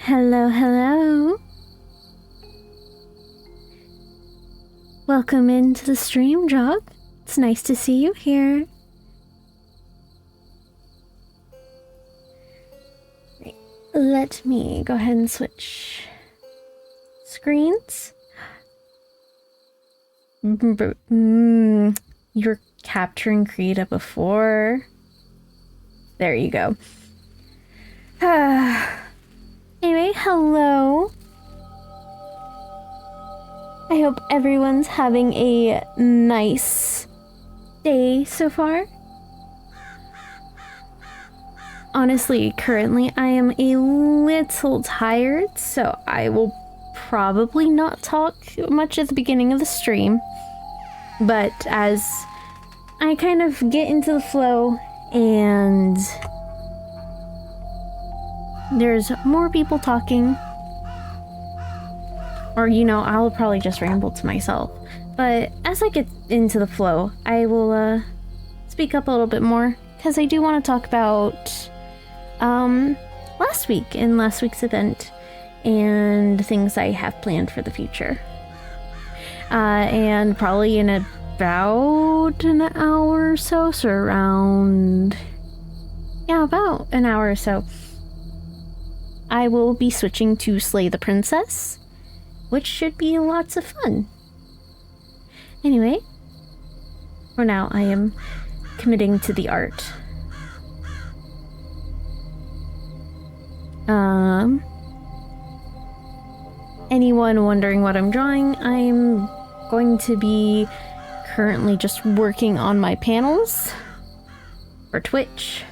Hello, hello. Welcome into the stream, Jog. It's nice to see you here. Right. Let me go ahead and switch screens. You're capturing Krita before. There you go. Anyway, hello. I hope everyone's having a nice day so far. Honestly, currently I am a little tired, so I will probably not talk much at the beginning of the stream. But as I kind of get into the flow and there's more people talking, or I'll probably just ramble to myself. But as I get into the flow, I will speak up a little bit more, because I do want to talk about last week and last week's event and things I have planned for the future. And probably in about an hour or so, around, about an hour or so, I will be switching to Slay the Princess, which should be lots of fun. Anyway, for now I am committing to the art. Anyone wondering what I'm drawing, I'm going to be currently just working on my panels for Twitch.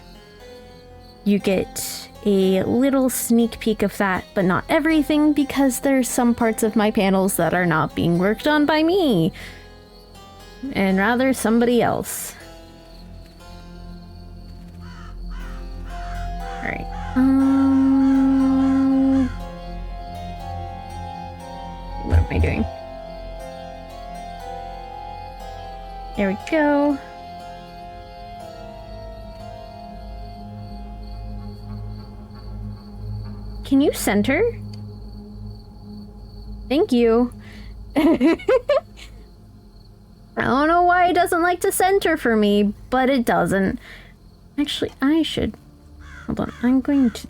You get a little sneak peek of that, but not everything, because there's some parts of my panels that are not being worked on by me, and rather somebody else. Alright, what am I doing? There we go. Can you center? Thank you. I don't know why it doesn't like to center for me, but it doesn't. Actually, I should... Hold on, I'm going to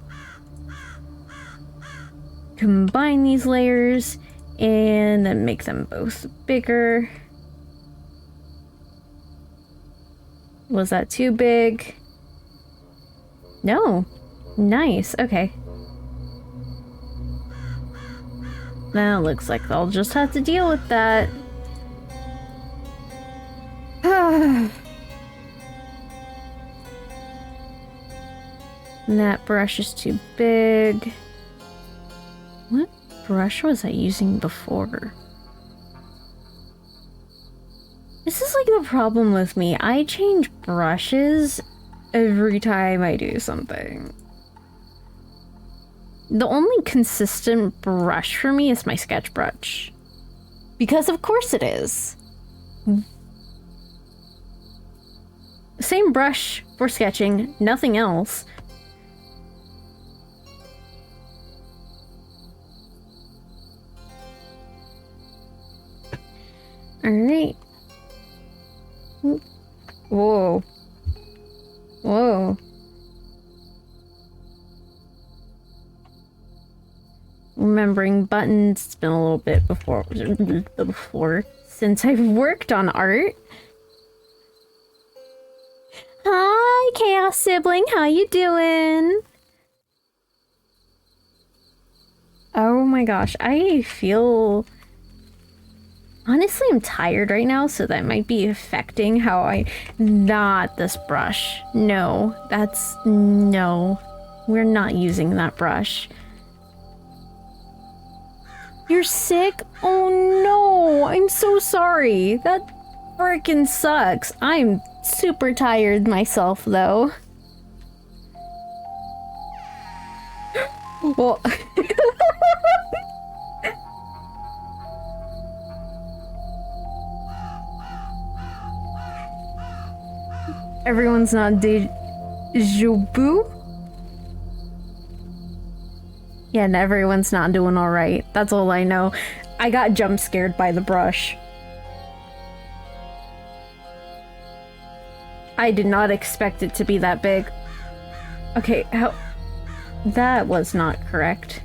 combine these layers and then make them both bigger. Was that too big? No. Nice, okay. Now it looks like I'll just have to deal with that. That brush is too big. What brush was I using before? This is like the problem with me. I change brushes every time I do something. The only consistent brush for me is my sketch brush. Because of course it is. Same brush for sketching, nothing else. Alright. Whoa. Whoa. Remembering buttons, it's been a little bit before since I've worked on art. Hi, Chaos Sibling, how you doing? Oh my gosh, I feel... Honestly, I'm tired right now, so that might be affecting how I... Not this brush. No, that's... No. We're not using that brush. You're sick? Oh no, I'm so sorry. That frickin' sucks. I'm super tired myself, though. Well... Everyone's not deja vu? Yeah, and everyone's not doing alright. That's all I know. I got jump scared by the brush. I did not expect it to be that big. Okay, how... That was not correct.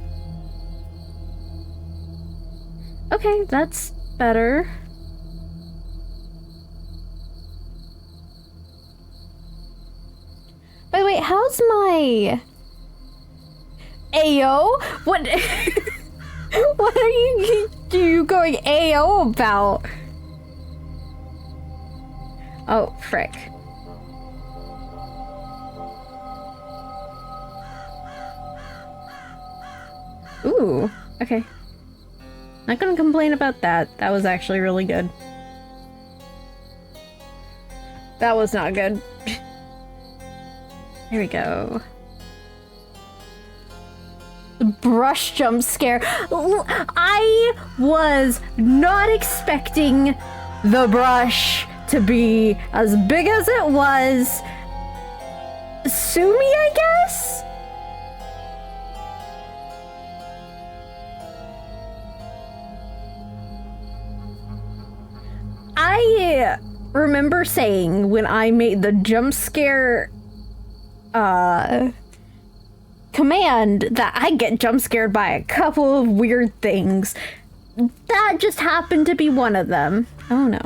Okay, that's better. By the way, how's my... Ayo? What? What are you going Ayo about? Oh, frick. Ooh, okay. Not gonna complain about that. That was actually really good. That was not good. There we go. Brush jump scare. I was not expecting the brush to be as big as it was. Sue me, I guess? I remember saying when I made the jump scare command that I get jump scared by a couple of weird things. That just happened to be one of them. Oh no.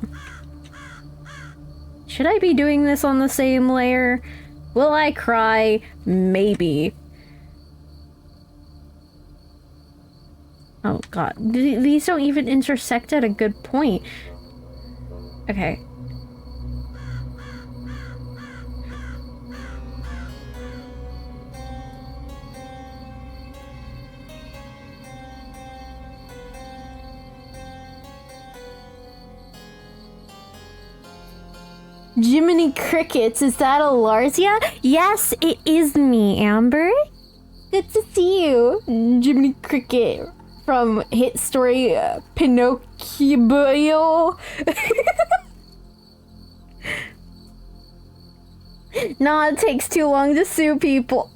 Should I be doing this on the same layer? Will I cry? Maybe. Oh god. These don't even intersect at a good point. Okay. Jiminy Crickets, is that a Larzia? Yes, it is me, Amber. Good to see you, Jiminy Cricket from hit story Pinocchio. Nah, it takes too long to sue people.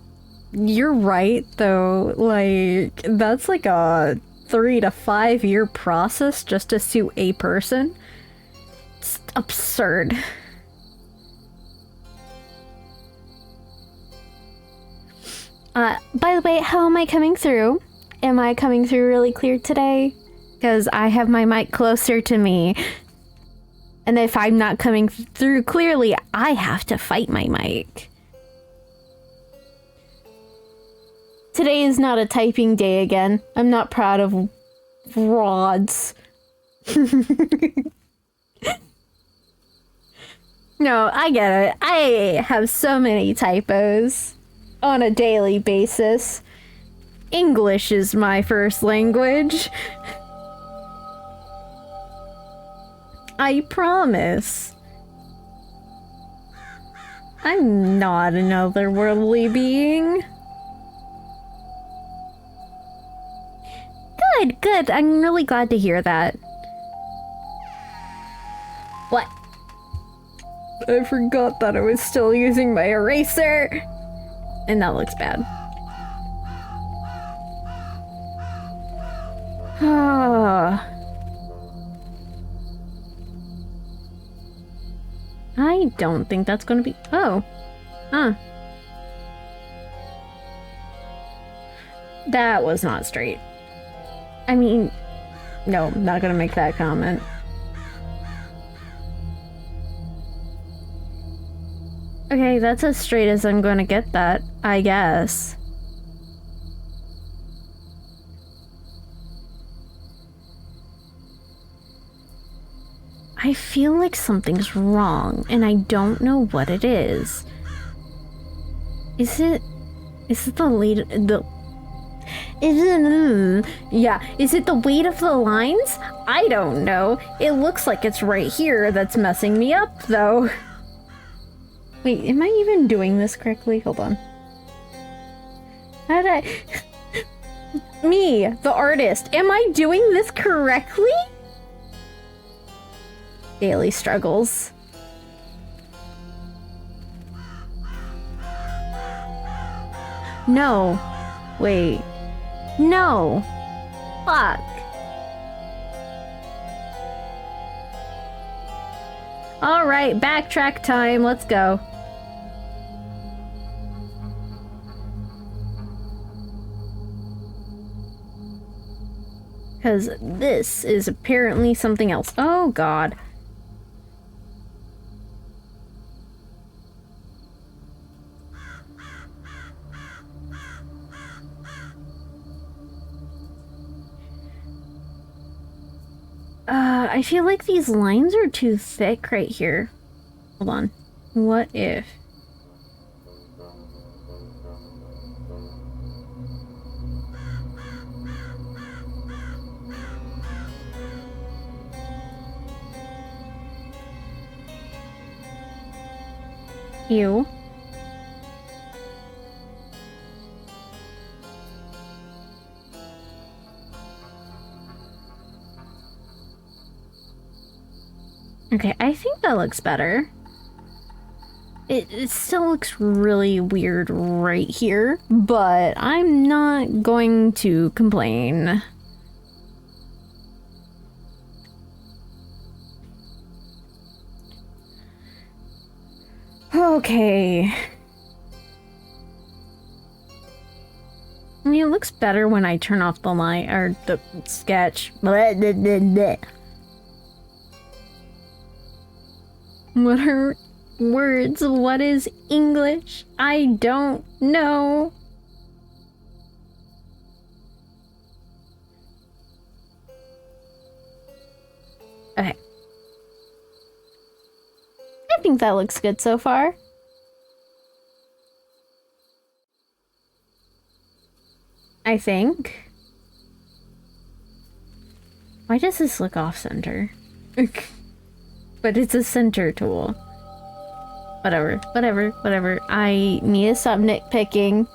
You're right, though. Like, that's like a 3 to 5 year process just to sue a person. It's absurd. By the way, how am I coming through? Am I coming through really clear today? Because I have my mic closer to me. And if I'm not coming through clearly, I have to fight my mic. Today is not a typing day again. I'm not proud of rods. No, I get it. I have so many typos on a daily basis. English is my first language. I promise. I'm not an otherworldly being. Good, good. I'm really glad to hear that. What? I forgot that I was still using my eraser. And that looks bad. I don't think that's gonna be... Oh. Huh. That was not straight. I mean... No, I'm not gonna make that comment. Okay, that's as straight as I'm gonna get that, I guess. I feel like something's wrong, and I don't know what it is. Is it the weight of the... Is it the weight of the lines? I don't know. It looks like it's right here that's messing me up, though. Wait, am I even doing this correctly? Hold on. How did I... Me, the artist, am I doing this correctly? Daily struggles. No. Wait. No! Fuck. Alright, backtrack time, let's go. Because this is apparently something else. Oh god. I feel like these lines are too thick right here. Hold on. What if... Ew. Okay, I think that looks better. It still looks really weird right here, but I'm not going to complain. Okay. I mean, it looks better when I turn off the light, or the sketch. What are words? What is English? I don't know. Okay. I think that looks good so far. I think. Why does this look off-center? But it's a center tool. Whatever, whatever, whatever. I need to stop nitpicking.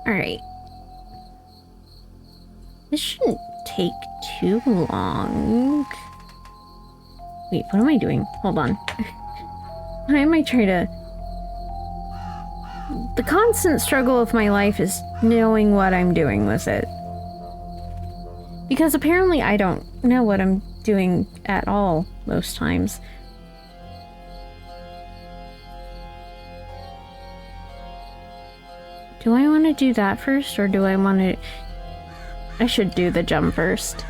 Alright. This shouldn't take too long. Wait, what am I doing? Hold on. Why am I trying to... The constant struggle of my life is knowing what I'm doing with it. Because apparently I don't know what I'm doing at all most times. Do I want to do that first, or do I want to... I should do the jump first.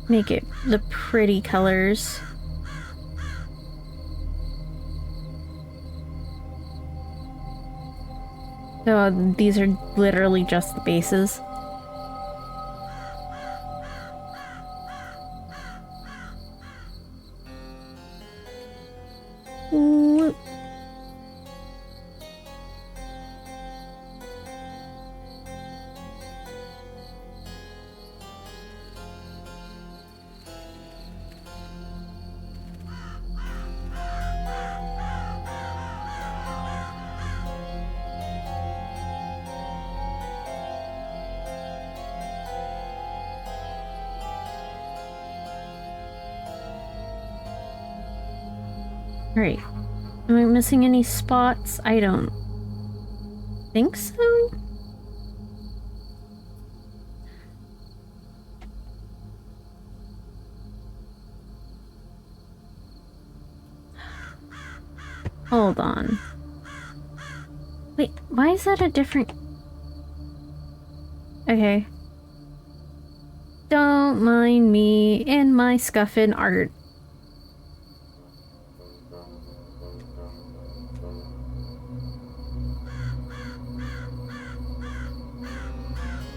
Make it the pretty colors. So these are literally just the bases. Ooh. Right. Am I missing any spots? I don't think so. Hold on. Wait, why is that a different... Okay. Don't mind me and my scuffin' art.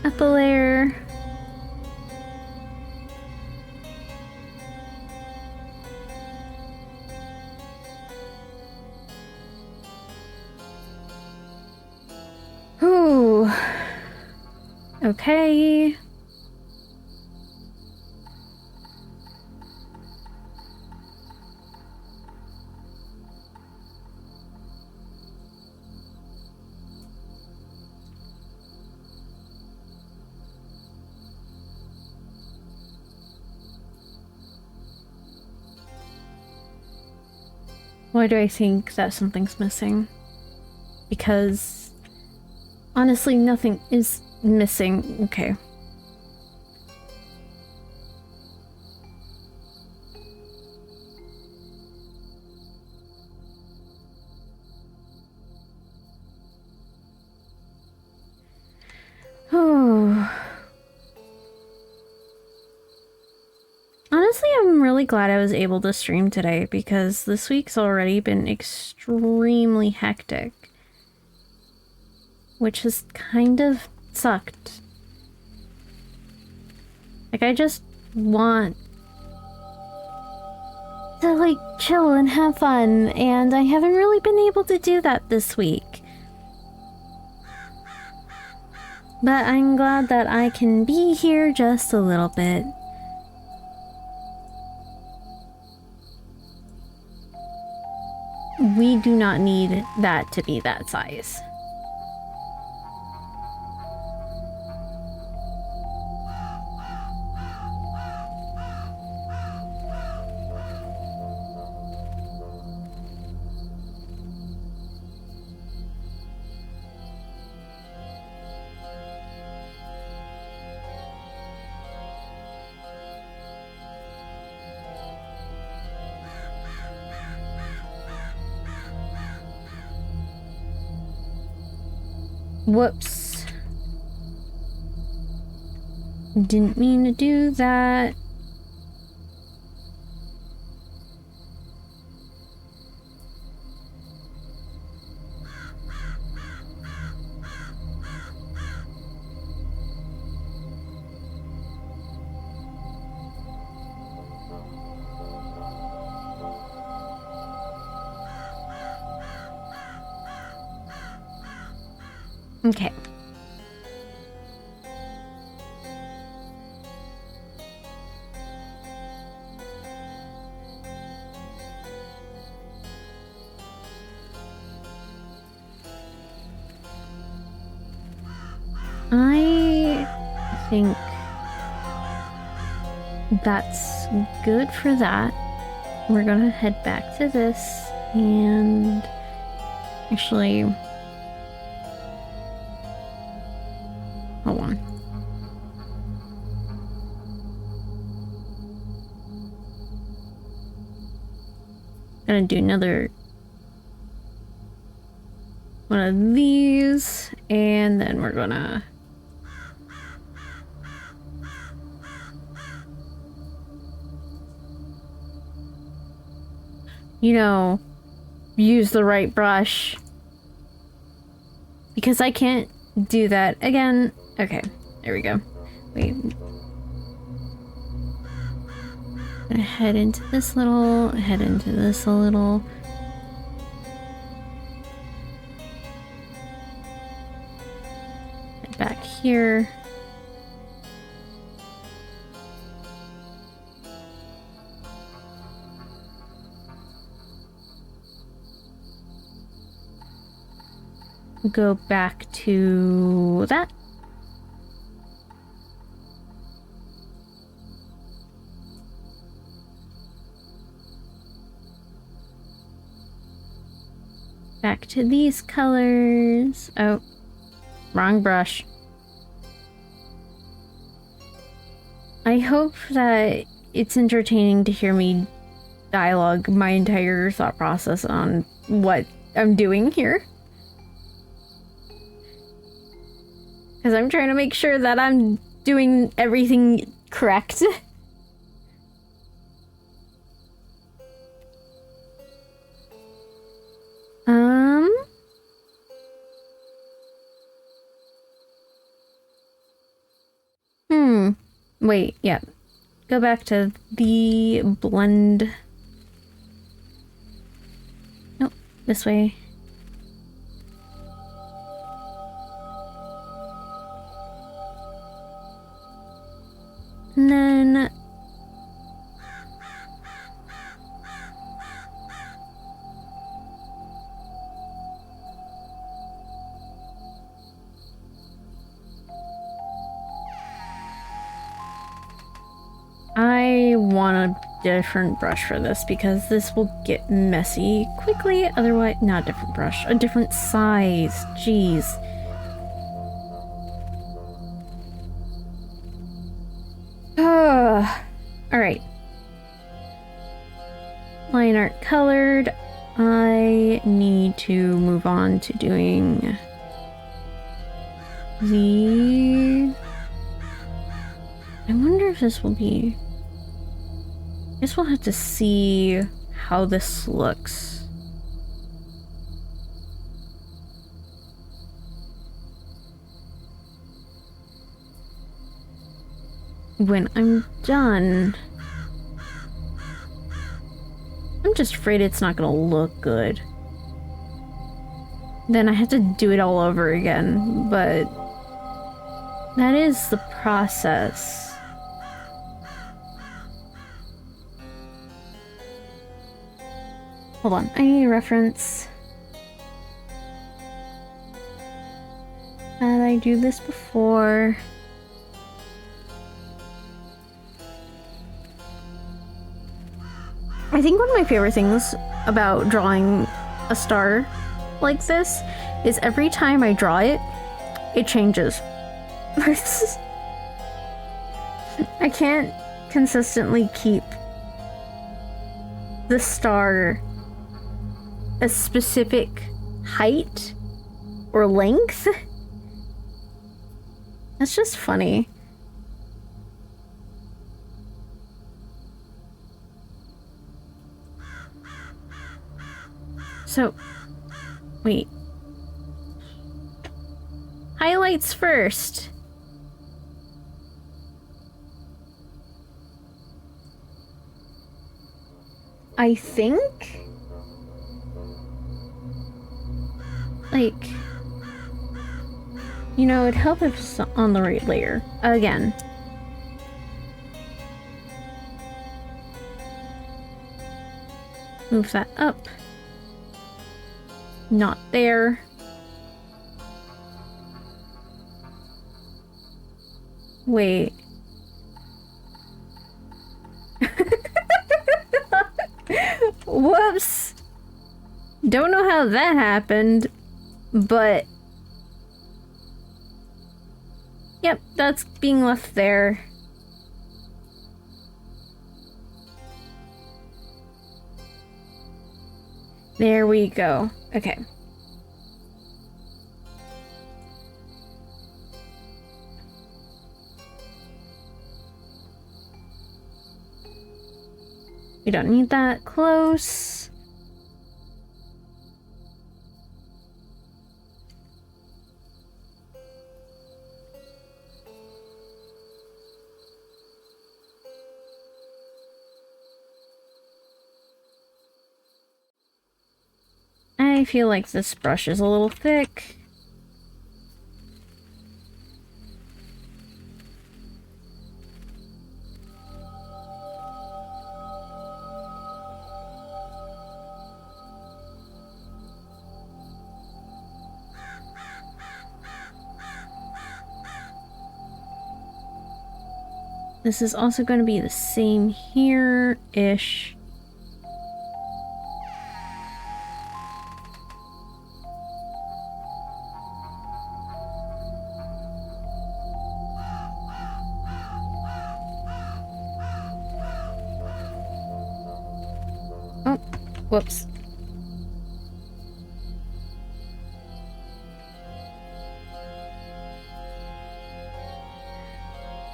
Up a layer. Ooh. Okay. Why do I think that something's missing? Because honestly, nothing is missing. Okay. Oh. Honestly, I'm really glad I was able to stream today because this week's already been extremely hectic. Which has kind of sucked. Like, I just want to, like, chill and have fun, and I haven't really been able to do that this week. But I'm glad that I can be here just a little bit. We do not need that to be that size. Whoops. Didn't mean to do that. Okay. I think that's good for that. We're gonna head back to this and actually hold on. Gonna do another one of these, and then we're gonna use the right brush. Because I can't do that again. Okay, there we go. Wait. Gonna head into this a little, head into this a little. Head back here. Go back to that. Back to these colors. Oh, wrong brush. I hope that it's entertaining to hear me dialogue my entire thought process on what I'm doing here. Because I'm trying to make sure that I'm doing everything correct. Wait, yeah. Go back to the blend. Nope, this way. And then I want to different brush for this because this will get messy quickly. Otherwise, not a different brush, a different size. Jeez. Alright. Line art colored. I need to move on to doing the... I wonder if this will be... I guess we'll have to see how this looks. When I'm done... I'm just afraid it's not gonna look good. Then I have to do it all over again, but... that is the process. Hold on, I need a reference. How did I do this before? I think one of my favorite things about drawing a star like this is every time I draw it, it changes. I can't consistently keep the star a specific height or length. That's just funny. So, wait. Highlights first. I think? Like, you know, it'd help if it's on the right layer. Again. Move that up. Not there. Wait. Whoops. Don't know how that happened, but... yep, that's being left there. There we go. Okay. We don't need that close. I feel like this brush is a little thick. This is also going to be the same here-ish. Oh, whoops.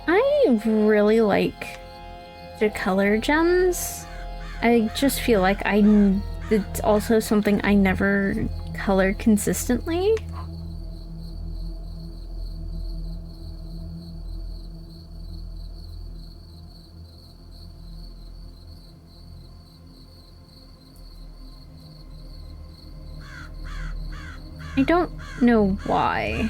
I really like the color gems. I just feel like it's also something I never color consistently. I don't know why.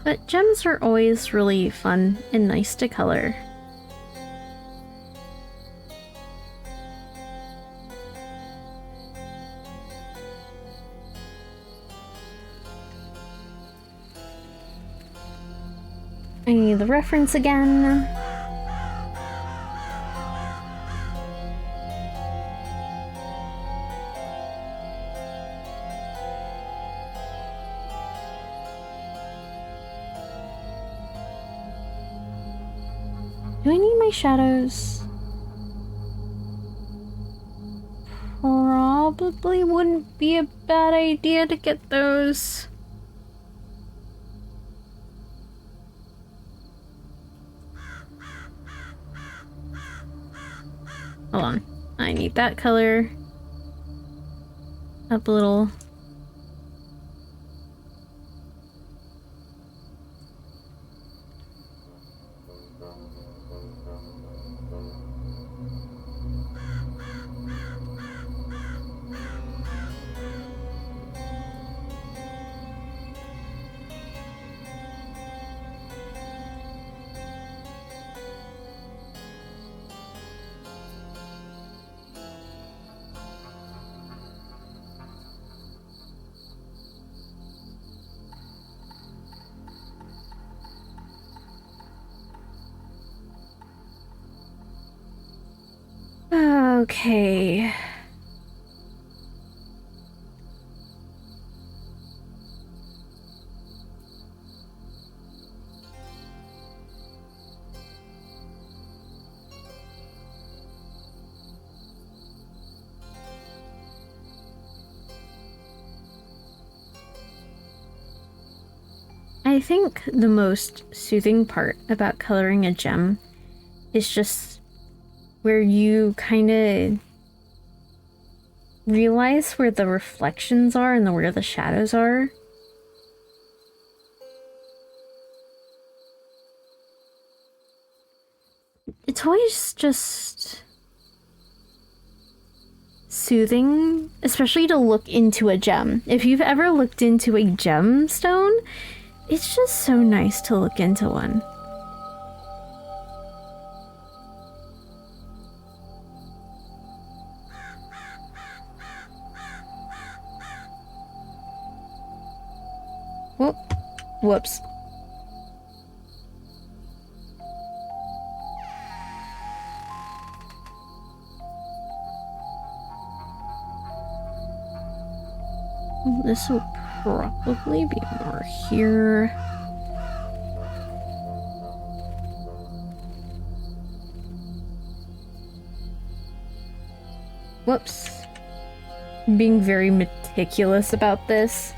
But gems are always really fun and nice to color. I need the reference again. Do I need my shadows? Probably wouldn't be a bad idea to get those. Hold on. I need that color. Up a little. Okay. I think the most soothing part about coloring a gem is just where you kind of realize where the reflections are and where the shadows are. It's always just soothing, especially to look into a gem. If you've ever looked into a gemstone, it's just so nice to look into one. Whoop. Whoops. This will probably be more here. Whoops. I'm being very meticulous about this.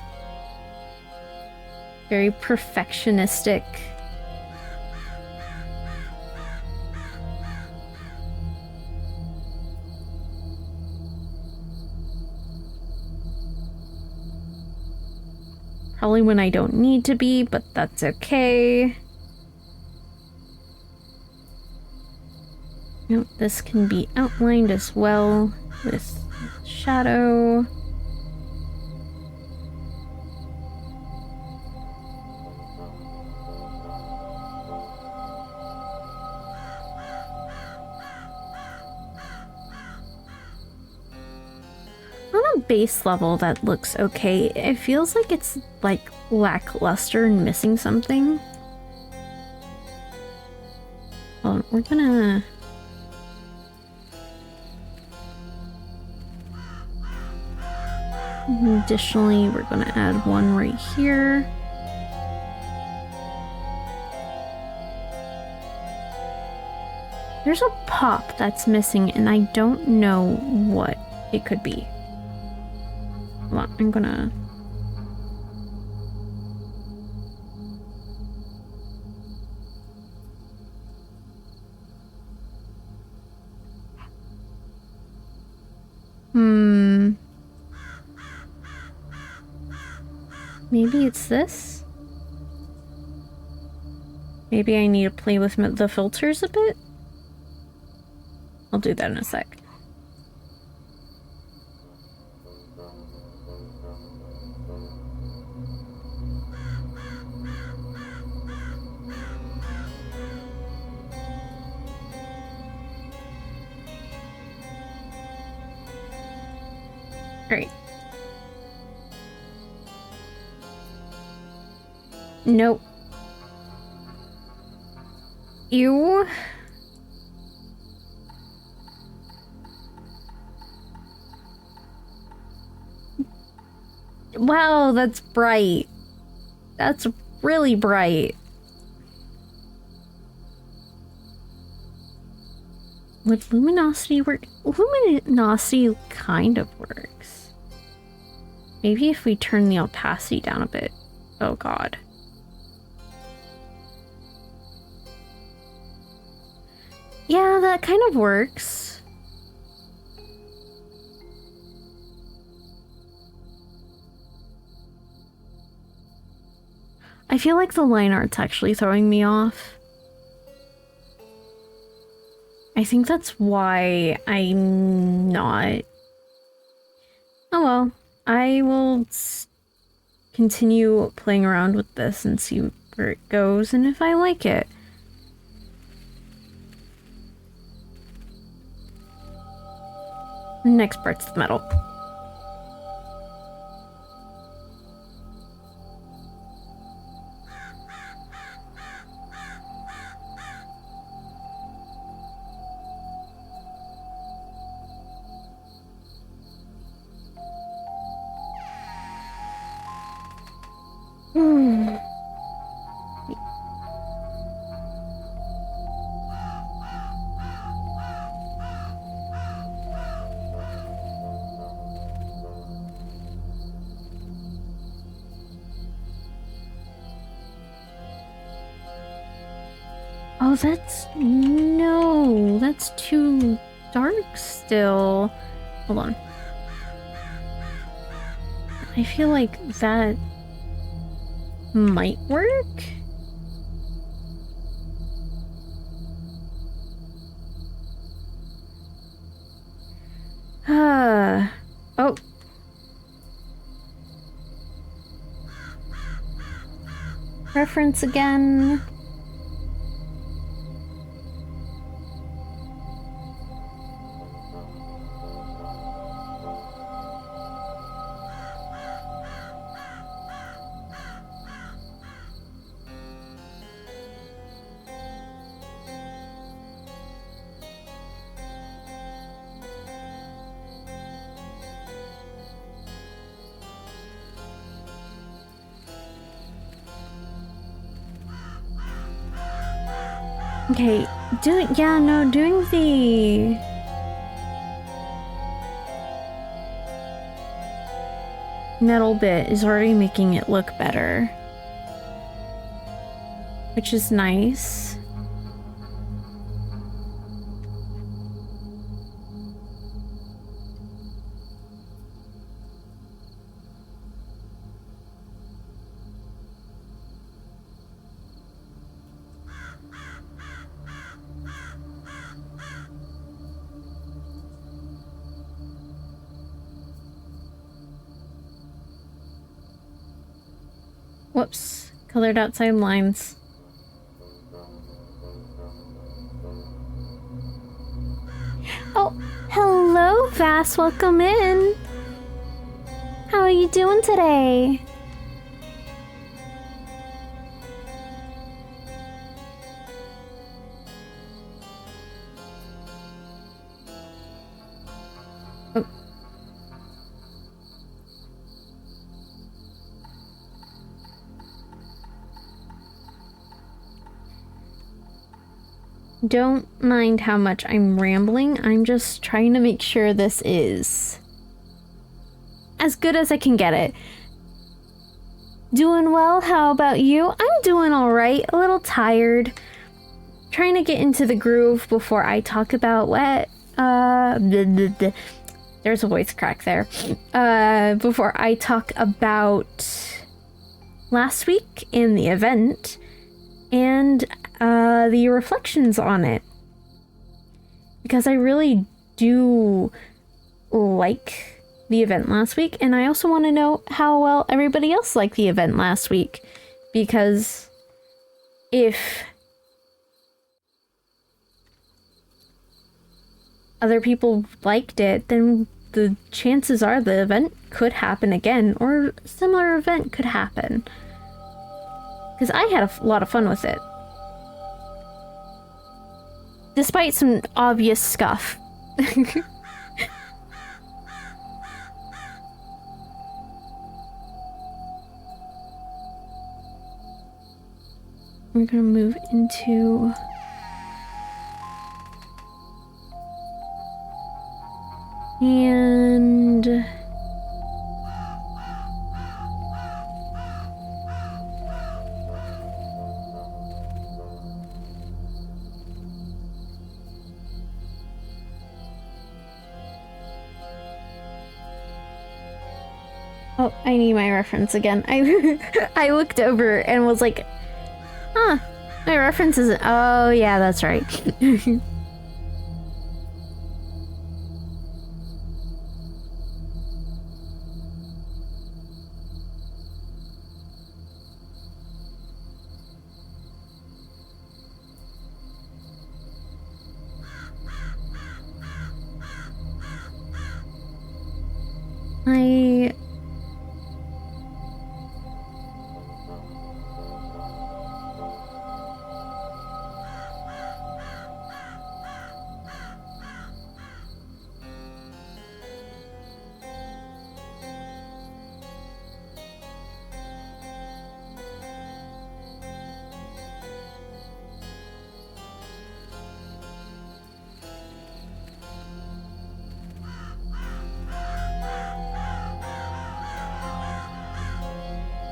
Very perfectionistic. Probably when I don't need to be, but that's okay. Nope, this can be outlined as well with shadow. On a base level, that looks okay. It feels like it's like lackluster and missing something. Well, we're gonna... Additionally, we're gonna add one right here. There's a pop that's missing, and I don't know what it could be. Hold on, I'm gonna... Maybe it's this? Maybe I need to play with the filters a bit? I'll do that in a sec. Great. Nope. Ew. Wow, that's bright. That's really bright. Would luminosity work? Luminosity kind of works. Maybe if we turn the opacity down a bit. Oh god. Yeah, that kind of works. I feel like the line art's actually throwing me off. I think that's why I'm not... Oh well, I will continue playing around with this and see where it goes and if I like it. Next part's the metal. Oh, that's too dark still. Hold on. I feel like that might work. Oh. Reference again. Okay, doing the metal bit is already making it look better, which is nice. Whoops, colored outside lines. Oh, hello, Vass, welcome in. How are you doing today? Don't mind how much I'm rambling, I'm just trying to make sure this is as good as I can get it. Doing well, how about you? I'm doing alright, a little tired. Trying to get into the groove before I talk about what, there's a voice crack there. Before I talk about last week in the event and the reflections on it, because I really do like the event last week, and I also want to know how well everybody else liked the event last week, because if other people liked it, then the chances are the event could happen again, or a similar event could happen, because I had a lot of fun with it. despite some obvious scuff. We're gonna move into... And... Oh, I need my reference again. I looked over and was like, huh, my reference isn't... Oh, yeah, that's right.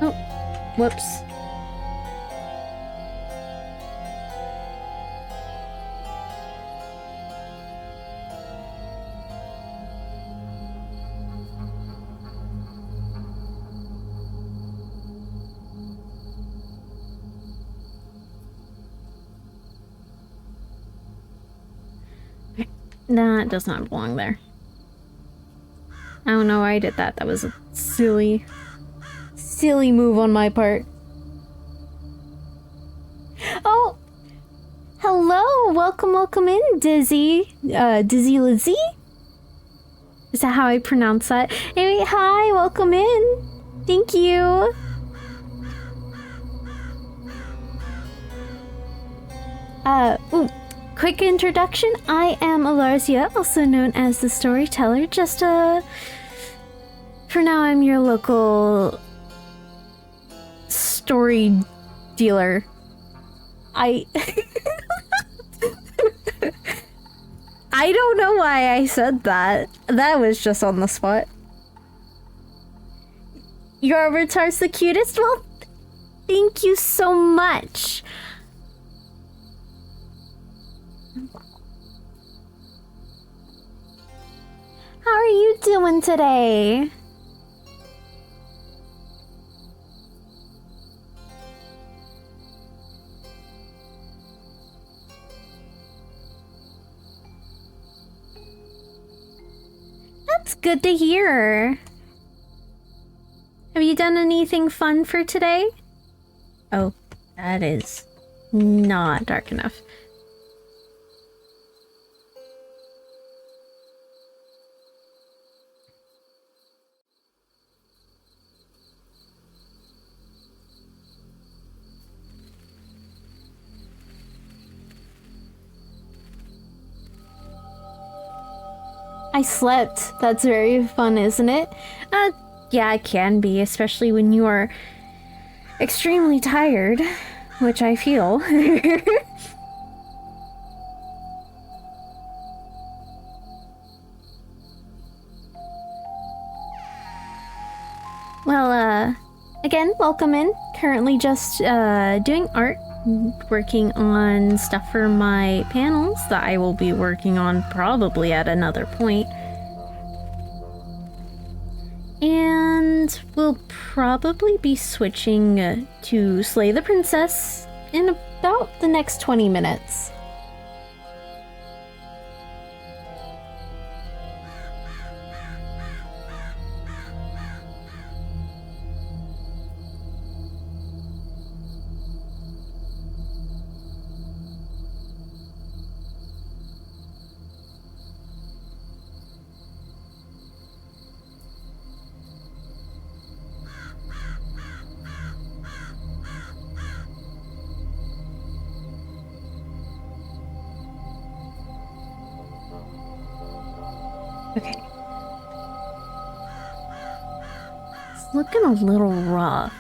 Oh, whoops. That does not belong there. I don't know why I did that. That was a silly move on my part. Oh! Hello! Welcome in, Dizzy. Dizzy Lizzie? Is that how I pronounce that? Anyway, hi! Welcome in! Thank you! Ooh. Quick introduction, I am Alarzia, also known as the Storyteller. Just, for now I'm your local story dealer. I don't know why I said that. That was just on the spot. Your avatar's the cutest? Well, thank you so much. How are you doing today? That's good to hear. Have you done anything fun for today? Oh, that is not dark enough. I slept. That's very fun, isn't it? Yeah, it can be, especially when you are extremely tired, which I feel. Well, again, welcome in. Currently just doing art, working on stuff for my panels that I will be working on probably at another point. And we'll probably be switching to Slay the Princess in about the next 20 minutes. Okay. It's looking a little rough.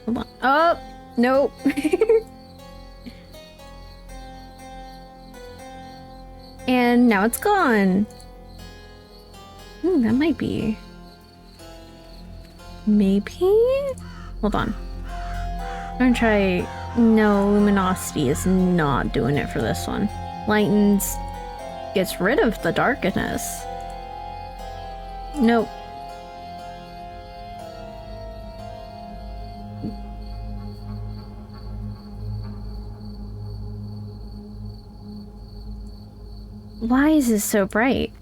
Hold on. Oh, nope. And now it's gone. Ooh, that might be... Maybe? Hold on. I'm gonna try... No, luminosity is not doing it for this one. Lightens... gets rid of the darkness. Nope. Why is this so bright?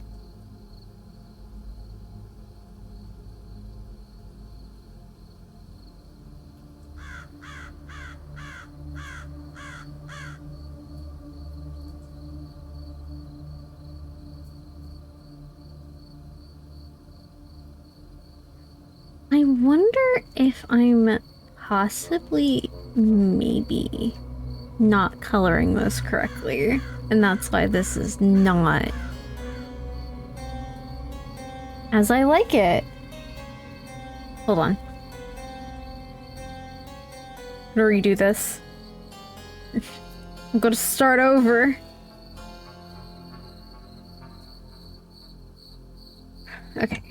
I wonder if I'm possibly, maybe, not coloring this correctly. And that's why this is not as I like it. Hold on. I'm gonna redo this. I'm gonna start over. Okay.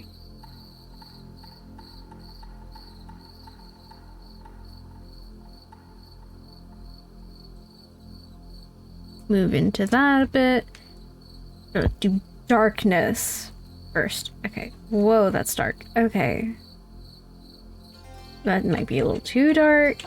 Move into that a bit. Gonna do darkness first. Okay. Whoa, that's dark. Okay. That might be a little too dark.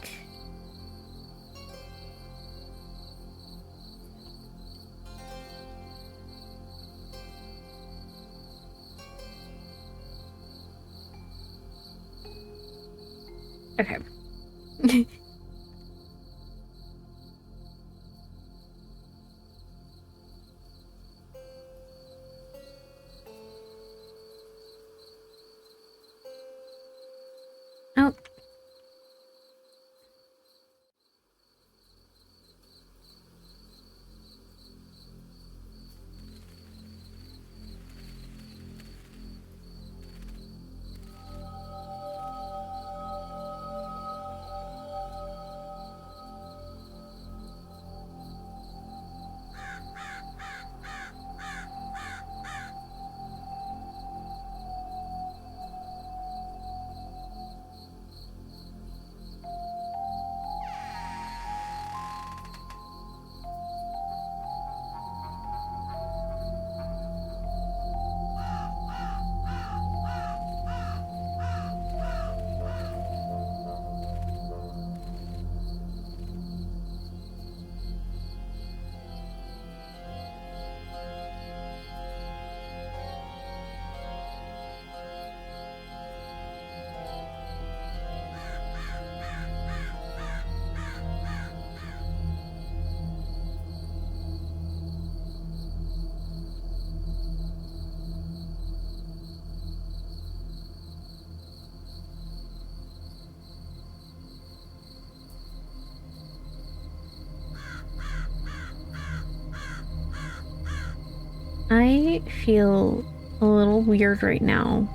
Okay. Oh. I feel a little weird right now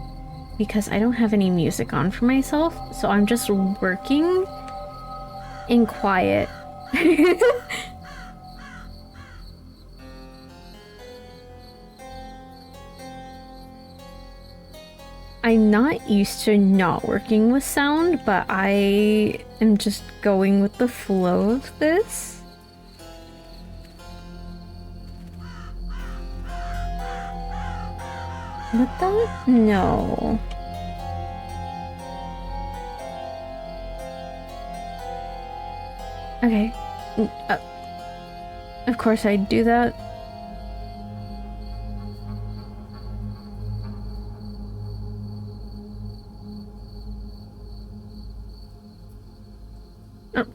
because I don't have any music on for myself, so I'm just working in quiet. I'm not used to not working with sound, but I am just going with the flow of this. What the? No. Okay. Of course I'd do that. Oh.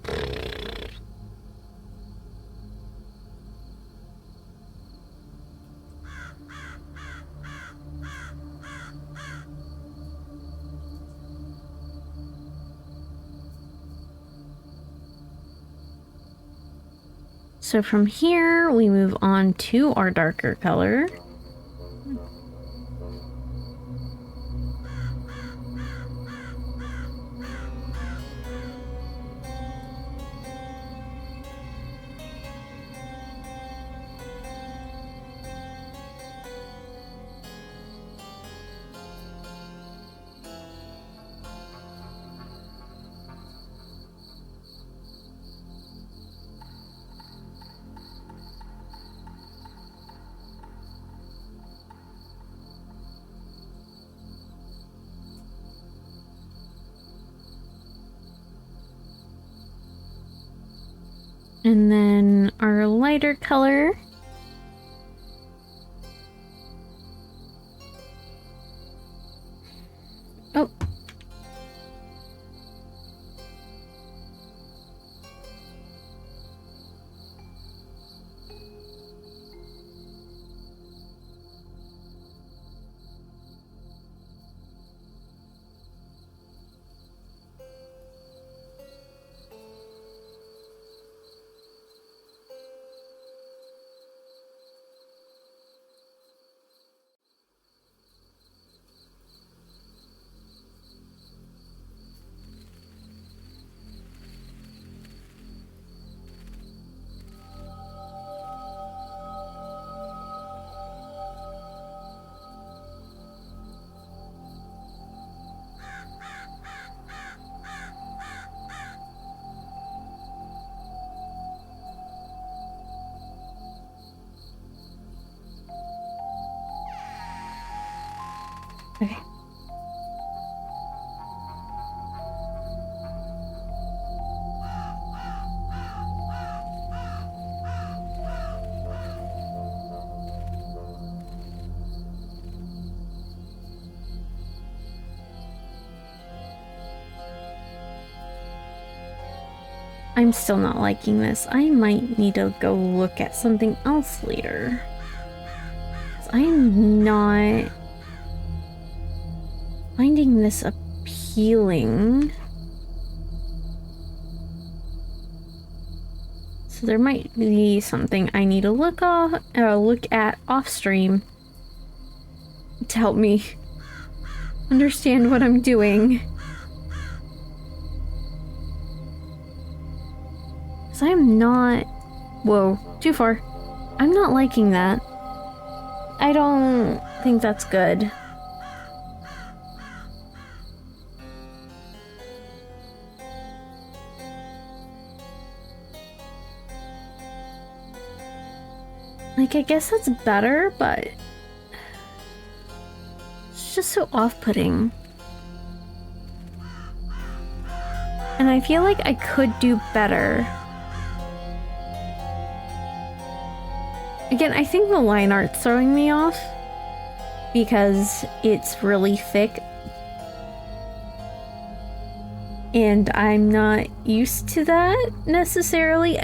So from here, we move on to our darker color. And then our lighter color. Oh. Okay. I'm still not liking this. I might need to go look at something else later. 'Cause I am not finding this appealing. So there might be something I need to look at off stream to help me understand what I'm doing. I am not... Whoa, too far. I'm not liking that. I don't think that's good. Like, I guess that's better, but... it's just so off-putting. And I feel like I could do better. Again, I think the line art's throwing me off because it's really thick and I'm not used to that necessarily,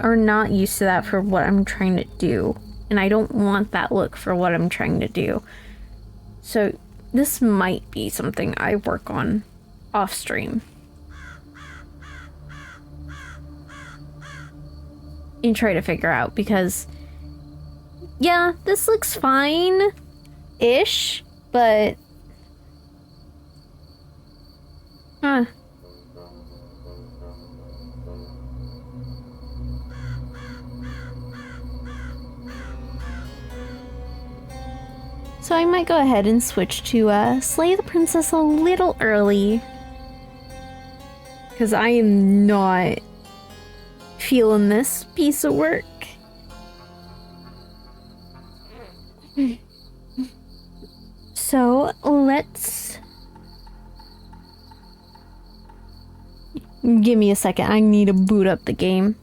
or not used to that for what I'm trying to do, and I don't want that look for what I'm trying to do. So this might be something I work on off stream and try to figure out, because yeah, this looks fine-ish, but... So I might go ahead and switch to Slay the Princess a little early. Because I am not feeling this piece of work. So let's... give me a second. I need to boot up the game.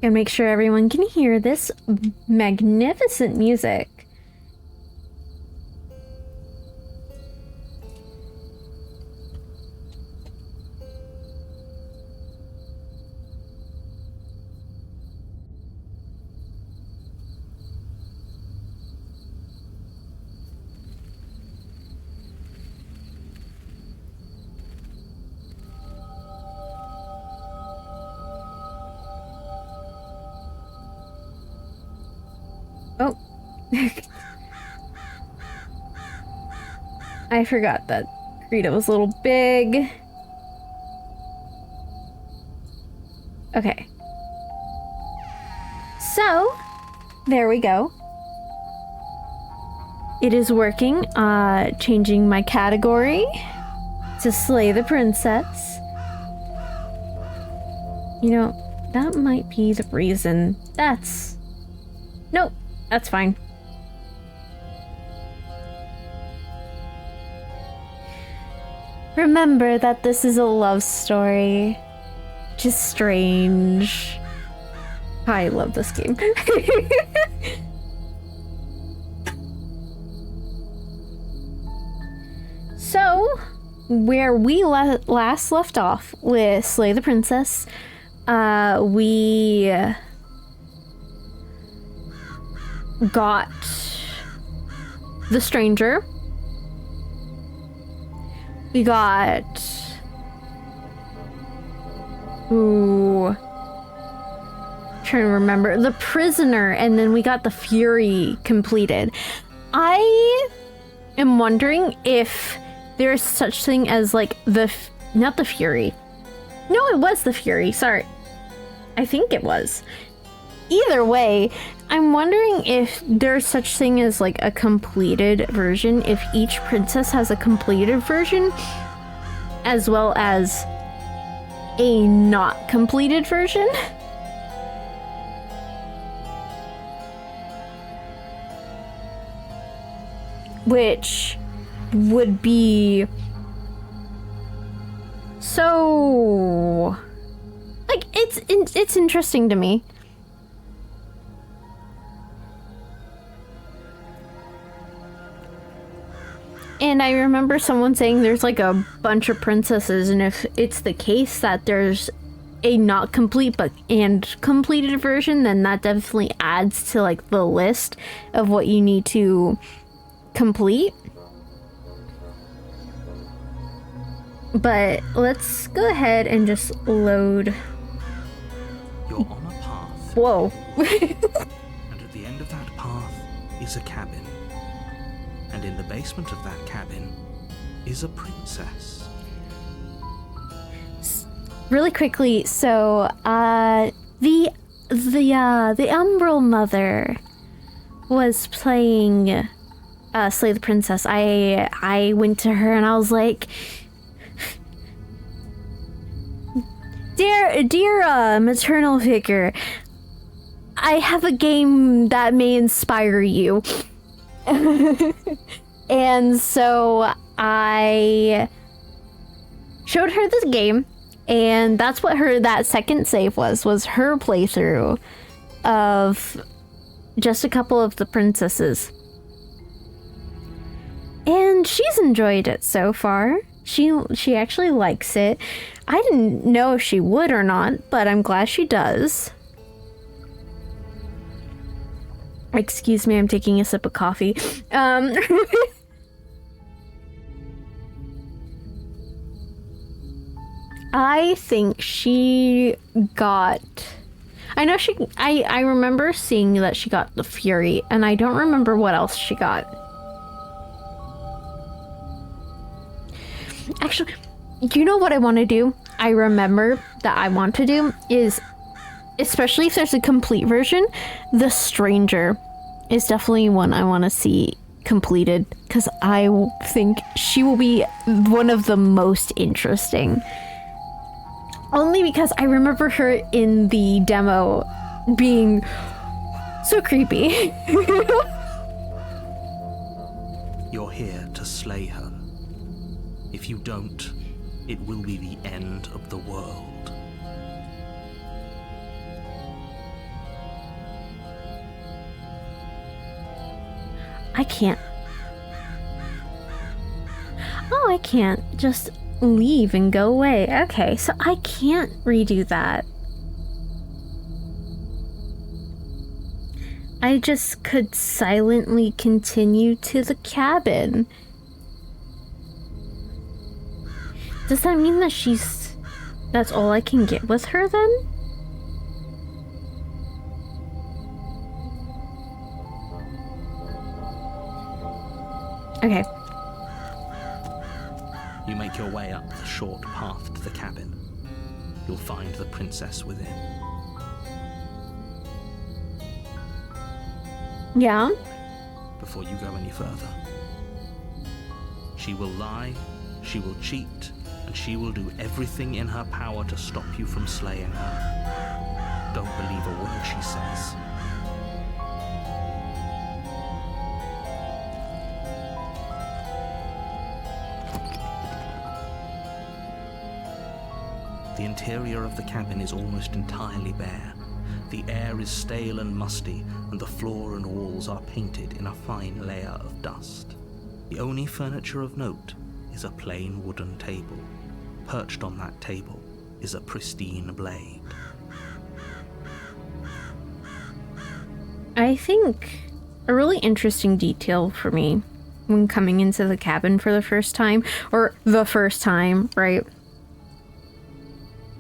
Gotta make sure everyone can hear this magnificent music. I forgot that Rita was a little big. Okay. So, there we go. It is working. Changing my category to Slay the Princess. You know, that might be the reason. Nope, that's fine. Remember that this is a love story. Just strange. I love this game. So, where we last left off with Slay the Princess, we got the stranger. We got... Ooh... Trying to remember. The prisoner, and then we got the Fury completed. I am wondering if there's such thing as, like, not the Fury. No, it was the Fury. Sorry. I think it was. Either way, I'm wondering if there's such thing as, like, a completed version, if each princess has a completed version, as well as a not completed version. Which would be so, like, it's interesting to me. And I remember someone saying there's like a bunch of princesses, and if it's the case that there's a not complete and completed version, then that definitely adds to like the list of what you need to complete. But let's go ahead and just load. You're on a path. Whoa. And at the end of that path is a cabin. And in the basement of that cabin is a princess. Really quickly, so the Umbral Mother was playing Slay the Princess. I went to her and I was like, Dear maternal figure, I have a game that may inspire you. And so I showed her this game, and that's what that second save was her playthrough of just a couple of the princesses. And she's enjoyed it so far. She actually likes it. I didn't know if she would or not, but I'm glad she does. Excuse me, I'm taking a sip of coffee. I think she got... I remember seeing that she got the Fury, and I don't remember what else she got. Actually, you know what I want to do? I remember that I want to do is, especially if there's a complete version, the Stranger is definitely one I want to see completed, because I think she will be one of the most interesting. Only because I remember her in the demo being so creepy. You're here to slay her. If you don't, it will be the end of the world. I can't. Oh, I can't just leave and go away. Okay, so I can't redo that. I just could silently continue to the cabin. Does that mean that that's all I can get with her then? Okay. You make your way up the short path to the cabin. You'll find the princess within. Yeah? Before you go any further. She will lie, she will cheat, and she will do everything in her power to stop you from slaying her. Don't believe a word she says. The interior of the cabin is almost entirely bare. The air is stale and musty, and the floor and walls are painted in a fine layer of dust. The only furniture of note is a plain wooden table. Perched on that table is a pristine blade. I think a really interesting detail for me when coming into the cabin for the first time, right?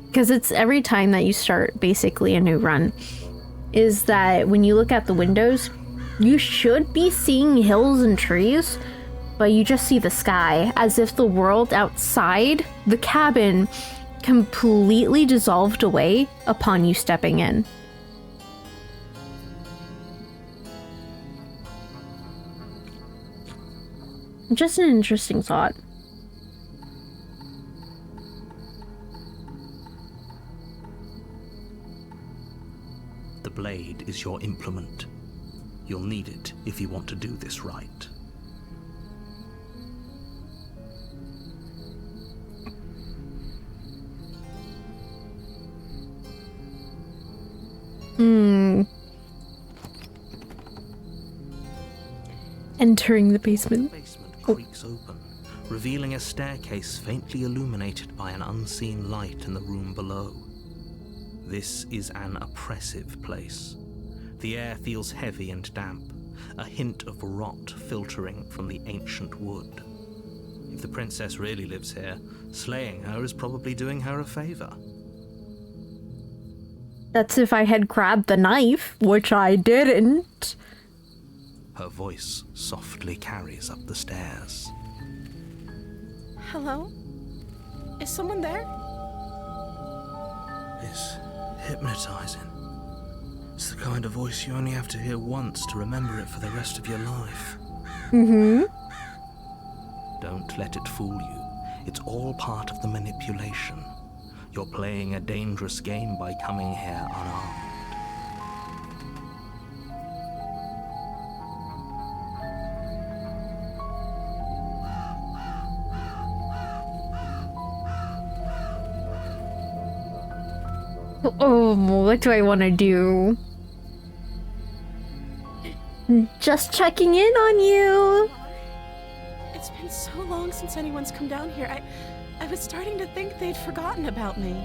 Because it's every time that you start basically a new run, is that when you look at the windows, you should be seeing hills and trees, but you just see the sky, as if the world outside the cabin completely dissolved away upon you stepping in. Just an interesting thought. The blade is your implement. You'll need it if you want to do this right. Entering the basement. The basement creaks open, revealing a staircase faintly illuminated by an unseen light in the room below. This is an oppressive place. The air feels heavy and damp, a hint of rot filtering from the ancient wood. If the princess really lives here, slaying her is probably doing her a favor. That's if I had grabbed the knife, which I didn't. Her voice softly carries up the stairs. Hello? Is someone there? It's hypnotizing. It's the kind of voice you only have to hear once to remember it for the rest of your life. Mm-hmm. Don't let it fool you. It's all part of the manipulation. You're playing a dangerous game by coming here unarmed. Oh, what do I want to do? Just checking in on you. It's been so long since anyone's come down here. I was starting to think they'd forgotten about me.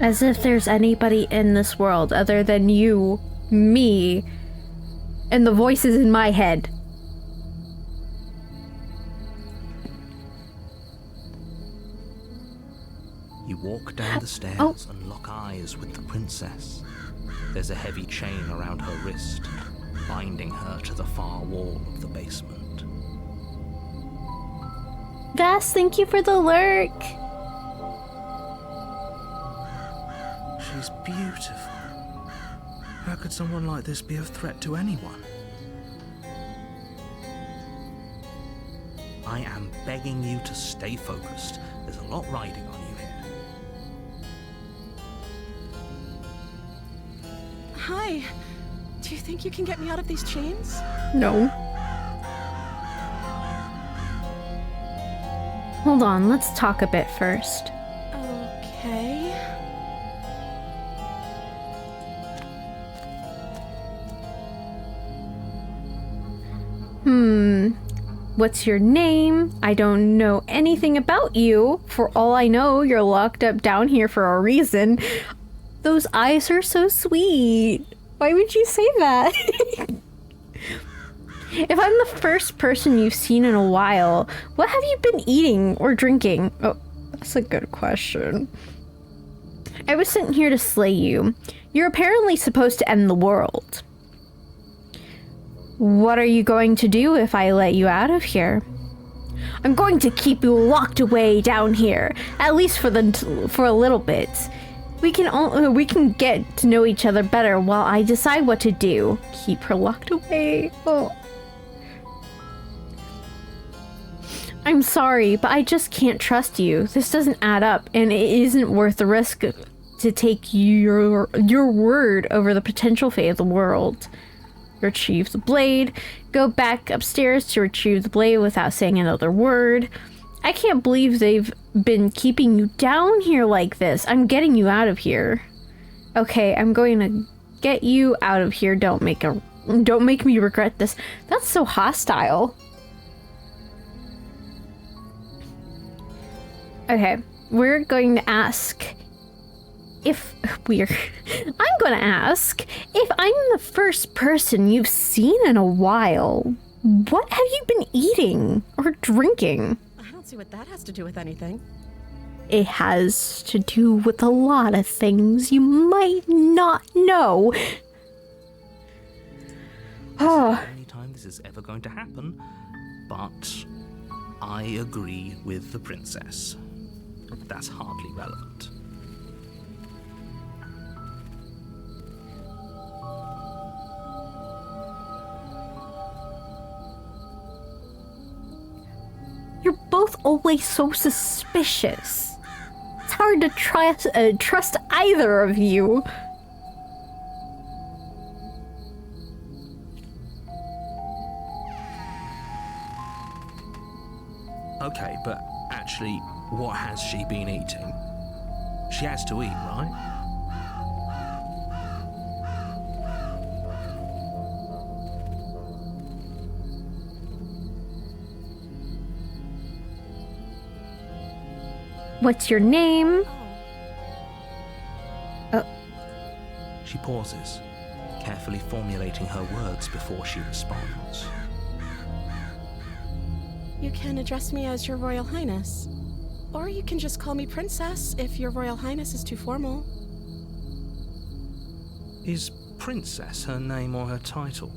As if there's anybody in this world other than you, me, and the voices in my head. You walk down the stairs and lock eyes with the princess. There's a heavy chain around her wrist, binding her to the far wall of the basement. Gus, thank you for the lurk. She's beautiful. How could someone like this be a threat to anyone? I am begging you to stay focused. There's a lot riding on you here. Hi. Do you think you can get me out of these chains? No. Hold on, let's talk a bit first. Okay. What's your name? I don't know anything about you. For all I know, you're locked up down here for a reason. Those eyes are so sweet. Why would you say that? If I'm the first person you've seen in a while, what have you been eating or drinking? Oh, that's a good question. I was sent here to slay you. You're apparently supposed to end the world. What are you going to do if I let you out of here? I'm going to keep you locked away down here, at least for a little bit. We can get to know each other better while I decide what to do. Keep her locked away. Oh. I'm sorry, but I just can't trust you. This doesn't add up, and it isn't worth the risk to take your word over the potential fate of the world. Retrieve the blade. Go back upstairs to retrieve the blade without saying another word. I can't believe they've been keeping you down here like this. I'm getting you out of here. Okay, I'm going to get you out of here. Don't make me regret this. That's so hostile. Okay, we're going to ask if I'm going to ask if I'm the first person you've seen in a while. What have you been eating or drinking? I don't see what that has to do with anything. It has to do with a lot of things you might not know. Oh. The only time this is ever going to happen, but I agree with the princess. That's hardly relevant. You're both always so suspicious. It's hard to trust either of you. Okay, but actually, what has she been eating? She has to eat, right? What's your name? Oh. She pauses, carefully formulating her words before she responds. You can address me as Your Royal Highness. Or you can just call me Princess if Your Royal Highness is too formal. Is Princess her name or her title?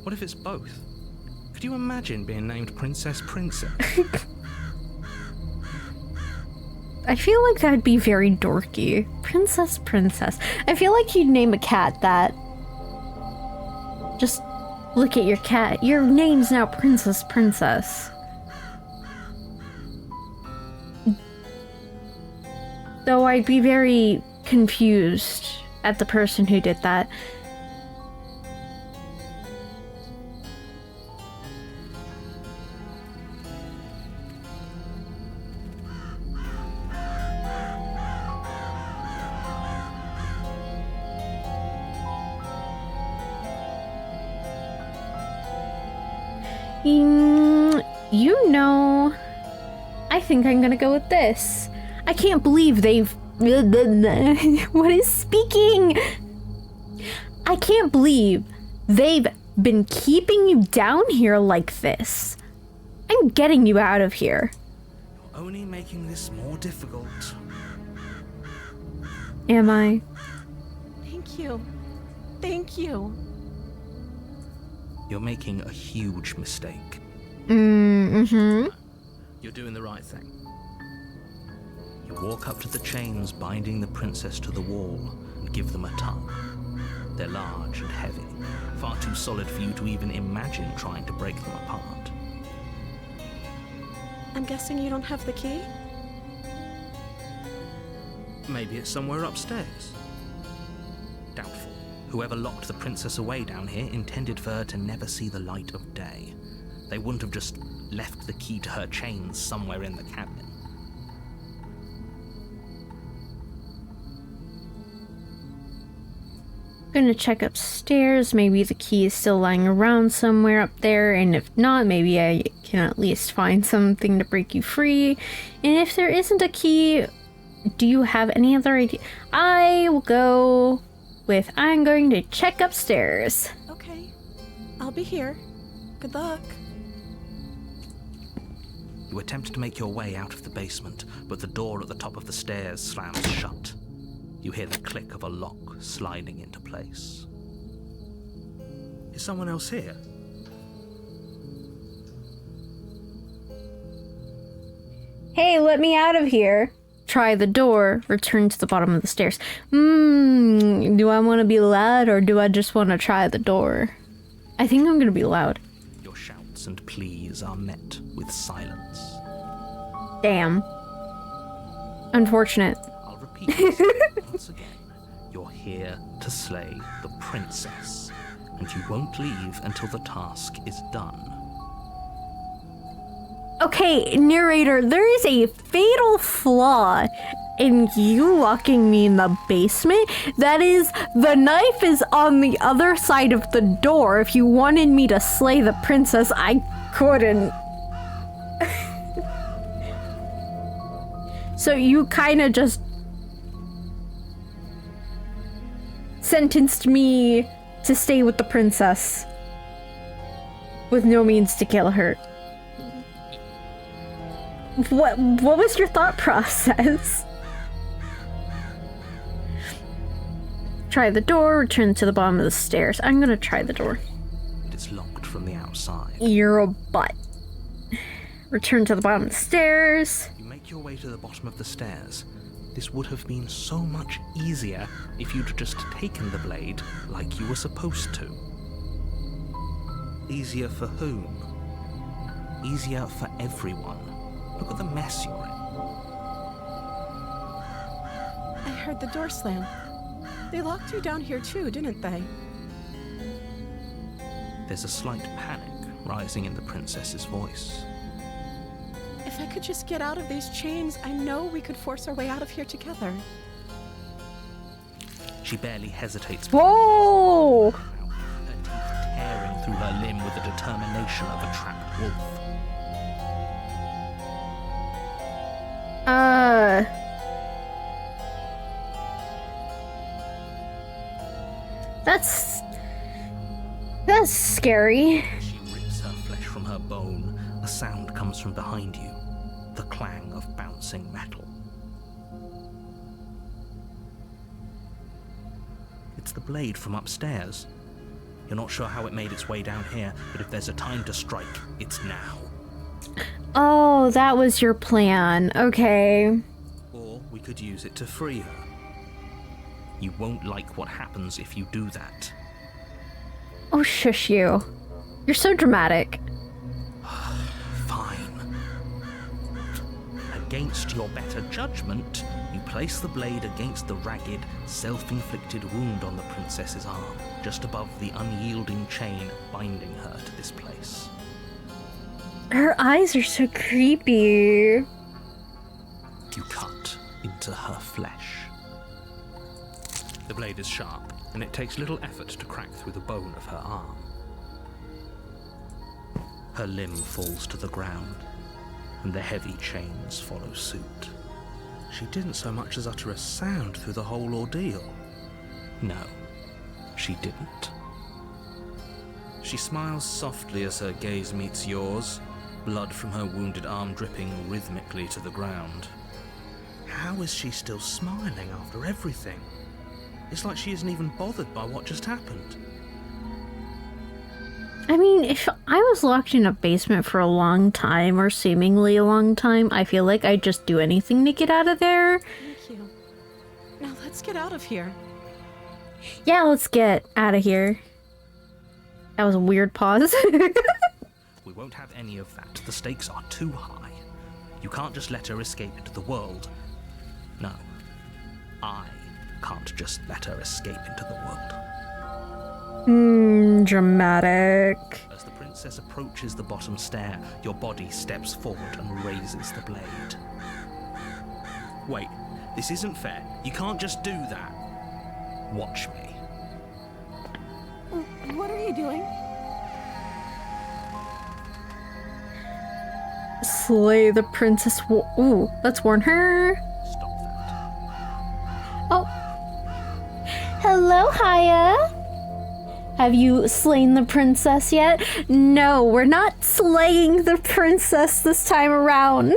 What if it's both? Could you imagine being named Princess? I feel like that'd be very dorky. Princess. I feel like you'd name a cat that. Just look at your cat. Your name's now Princess. Though I'd be very confused at the person who did that. You know, I think I'm gonna go with this. I can't believe they've... What is speaking? I can't believe they've been keeping you down here like this. I'm getting you out of here. You're only making this more difficult. Am I? Thank you. You're making a huge mistake. Mm-hmm. You're doing the right thing. You walk up to the chains binding the princess to the wall and give them a tug. They're large and heavy, far too solid for you to even imagine trying to break them apart. I'm guessing you don't have the key? Maybe it's somewhere upstairs. Doubtful. Whoever locked the princess away down here intended for her to never see the light of day. They wouldn't have just left the key to her chains somewhere in the cabin. Gonna check upstairs. Maybe the key is still lying around somewhere up there, and if not, maybe I can at least find something to break you free. And if there isn't a key, do you have any other idea? I will go with I'm going to check upstairs. Okay, I'll be here. Good luck. You attempt to make your way out of the basement, but the door at the top of the stairs slams shut. You hear the click of a lock sliding into place. Is someone else here? Hey, let me out of here. Try the door, return to the bottom of the stairs. Do I want to be loud or do I just want to try the door? I think I'm gonna be loud. Your shouts and pleas are met with silence. Damn. Unfortunate. I'll repeat this once again. You're here to slay the princess, and you won't leave until the task is done. Okay, narrator, there is a fatal flaw in you locking me in the basement. That is, the knife is on the other side of the door. If you wanted me to slay the princess, I couldn't. So you kind of just sentenced me to stay with the princess with no means to kill her. What was your thought process? Try the door, return to the bottom of the stairs. I'm gonna try the door. It is locked from the outside. You're a butt. Return to the bottom of the stairs. You make your way to the bottom of the stairs. This would have been so much easier if you'd just taken the blade like you were supposed to. Easier for whom? Easier for everyone. Look at the mess you're in. I heard the door slam. They locked you down here too, didn't they? There's a slight panic rising in the princess's voice. If I could just get out of these chains, I know we could force our way out of here together. She barely hesitates. Whoa! Her teeth tearing through her limb with the determination of a trapped wolf. That's scary. She rips her flesh from her bone. A sound comes from behind you. The clang of bouncing metal. It's the blade from upstairs. You're not sure how it made its way down here, but if there's a time to strike, it's now. Oh, that was your plan. Okay. Or we could use it to free her. You won't like what happens if you do that. Oh, shush you. You're so dramatic. Fine. Against your better judgment, you place the blade against the ragged, self-inflicted wound on the princess's arm, just above the unyielding chain binding her to this place. Her eyes are so creepy. You cut into her flesh. The blade is sharp, and it takes little effort to crack through the bone of her arm. Her limb falls to the ground, and the heavy chains follow suit. She didn't so much as utter a sound through the whole ordeal. No, she didn't. She smiles softly as her gaze meets yours, blood from her wounded arm dripping rhythmically to the ground. How is she still smiling after everything? It's like she isn't even bothered by what just happened. I mean, if I was locked in a basement for a long time, or seemingly a long time, I feel like I'd just do anything to get out of there. Thank you. Now let's get out of here. Yeah, let's get out of here. That was a weird pause. We won't have any of that. The stakes are too high. You can't just let her escape into the world. No, I can't just let her escape into the world. Dramatic. As the princess approaches the bottom stair, your body steps forward and raises the blade. Wait, this isn't fair. You can't just do that. Watch me. What are you doing? Slay the princess. Ooh, let's warn her. Stop that. Oh. Hello, Haya. Have you slain the princess yet? No, we're not slaying the princess this time around.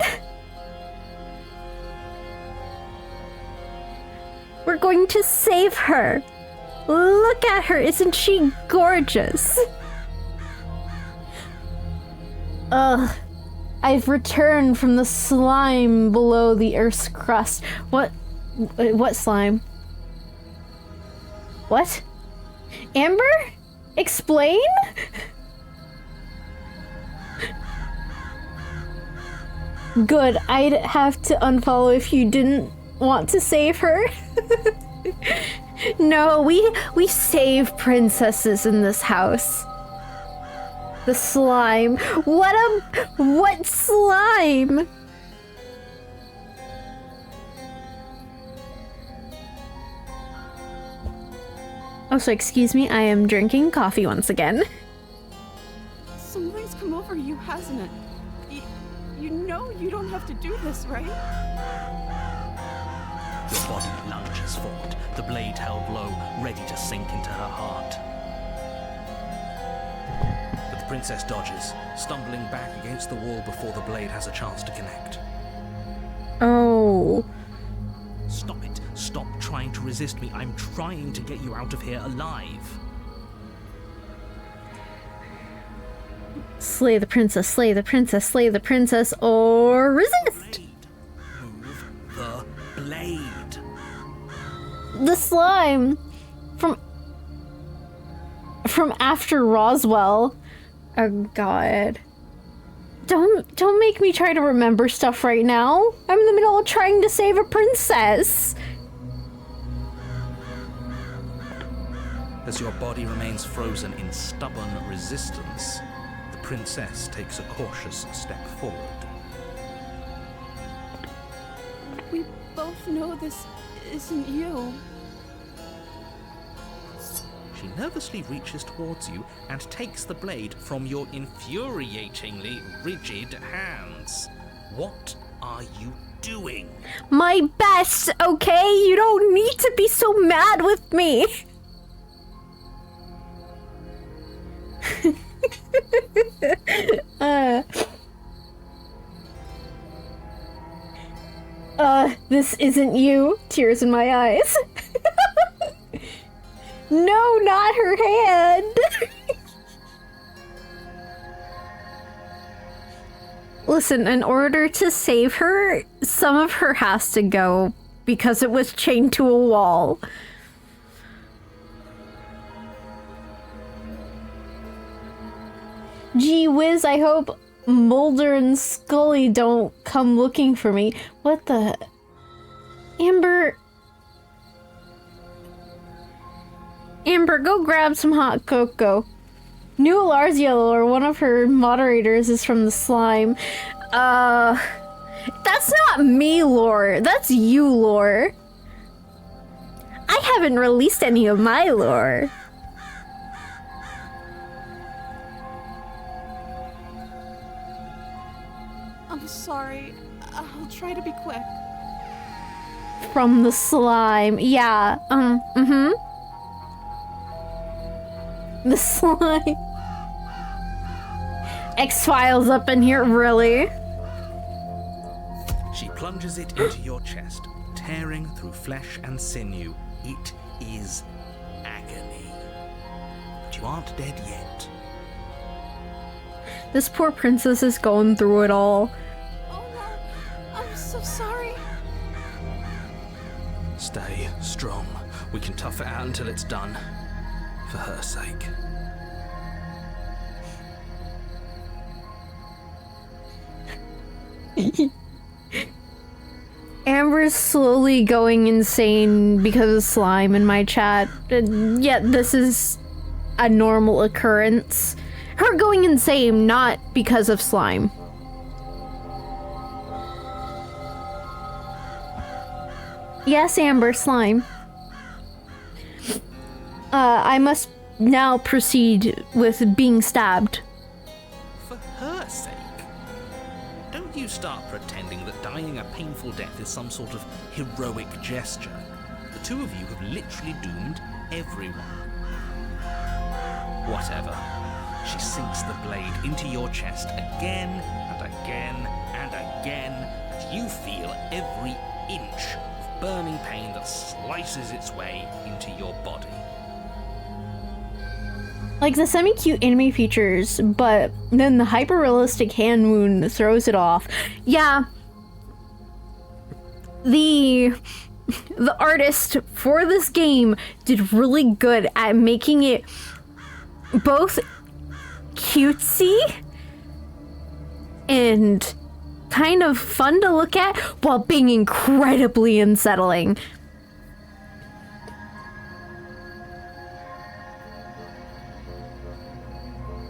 We're going to save her. Look at her, isn't she gorgeous? Ugh. I've returned from the slime below the Earth's crust. What slime? What? Amber? Explain? Good, I'd have to unfollow if you didn't want to save her. No, we save princesses in this house. The slime. What slime? Oh, so excuse me, I am drinking coffee once again. Something's come over you, hasn't it? You know you don't have to do this, right? Your body lunges forward, the blade held low, ready to sink into her heart. But the princess dodges, stumbling back against the wall before the blade has a chance to connect. Oh. Stop it. Stop trying to resist me. I'm trying to get you out of here alive. Slay the princess, slay the princess, slay the princess, or resist! Move the blade. The slime from after Roswell. Oh god. Don't make me try to remember stuff right now. I'm in the middle of trying to save a princess. As your body remains frozen in stubborn resistance, the princess takes a cautious step forward. We both know this isn't you. She nervously reaches towards you and takes the blade from your infuriatingly rigid hands. What are you doing? My best, okay? You don't need to be so mad with me. This isn't you. Tears in my eyes. No, not her hand. Listen, in order to save her, some of her has to go because it was chained to a wall. Gee whiz, I hope Mulder and Scully don't come looking for me. What the... Amber, go grab some hot cocoa. New Larziel, or one of her moderators, is from the slime. That's not me, lore. That's you, lore. I haven't released any of my lore. I'm sorry. I'll try to be quick. From the slime. Yeah, The slime. X-Files up in here, really? She plunges it into your chest, tearing through flesh and sinew. It is agony. But you aren't dead yet. This poor princess is going through it all. Oh no, I'm so sorry. Stay strong. We can tough it out until it's done. For her sake. Amber's slowly going insane because of slime in my chat. Yet this is a normal occurrence. Her going insane, not because of slime. Yes, Amber, slime. I must now proceed with being stabbed. For her sake? Don't you start pretending that dying a painful death is some sort of heroic gesture. The two of you have literally doomed everyone. Whatever. She sinks the blade into your chest again and again and again, and you feel every inch of burning pain that slices its way into your body. Like the semi-cute anime features, but then the hyper-realistic hand wound throws it off. Yeah. The artist for this game did really good at making it both cutesy and kind of fun to look at while being incredibly unsettling.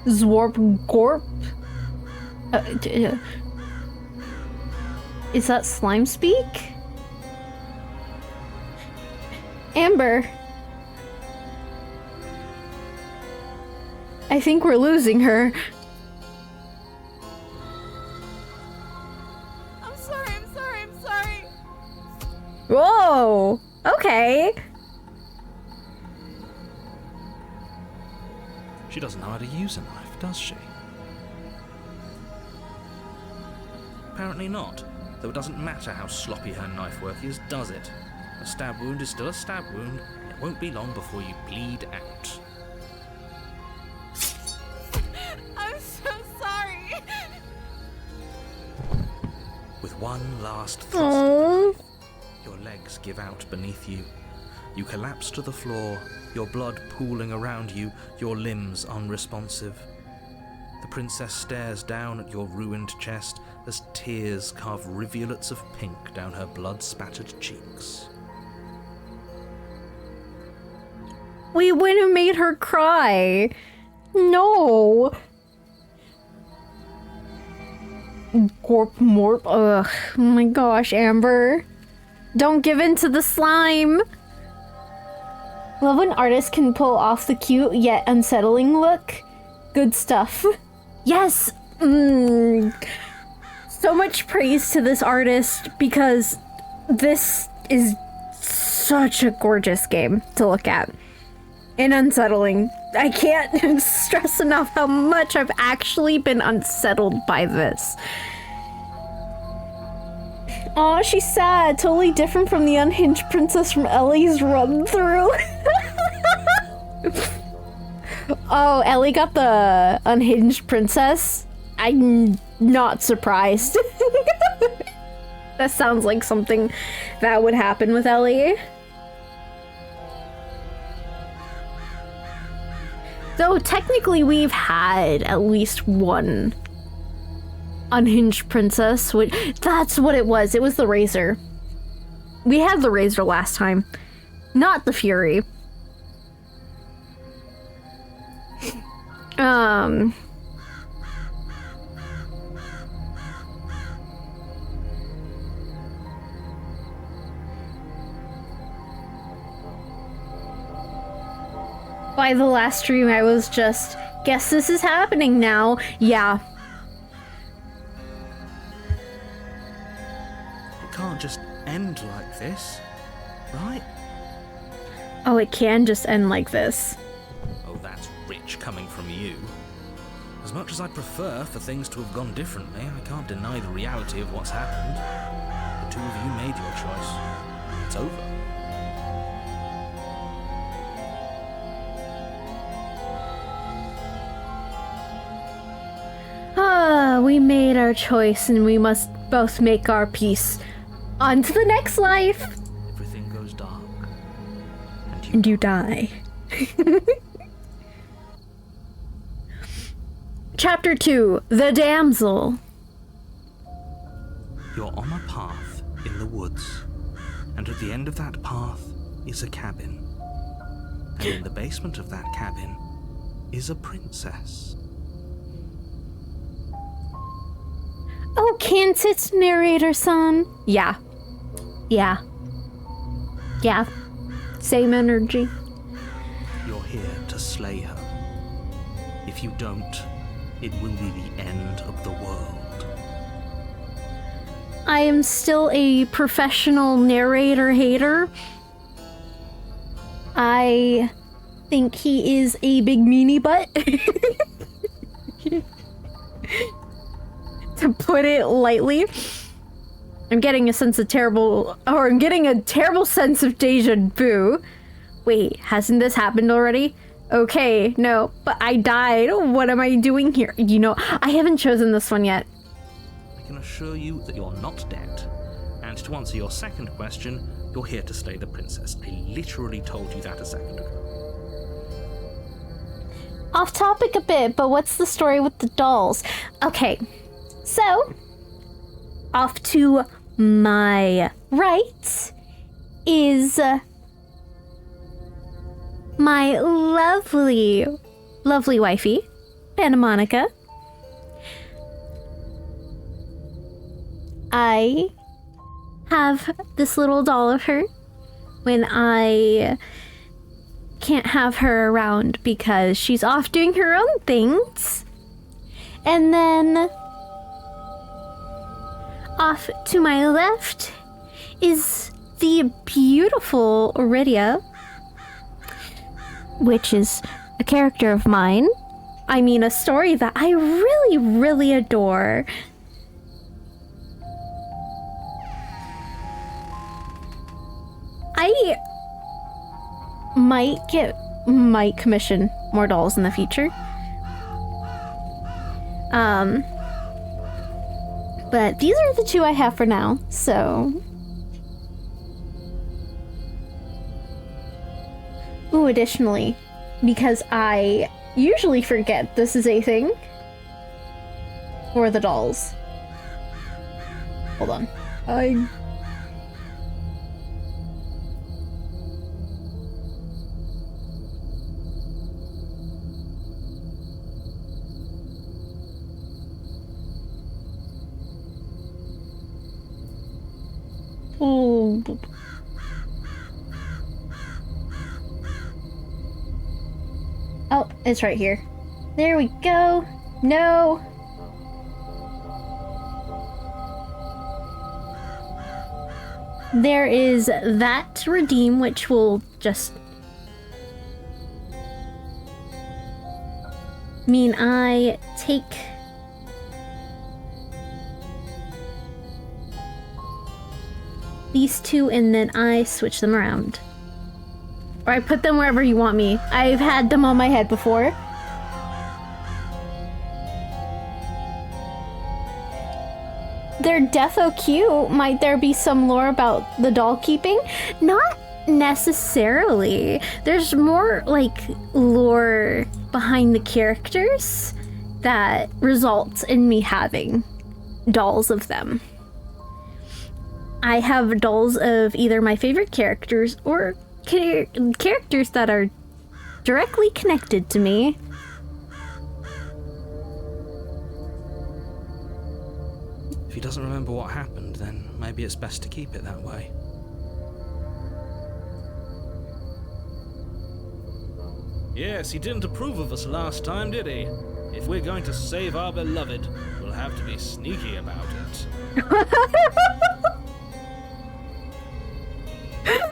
Zwarp Gorp? Is that slime speak? Amber. I think we're losing her. I'm sorry. Whoa! Okay. She doesn't know how to use a knife, does she? Apparently not, though it doesn't matter how sloppy her knife work is, does it? A stab wound is still a stab wound, and it won't be long before you bleed out. I'm so sorry. With one last thrust, Aww. your legs give out beneath you. You collapse to the floor, your blood pooling around you, your limbs unresponsive. The princess stares down at your ruined chest as tears carve rivulets of pink down her blood-spattered cheeks. We would have made her cry. No. Gorp morp. Ugh. Oh my gosh, Amber. Don't give in to the slime. Love when artists can pull off the cute yet unsettling look. Good stuff. Yes. So much praise to this artist because this is such a gorgeous game to look at. And unsettling. I can't stress enough how much I've actually been unsettled by this. Aw, she's sad. Totally different from the unhinged princess from Ellie's run through. Oh, Ellie got the unhinged princess? I'm not surprised. That sounds like something that would happen with Ellie. Though technically we've had at least one unhinged princess, which that's what it was. It was the Razor. We had the Razor last time, not the Fury. By the last stream, I was just, guess this is happening now. Yeah. It can't just end like this, right? Oh, it can just end like this. Oh, that's rich coming from you. As much as I'd prefer for things to have gone differently, I can't deny the reality of what's happened. The two of you made your choice. It's over. We made our choice and we must both make our peace. On to the next life! Everything goes dark. And you die. Chapter 2, The Damsel. You're on a path in the woods, and at the end of that path is a cabin. And in the basement of that cabin is a princess. Oh, can't it, narrator son? Yeah. Yeah. Yeah. Same energy. You're here to slay her. If you don't, it will be the end of the world. I am still a professional narrator hater. I think he is a big meanie butt. To put it lightly. I'm getting a terrible sense of deja vu. Wait, hasn't this happened already? Okay, no, but I died. What am I doing here? You know, I haven't chosen this one yet. I can assure you that you're not dead. And to answer your second question, you're here to slay the princess. I literally told you that a second ago. Off topic a bit, but what's the story with the dolls? Okay, so off to my right is my lovely, lovely wifey, Santa Monica. I have this little doll of her when I can't have her around because she's off doing her own things. And then off to my left is the beautiful Iridia, which is a character of mine. I mean, a story that I really, really adore. I might commission more dolls in the future. But these are the two I have for now, so. Ooh, additionally, because I usually forget this is a thing for the dolls. Hold on. Oh. Oh, it's right here. There we go. No. There is that to redeem, which will just mean I take these two and then I switch them around. Or I put them wherever you want me. I've had them on my head before. They're defo cute. Might there be some lore about the doll keeping? Not necessarily. There's more like lore behind the characters that results in me having dolls of them. I have dolls of either my favorite characters or characters that are directly connected to me. If he doesn't remember what happened, then maybe it's best to keep it that way. Yes, he didn't approve of us last time, did he? If we're going to save our beloved, we'll have to be sneaky about it.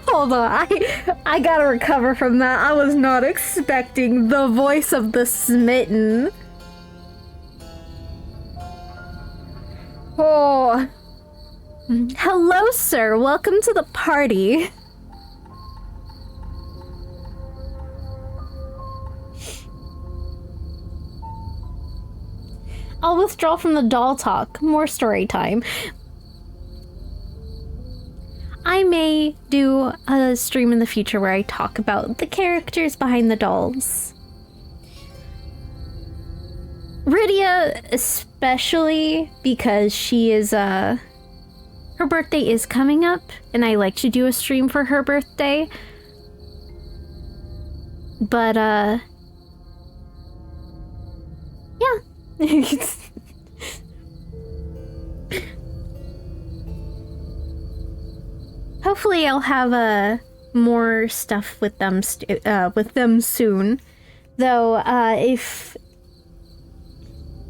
Hold on, I gotta recover from that. I was not expecting the voice of the smitten. Oh. Hello, sir. Welcome to the party. I'll withdraw from the doll talk. More story time. I may do a stream in the future where I talk about the characters behind the dolls. Rydia especially, because she is, her birthday is coming up, and I like to do a stream for her birthday. But, yeah. Hopefully I'll have more stuff with them soon. Though if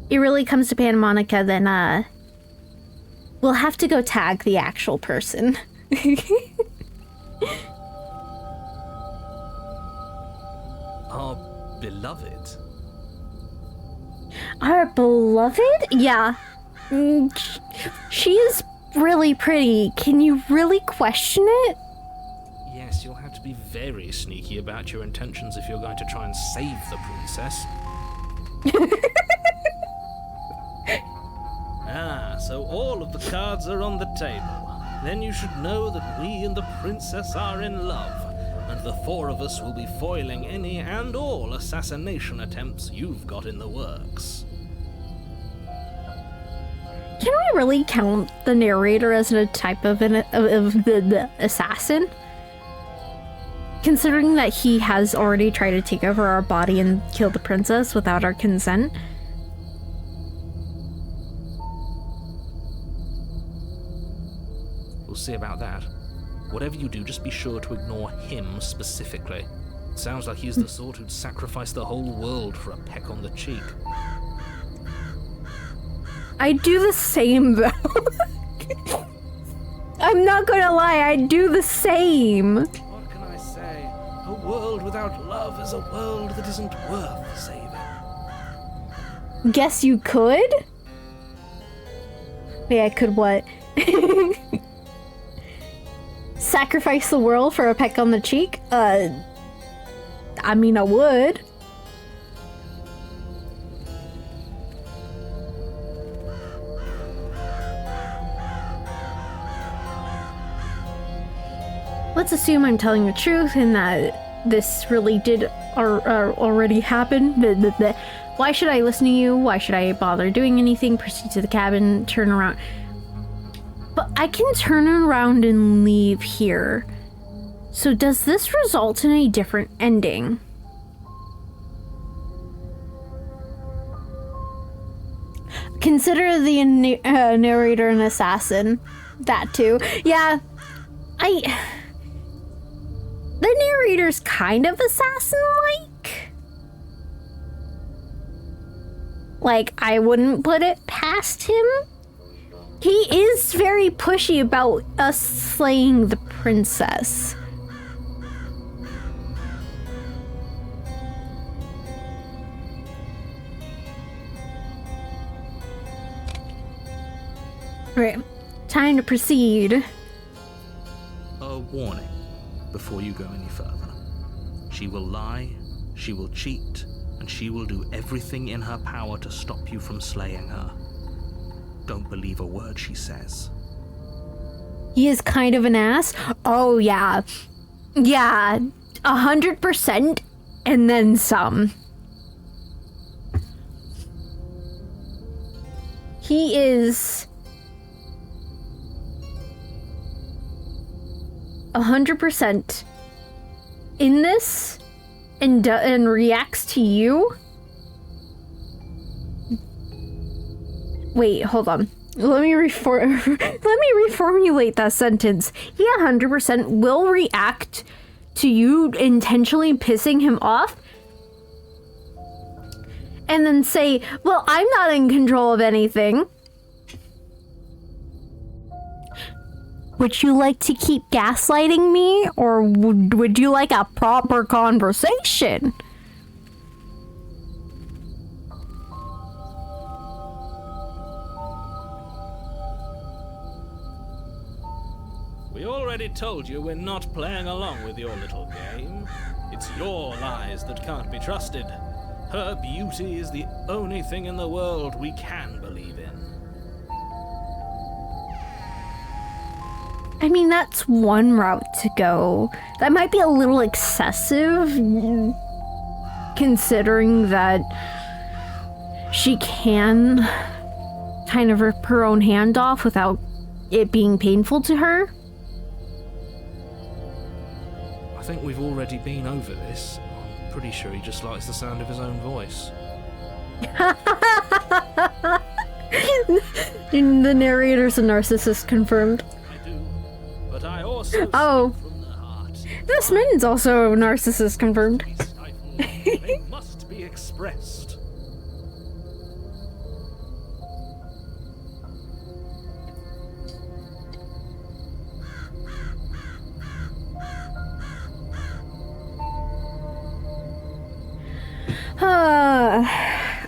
it really comes to Santa Monica, then we'll have to go tag the actual person. Our beloved? Our beloved? Yeah. She is really pretty. Can you really question it? Yes, you'll have to be very sneaky about your intentions if you're going to try and save the princess. So all of the cards are on the table. Then you should know that we and the princess are in love, and the four of us will be foiling any and all assassination attempts you've got in the works. Can we really count the narrator as a type of the assassin? Considering that he has already tried to take over our body and kill the princess without our consent. We'll see about that. Whatever you do, just be sure to ignore him specifically. Sounds like he's the sort who'd sacrifice the whole world for a peck on the cheek. I do the same, though. I'm not gonna lie, I do the same. What can I say? A world without love is a world that isn't worth saving. Guess you could? Yeah, I could what? Sacrifice the world for a peck on the cheek? I mean, I would. Let's assume I'm telling the truth and that this really did already happen. Why should I listen to you? Why should I bother doing anything? Proceed to the cabin, turn around. But I can turn around and leave here. So does this result in a different ending? Consider the narrator an assassin. That too. Yeah, the narrator's kind of assassin-like. Like, I wouldn't put it past him. He is very pushy about us slaying the princess. Right, time to proceed. A warning before you go any further. She will lie, she will cheat, and she will do everything in her power to stop you from slaying her. Don't believe a word she says. He is kind of an ass? Oh, yeah. Yeah, 100% and then some. He is 100% in this and reacts to you. Wait, hold on. Let me reformulate that sentence. He 100% will react to you intentionally pissing him off and then say, well, I'm not in control of anything. Would you like to keep gaslighting me, or would you like a proper conversation? We already told you we're not playing along with your little game. It's your lies that can't be trusted. Her beauty is the only thing in the world we can believe in. I mean, that's one route to go. That might be a little excessive, considering that she can kind of rip her own hand off without it being painful to her. I think we've already been over this. I'm pretty sure he just likes the sound of his own voice. The narrator's a narcissist, confirmed. But I also speak from the heart. This man's also a narcissist, confirmed. They must be expressed.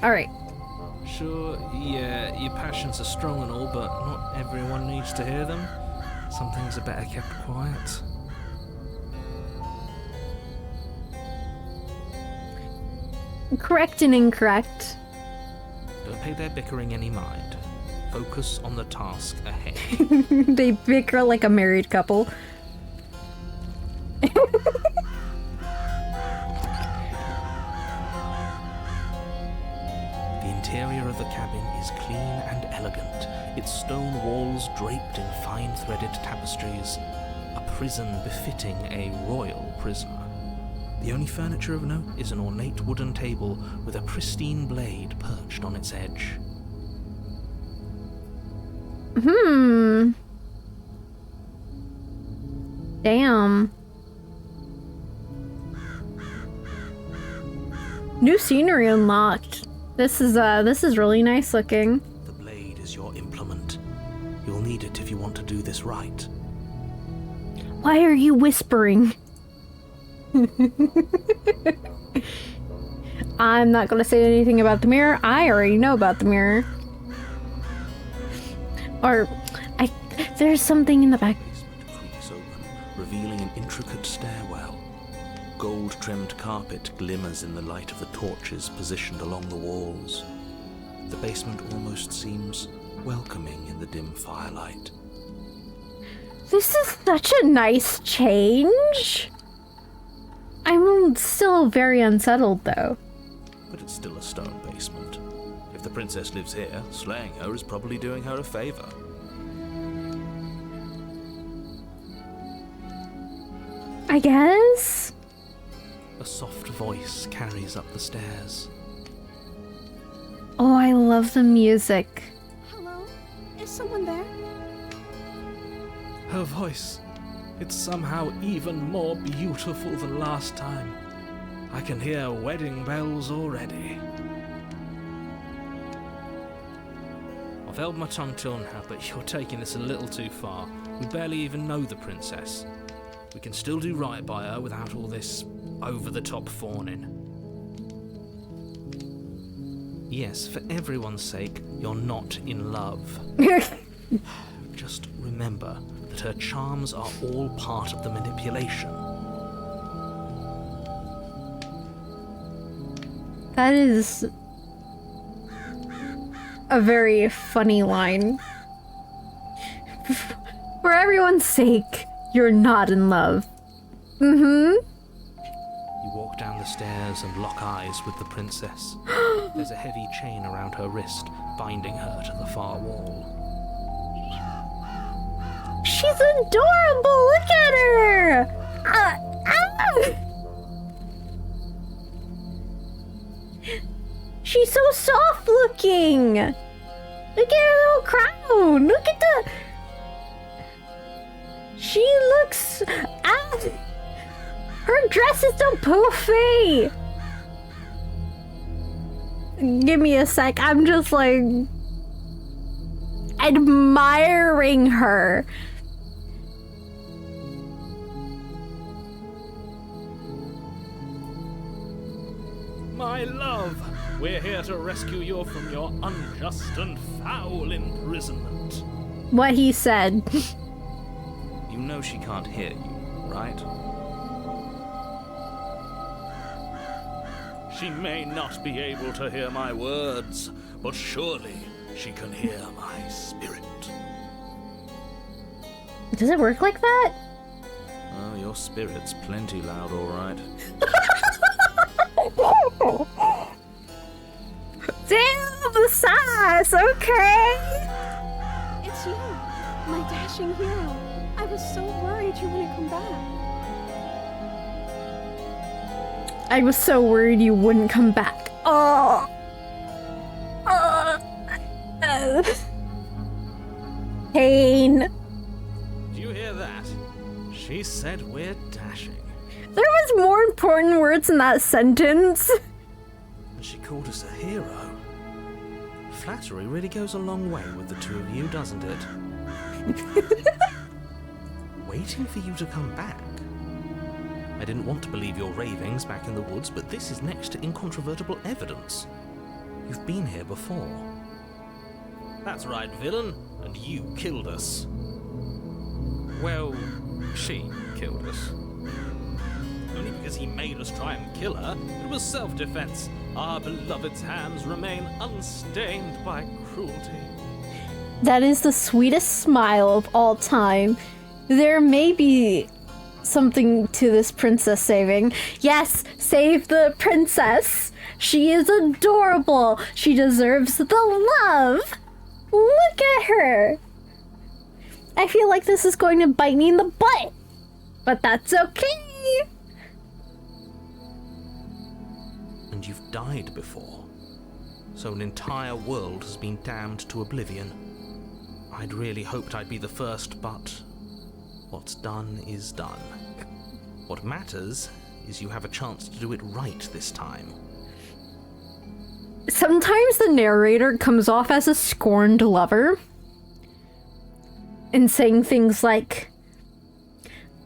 Alright. Sure, yeah, your passions are strong and all, but not everyone needs to hear them. Some things are better kept quiet. correct and incorrect. Don't pay their bickering any mind. Focus on the task ahead. They bicker like a married couple. The interior of the cabin is clean and elegant, its stone walls draped in fine-threaded tapestries, a prison befitting a royal prisoner. The only furniture of note is an ornate wooden table with a pristine blade perched on its edge. Damn. New scenery unlocked. This is really nice looking. The blade is your implement. You'll need it if you want to do this right. Why are you whispering? I'm not gonna say anything about the mirror. I already know about the mirror. There's something in the back. The basement creaks open, revealing an intricate stairwell. Gold-trimmed carpet glimmers in the light of the torches positioned along the walls. The basement almost seems welcoming in the dim firelight. This is such a nice change. I'm still very unsettled, though. But it's still a stone basement. If the princess lives here, slaying her is probably doing her a favor. I guess? A soft voice carries up the stairs. Oh, I love the music. Hello? Is someone there? Her voice, it's somehow even more beautiful than last time. I can hear wedding bells already. I've held my tongue till now, but you're taking this a little too far. We barely even know the princess. We can still do right by her without all this over-the-top fawning. Yes, for everyone's sake, you're not in love. Just remember that her charms are all part of the manipulation. That is a very funny line. For everyone's sake, you're not in love. You walk down the stairs and lock eyes with the princess. There's a heavy chain around her wrist, binding her to the far wall. She's adorable! Look at her! She's so soft looking! Look at her little crown! Look at the... She looks... Her dress is so poofy! Give me a sec, I'm just like... admiring her. My love, we're here to rescue you from your unjust and foul imprisonment. What he said. You know she can't hear you, right? She may not be able to hear my words, but surely she can hear my spirit. Does it work like that? Oh, your spirit's plenty loud, all right. Damn, the sass, okay. It's you, my dashing hero. I was so worried you wouldn't come back. I was so worried you wouldn't come back. Oh. Pain. Do you hear that? She said we're dashing. There was more important words in that sentence. And she called us a hero. Flattery really goes a long way with the two of you, doesn't it? Waiting for you to come back. I didn't want to believe your ravings back in the woods, but this is next to incontrovertible evidence. You've been here before. That's right, villain, and you killed us. Well, she killed us. Only because he made us try and kill her. It was self-defense. our beloved's hands remain unstained by cruelty. That is the sweetest smile of all time. There may be something to this princess saving. Yes, save the princess. She is adorable. She deserves the love. Look at her. I feel like this is going to bite me in the butt, but that's okay. And you've died before, so an entire world has been damned to oblivion. I'd really hoped I'd be the first, but what's done is done. What matters is you have a chance to do it right this time. Sometimes the narrator comes off as a scorned lover and saying things like,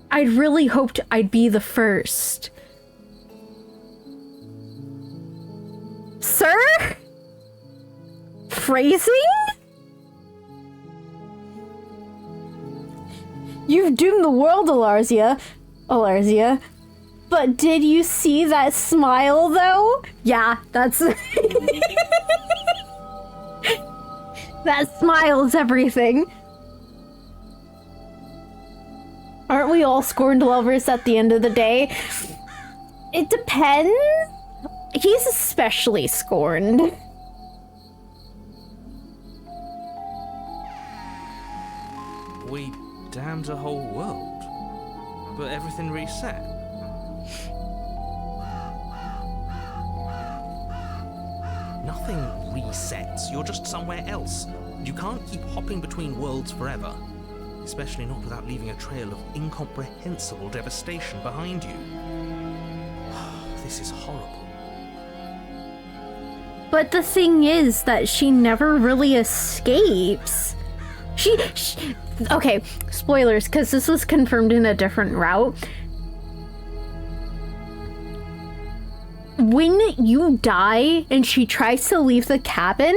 I'd really hoped I'd be the first. Sir? Phrasing? You've doomed the world, Alarzia. But did you see that smile, though? Yeah, that's... That smile's everything. Aren't we all scorned lovers at the end of the day? It depends. He's especially scorned. We damned a whole world, but everything reset. Nothing resets. You're just somewhere else. You can't keep hopping between worlds forever. Especially not without leaving a trail of incomprehensible devastation behind you. This is horrible. But the thing is that she never really escapes. She okay, spoilers, because this was confirmed in a different route. When you die and she tries to leave the cabin,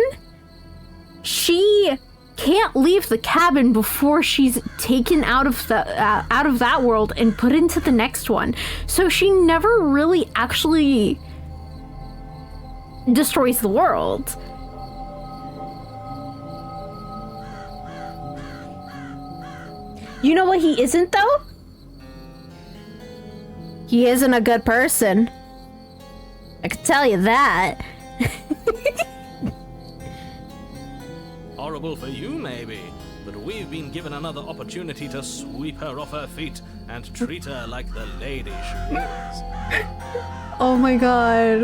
she can't leave the cabin before she's taken out of that world and put into the next one. So she never really actually destroys the world. You know what he isn't, though? He isn't a good person. I can tell you that. Horrible for you, maybe, but we've been given another opportunity to sweep her off her feet and treat her like the lady she is. Oh my god.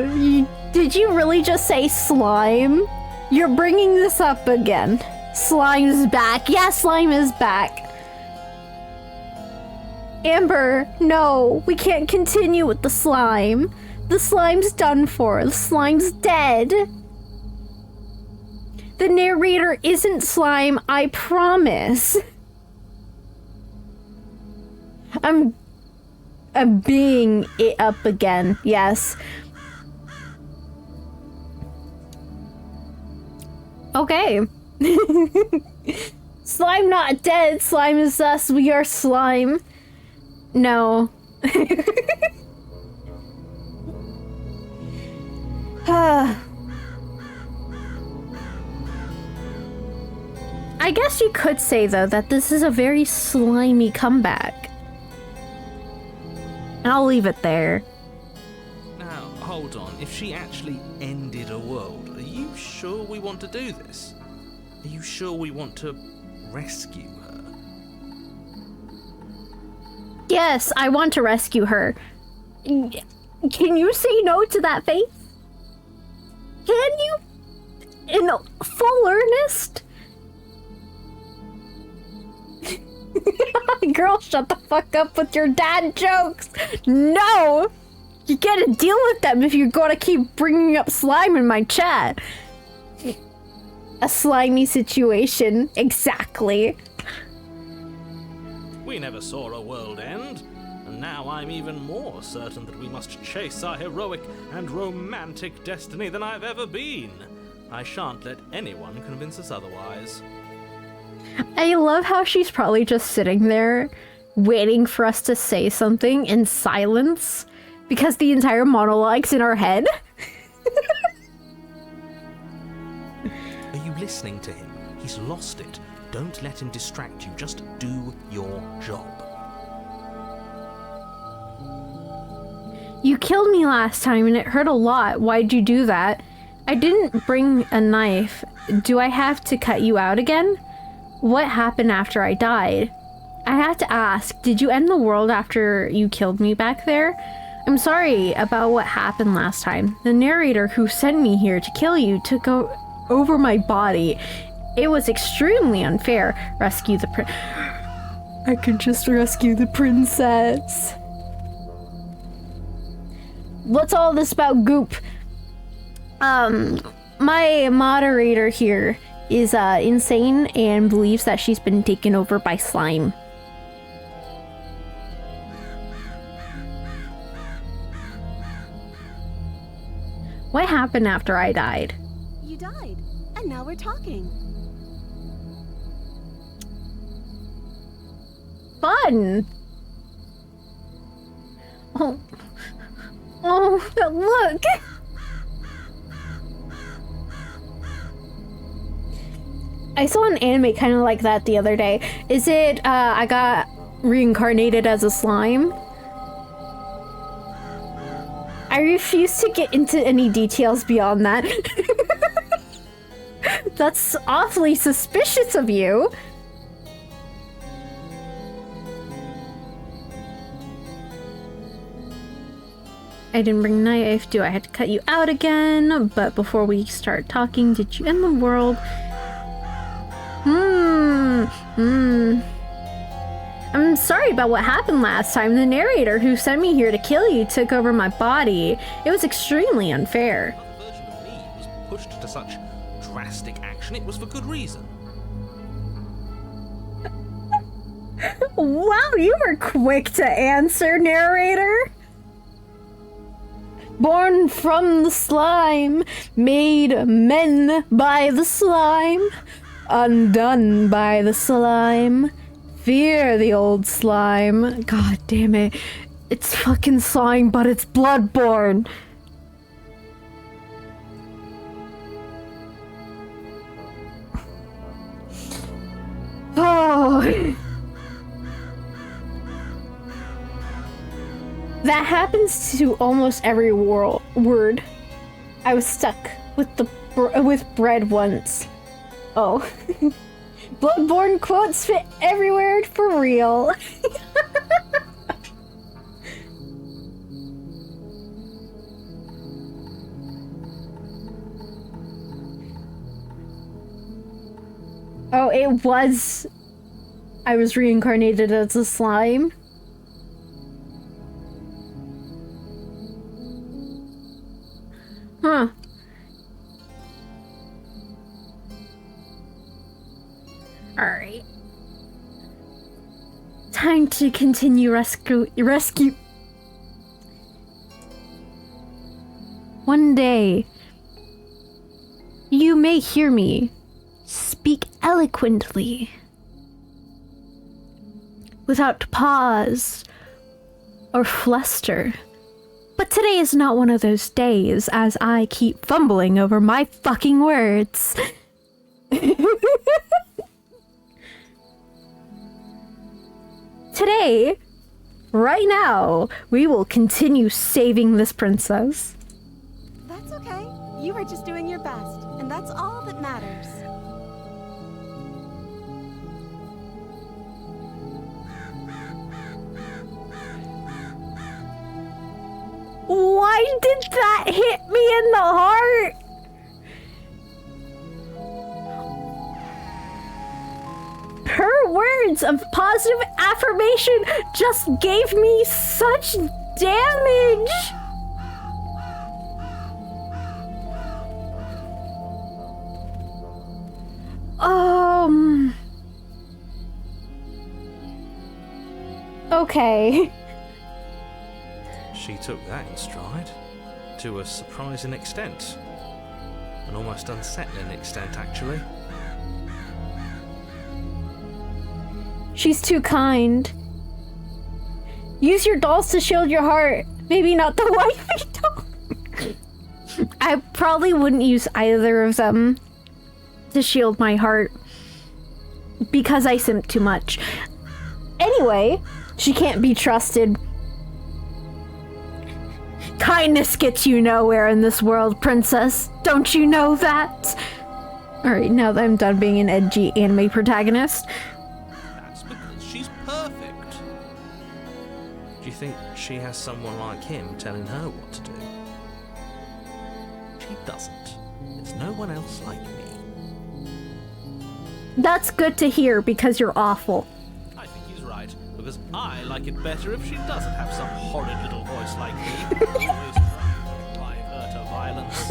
Did you really just say slime? You're bringing this up again. Slime's back. Yeah, slime is back. Amber, no, we can't continue with the slime. The slime's done for. The slime's dead. The narrator isn't slime, I promise. I'm being it up again, yes. Okay. Slime not dead, slime is us, we are slime. No. I guess you could say, though, that this is a very slimy comeback. And I'll leave it there. Now, hold on. If she actually ended a world, are you sure we want to do this? Are you sure we want to rescue her? Yes, I want to rescue her. Can you say no to that face? Can you? In full earnest? Girl, shut the fuck up with your dad jokes. No! You gotta deal with them if you're gonna keep bringing up slime in my chat. A slimy situation. Exactly. We never saw a world end, and now I'm even more certain that we must chase our heroic and romantic destiny than I've ever been. I shan't let anyone convince us otherwise. I love how she's probably just sitting there waiting for us to say something in silence because the entire monologue's in our head. you listening to him? He's lost it. Don't let him distract you. Just do your job. You killed me last time and it hurt a lot. Why'd you do that? I didn't bring a knife. Do I have to cut you out again? What happened after I died? I have to ask, did you end the world after you killed me back there? I'm sorry about what happened last time. The narrator who sent me here to kill you took over my body. It was extremely unfair. Rescue the I could just rescue the princess. What's all this about goop? My moderator here is insane and believes that she's been taken over by slime. What happened after I died? You died, and now we're talking. Fun! Oh, look! I saw an anime kind of like that the other day. Is it, I got reincarnated as a slime? I refuse to get into any details beyond that. That's awfully suspicious of you. I didn't bring a knife. Do I have to cut you out again? But before we start talking, did you end the world? I'm sorry about what happened last time. The narrator who sent me here to kill you took over my body. It was extremely unfair. The version of me was pushed to such drastic action. It was for good reason. Wow, you were quick to answer, narrator. Born from the slime, made men by the slime, undone by the slime. Fear the old slime. God damn it. It's fucking slime, but it's bloodborne. Oh. That happens to almost every word. I was stuck with with bread once. Oh. Bloodborne quotes fit everywhere for real. Oh, it was... I was reincarnated as a slime. Huh. Alright. Time to continue rescue. One day, you may hear me speak eloquently, without pause or fluster. But today is not one of those days, as I keep fumbling over my fucking words. Today, right now, we will continue saving this princess. That's okay. You were just doing your best, and that's all that matters. Why did that hit me in the heart? Her words of positive affirmation just gave me such damage. Okay. She took that in stride, to a surprising extent. An almost unsettling extent, actually. She's too kind. Use your dolls to shield your heart. Maybe not the wifey doll. I probably wouldn't use either of them. to shield my heart because I simp too much. Anyway, she can't be trusted. Kindness gets you nowhere in this world, princess. Don't you know that? Alright, now that I'm done being an edgy anime protagonist. That's because she's perfect. Do you think she has someone like him telling her what to do? She doesn't. There's no one else like me. That's good to hear because you're awful. I think he's right, because I like it better if she doesn't have some horrid little voice like me. Always trying to drive her to violence.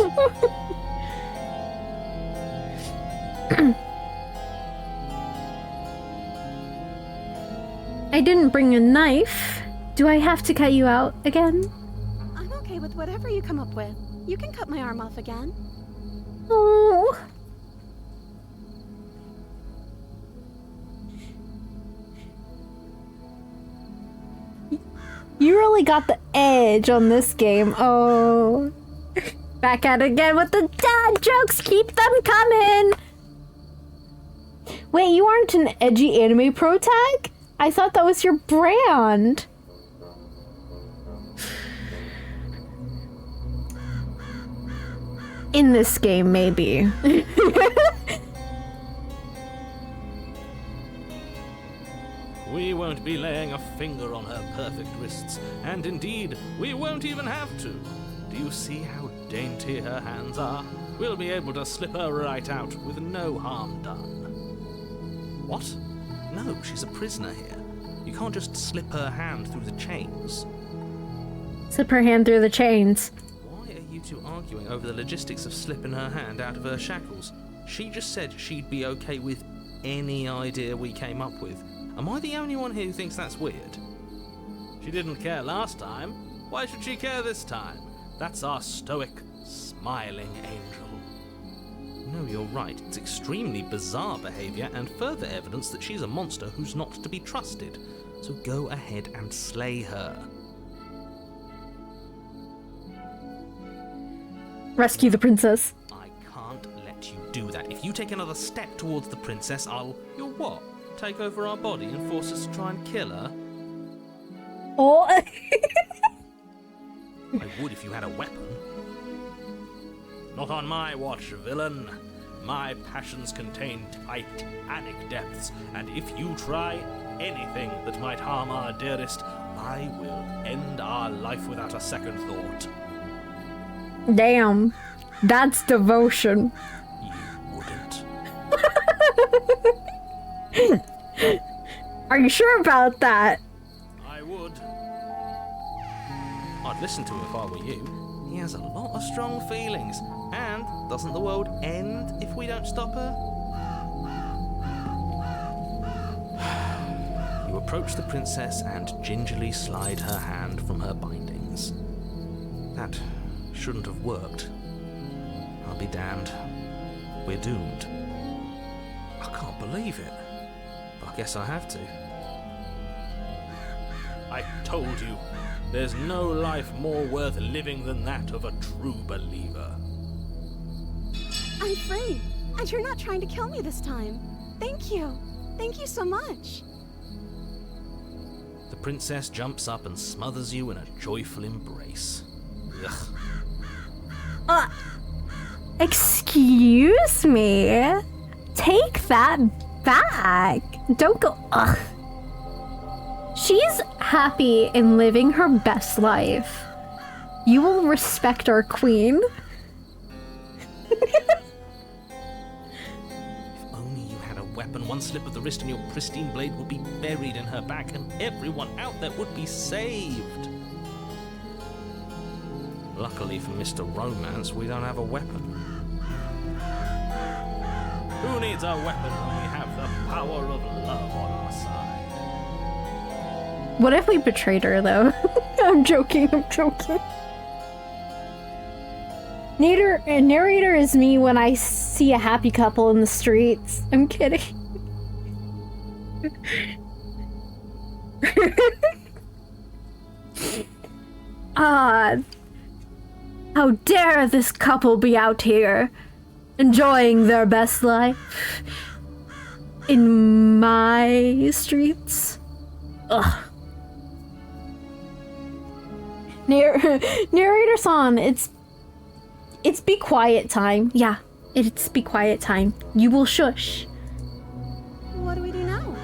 I didn't bring a knife. Do I have to cut you out again? I'm okay with whatever you come up with. You can cut my arm off again. Oh. You really got the edge on this game. Oh. Back at it again with the dad jokes. Keep them coming. Wait, you aren't an edgy anime pro tag? I thought that was your brand. In this game, maybe. We won't be laying a finger on her perfect wrists, and indeed, we won't even have to. Do you see how dainty her hands are? We'll be able to slip her right out with no harm done. What? No, she's a prisoner here. You can't just slip her hand through the chains. Slip her hand through the chains. Why are you two arguing over the logistics of slipping her hand out of her shackles? She just said she'd be okay with any idea we came up with. Am I the only one here who thinks that's weird? She didn't care last time. Why should she care this time? That's our stoic, smiling angel. No, you're right. It's extremely bizarre behavior and further evidence that she's a monster who's not to be trusted. So go ahead and slay her. Rescue the princess. I can't let you do that. If you take another step towards the princess, You'll what? Take over our body and force us to try and kill her? Oh. I would if you had a weapon. Not on my watch, villain. My passions contain titanic depths, and if you try anything that might harm our dearest, I will end our life without a second thought. Damn. That's devotion. You wouldn't. Are you sure about that? I would. I'd listen to him if I were you. He has a lot of strong feelings. And doesn't the world end if we don't stop her? You approach the princess and gingerly slide her hand from her bindings. That shouldn't have worked. I'll be damned. We're doomed. I can't believe it. But I guess I have to. I told you, there's no life more worth living than that of a true believer. I'm free, and you're not trying to kill me this time. Thank you. Thank you so much. The princess jumps up and smothers you in a joyful embrace. Ugh. Excuse me? Take that back. Don't go. Ugh. She's happy in living her best life. You will respect our queen. If only you had a weapon, one slip of the wrist and your pristine blade would be buried in her back and everyone out there would be saved. Luckily for Mr. Romance, we don't have a weapon. Who needs a weapon when we have the power of love on our side? What if we betrayed her, though? I'm joking. Narrator is me when I see a happy couple in the streets. I'm kidding. How dare this couple be out here? enjoying their best life in my streets. Ugh. Narrator-san, it's be quiet time. Yeah, it's be quiet time. You will shush. What do we do now?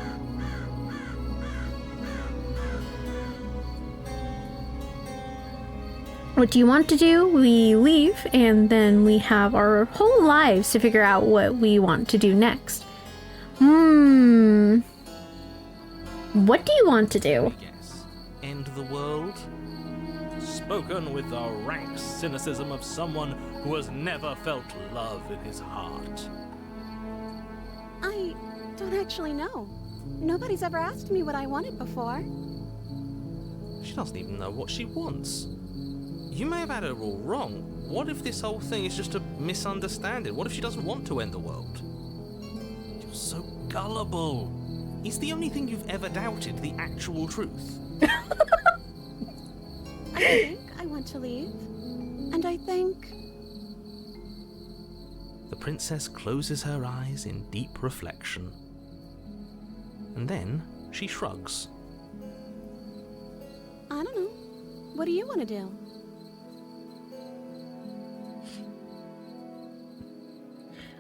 What do you want to do? We leave, and then we have our whole lives to figure out what we want to do next. What do you want to do? Yes. End the world? Spoken with the rank cynicism of someone who has never felt love in his heart. I don't actually know. Nobody's ever asked me what I wanted before. She doesn't even know what she wants. You may have had her all wrong. What if this whole thing is just a misunderstanding? What if she doesn't want to end the world? You're so gullible. Is the only thing you've ever doubted the actual truth? I think I want to leave. And I think... The princess closes her eyes in deep reflection. And then she shrugs. I don't know. What do you want to do?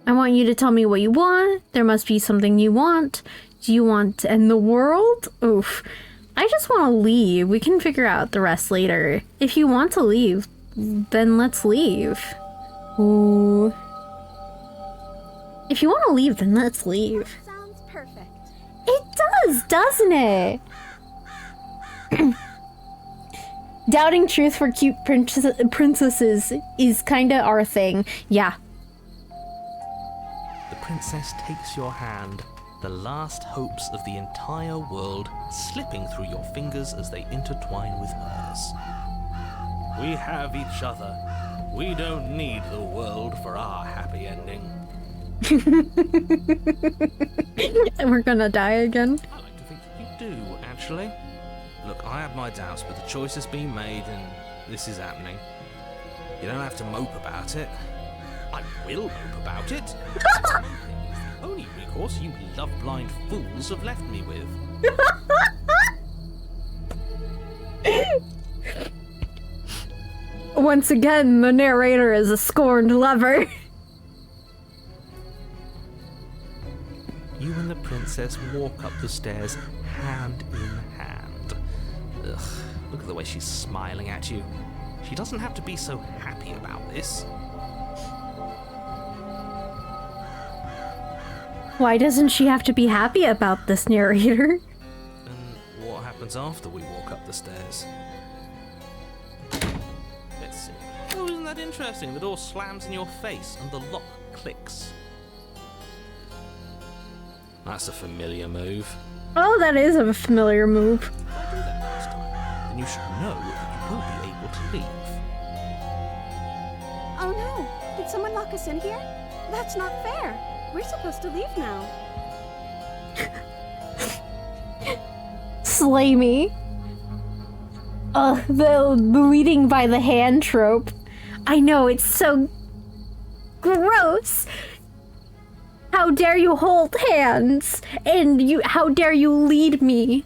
I want you to tell me what you want. There must be something you want. Do you want to end the world? Oof. I just want to leave. We can figure out the rest later. If you want to leave, then let's leave. Ooh. If you want to leave, then let's leave. Sounds perfect. It does, doesn't it? Doubting truth for cute princesses is kinda our thing. Yeah. The princess takes your hand, the last hopes of the entire world slipping through your fingers as they intertwine with hers. We have each other. We don't need the world for our happy ending. And we're gonna die again. I like to think that you do, actually. Look, I have my doubts, but the choice has been made and this is happening. You don't have to mope about it. I will mope about it. Since moping is the only recourse you love-blind fools have left me with. Once again, the narrator is a scorned lover. You and the princess walk up the stairs hand in hand. Ugh, look at the way she's smiling at you. She doesn't have to be so happy about this. Why doesn't she have to be happy about this, narrator? And what happens after we walk up the stairs? Let's see. Oh, isn't that interesting? The door slams in your face and the lock clicks. That's a familiar move. Oh, that is a familiar move. If I do that next time, then you should know that you won't be able to leave. Oh no! Did someone lock us in here? That's not fair! We're supposed to leave now. Slay me. Ugh, the leading by the hand trope. I know, it's so gross. How dare you hold hands? And how dare you lead me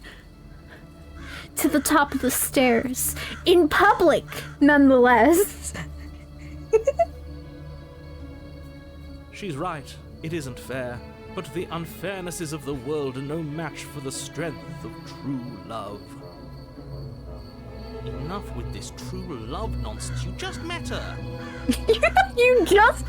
to the top of the stairs in public, nonetheless. She's right. It isn't fair. But the unfairnesses of the world are no match for the strength of true love. Enough with this true love nonsense. You just met her. You just...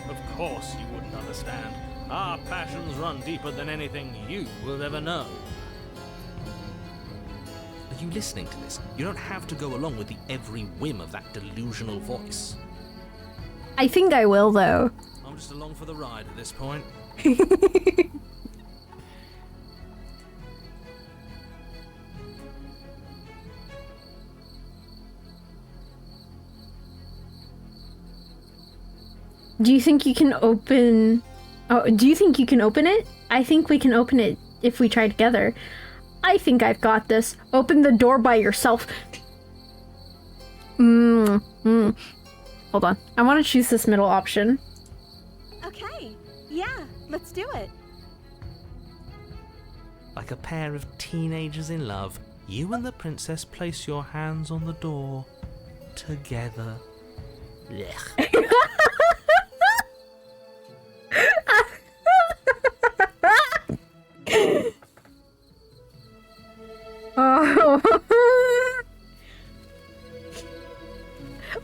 Of course you wouldn't understand. Our passions run deeper than anything you will ever know. Are you listening to this? You don't have to go along with the every whim of that delusional voice. I think I will, though. I'm just along for the ride at this point. Do you think you can open... Oh, do you think you can open it? I think we can open it if we try together. I think I've got this. Open the door by yourself. Hold on. I want to choose this middle option. Okay, yeah, let's do it. Like a pair of teenagers in love, you and the princess place your hands on the door together. Blech. Oh.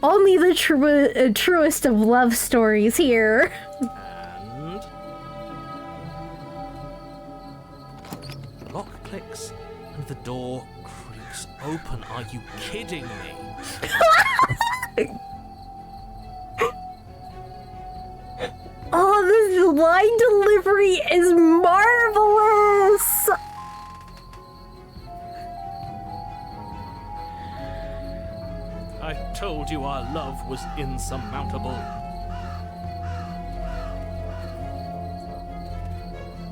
Only the truest of love stories here. And the lock clicks and the door creaks open. Are you kidding me? Oh, this line delivery is marvelous! I told you our love was insurmountable.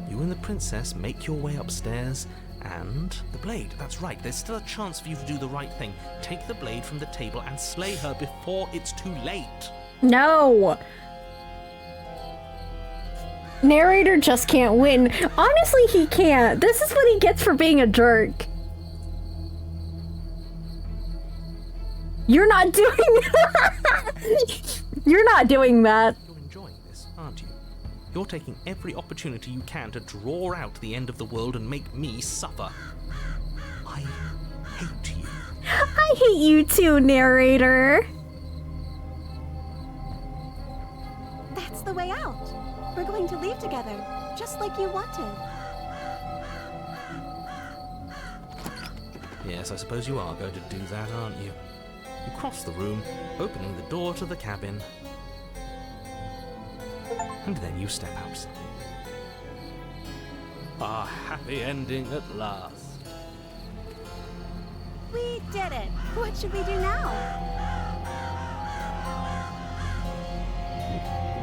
You and the princess make your way upstairs, and the blade. That's right, there's still a chance for you to do the right thing. Take the blade from the table and slay her before it's too late. No! Narrator just can't win. Honestly, he can't. This is what he gets for being a jerk. You're not doing that. You're not doing that. You're enjoying this, aren't you? You're taking every opportunity you can to draw out the end of the world and make me suffer. I hate you. I hate you too, narrator. That's the way out. We're going to leave together, just like you wanted. Yes, I suppose you are going to do that, aren't you? You cross the room, opening the door to the cabin. And then you step outside. A happy ending at last. We did it. What should we do now?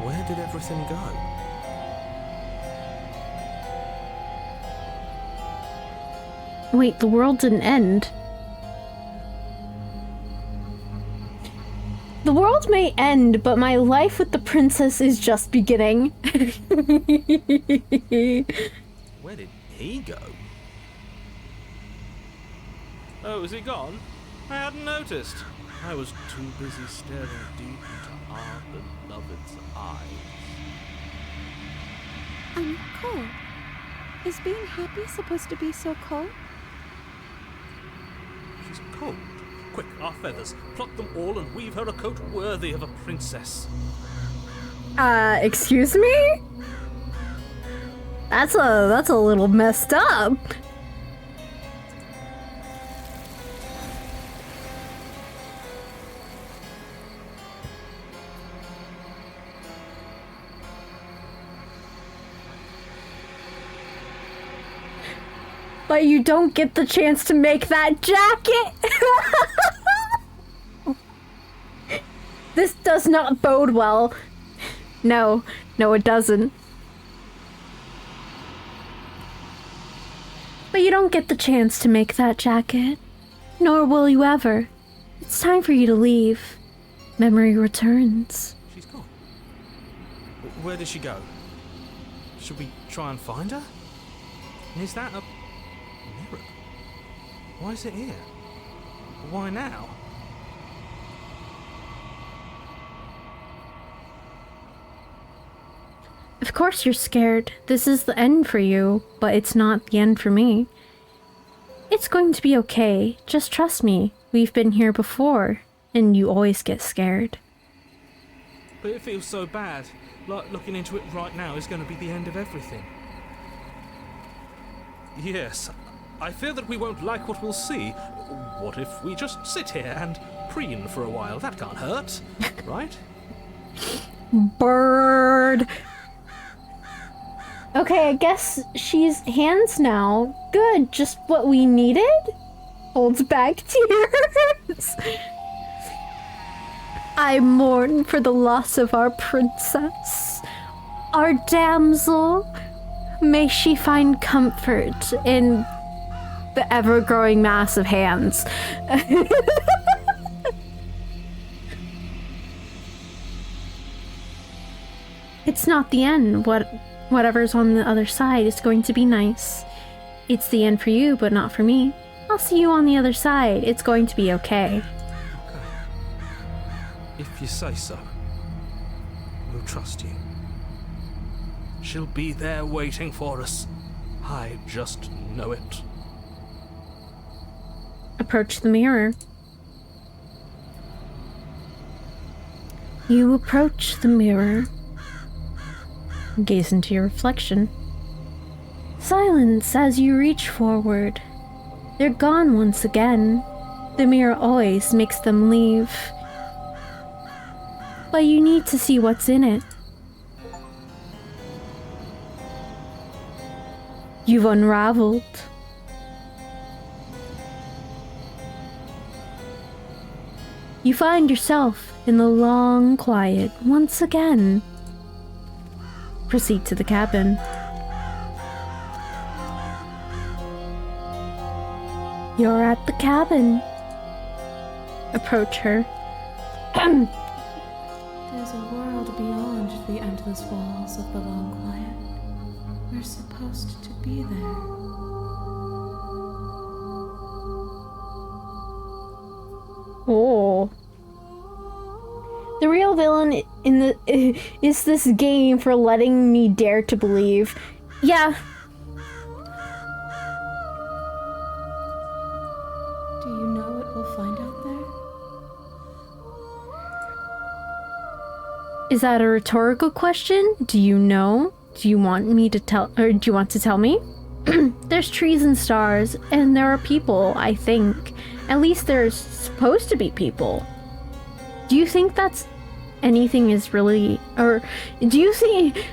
Where did everything go? Wait, the world didn't end. The world may end, but my life with the princess is just beginning. Where did he go? Oh, is he gone? I hadn't noticed. I was too busy staring deep into our beloved's eyes. Cold. Is being happy supposed to be so cold? She's cold. Quick, our feathers. Pluck them all and weave her a coat worthy of a princess. Excuse me? That's a little messed up. But you don't get the chance to make that jacket. This does not bode well. No, it doesn't. But you don't get the chance to make that jacket. Nor will you ever. It's time for you to leave. Memory returns. She's gone. Where did she go? Should we try and find her? And is that a mirror? Why is it here? Why now? Of course you're scared. This is the end for you, but it's not the end for me. It's going to be okay. Just trust me. We've been here before, and you always get scared. But it feels so bad. Like looking into it right now is going to be the end of everything. Yes, I fear that we won't like what we'll see. What if we just sit here and preen for a while? That can't hurt, right? Bird. Okay, I guess she's hands now. Good, just what we needed? Holds back tears. I mourn for the loss of our princess. Our damsel. May she find comfort in the ever-growing mass of hands. It's not the end. Whatever's on the other side is going to be nice. It's the end for you, but not for me. I'll see you on the other side. It's going to be okay. Okay. If you say so. We'll trust you. She'll be there waiting for us. I just know it. Approach the mirror. You approach the mirror. Gaze into your reflection. Silence as you reach forward. They're gone once again. The mirror always makes them leave. But you need to see what's in it. You've unraveled. You find yourself in the long quiet once again. Proceed to the cabin. You're at the cabin. Approach her. There's a world beyond the endless walls of the long quiet. We're supposed to be there. Oh. The real villain in the is this game for letting me dare to believe. Yeah. Do you know what we'll find out there? Is that a rhetorical question? Do you know? Do you want me to tell, or do you want to tell me? There's trees and stars, and there are people, I think. At least there's supposed to be people. Do you think that's anything is really, or do you think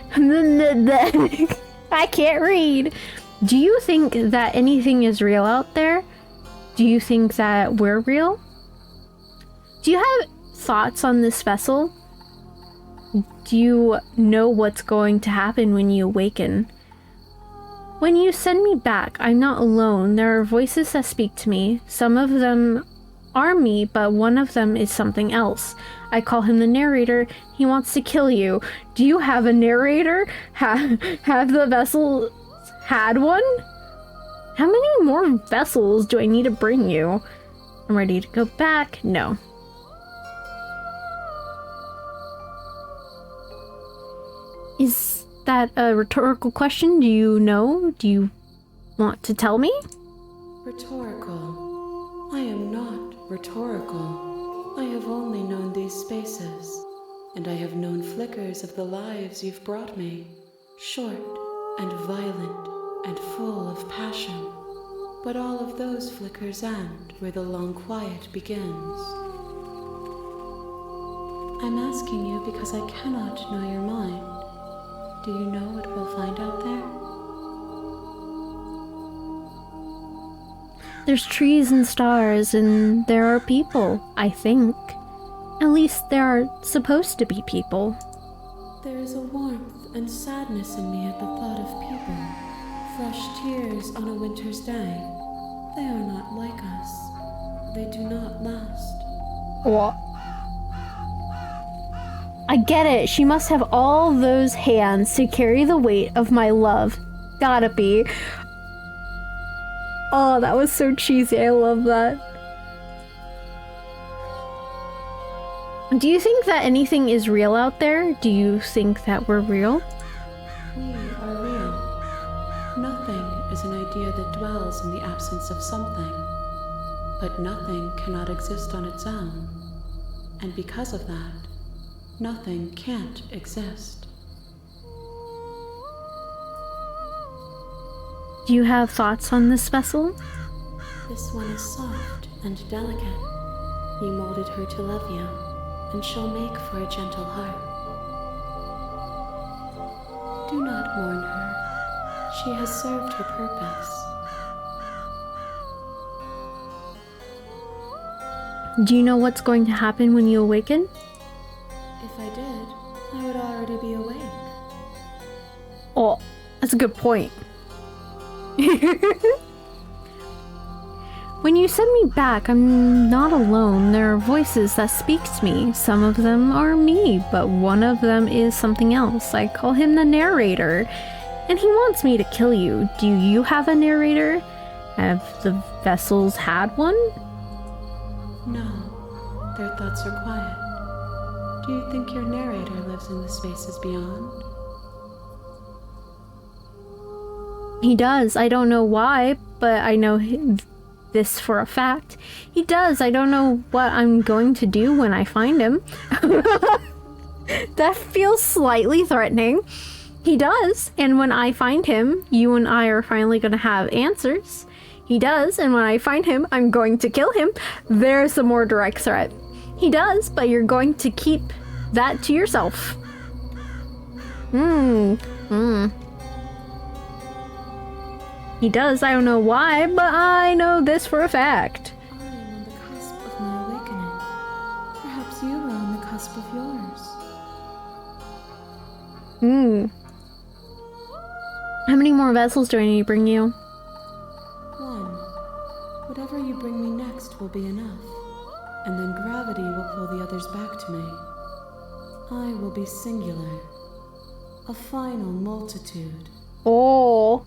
I can't read. Do you think that anything is real out there? Do you think that we're real? Do you have thoughts on this vessel? Do you know what's going to happen when you awaken? When you send me back, I'm not alone. There are voices that speak to me. Some of them are me, but one of them is something else. I call him the narrator. He wants to kill you. Do you have a narrator? Have the vessels had one? How many more vessels do I need to bring you? I'm ready to go back. No. Is that a rhetorical question? Do you know? Do you want to tell me? Rhetorical. I am not rhetorical. I have only known these spaces, and I have known flickers of the lives you've brought me, short and violent and full of passion. But all of those flickers end where the long quiet begins. I'm asking you because I cannot know your mind. Do you know what we'll find out there? There's trees and stars, and there are people, I think. At least there are supposed to be people. There is a warmth and sadness in me at the thought of people. Fresh tears on a winter's day. They are not like us. They do not last. What? I get it. She must have all those hands to carry the weight of my love. Gotta be. Oh, that was so cheesy. I love that. Do you think that anything is real out there? Do you think that we're real? We are real. Nothing is an idea that dwells in the absence of something. But nothing cannot exist on its own. And because of that, nothing can't exist. Do you have thoughts on this vessel? This one is soft and delicate. You molded her to love you, and she'll make for a gentle heart. Do not mourn her. She has served her purpose. Do you know what's going to happen when you awaken? If I did, I would already be awake. Oh, that's a good point. When you send me back, I'm not alone. There are voices that speak to me. Some of them are me, but one of them is something else. I call him the narrator, and he wants me to kill you. Do you have a narrator? Have the vessels had one? No, their thoughts are quiet. Do you think your narrator lives in the spaces beyond? He does. I don't know why, but I know this for a fact. He does. I don't know what I'm going to do when I find him. That feels slightly threatening. He does, and when I find him, you and I are finally going to have answers. He does, and when I find him, I'm going to kill him. There's a more direct threat. He does, but you're going to keep that to yourself. He does. I don't know why, but I know this for a fact. I am on the cusp of my awakening. Perhaps you are on the cusp of yours. How many more vessels do I need to bring you? One. Whatever you bring me next will be enough. And then gravity will pull the others back to me. I will be singular. A final multitude. Oh.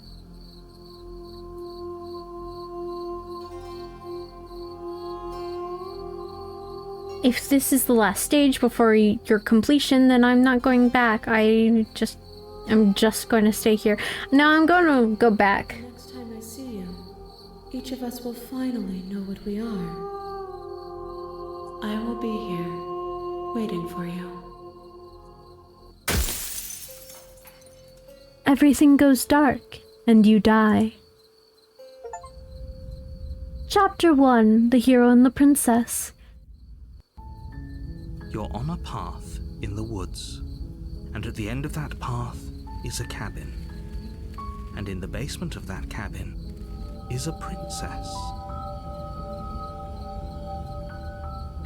If this is the last stage before your completion, then I'm not going back. I'm just going to stay here. No, I'm going to go back. Next time I see you, each of us will finally know what we are. I will be here, waiting for you. Everything goes dark, and you die. Chapter 1: The Hero and the Princess. You're on a path in the woods, and at the end of that path is a cabin. And in the basement of that cabin is a princess.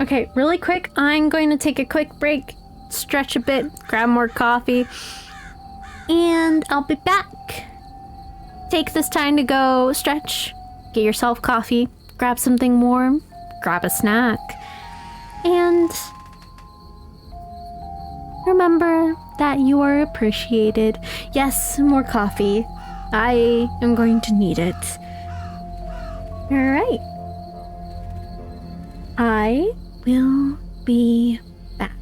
Okay, really quick, I'm going to take a quick break, stretch a bit, grab more coffee, and I'll be back. Take this time to go stretch, get yourself coffee, grab something warm, grab a snack, and remember that you are appreciated. Yes, more coffee. I am going to need it. Alright. I will be back.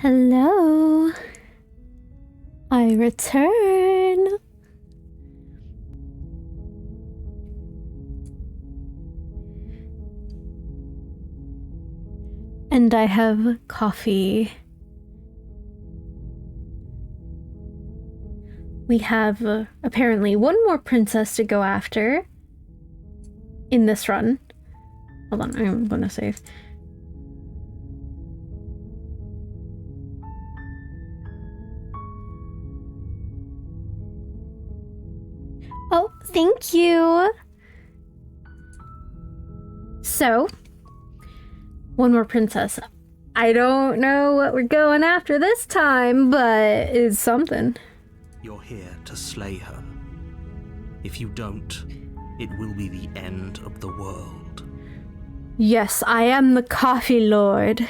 Hello. I return. And I have coffee. We have apparently one more princess to go after in this run. Hold on, I'm gonna save. Oh, thank you. So, one more princess. I don't know what we're going after this time, but it's something. You're here to slay her. If you don't, it will be the end of the world. Yes, I am the Coffee Lord.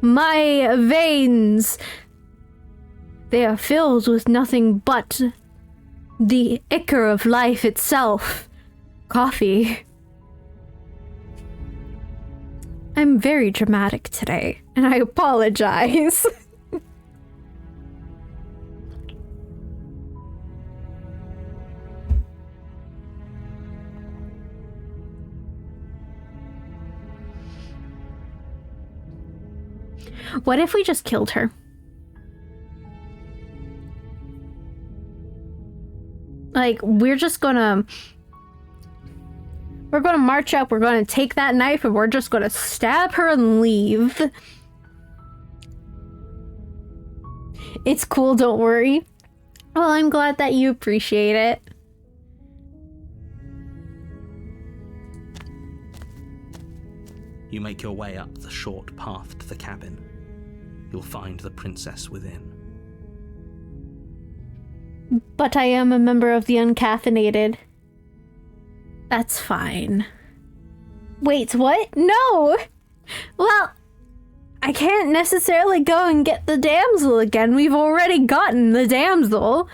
My veins, they are filled with nothing but the ichor of life itself. Coffee. I'm very dramatic today, and I apologize. What if we just killed her? Like, we're gonna march up, we're gonna take that knife, and we're just gonna stab her and leave. It's cool, don't worry. Well, I'm glad that you appreciate it. You make your way up the short path to the cabin. You'll find the princess within. But I am a member of the uncaffeinated. That's fine. Wait, what? No! Well, I can't necessarily go and get the damsel again. We've already gotten the damsel.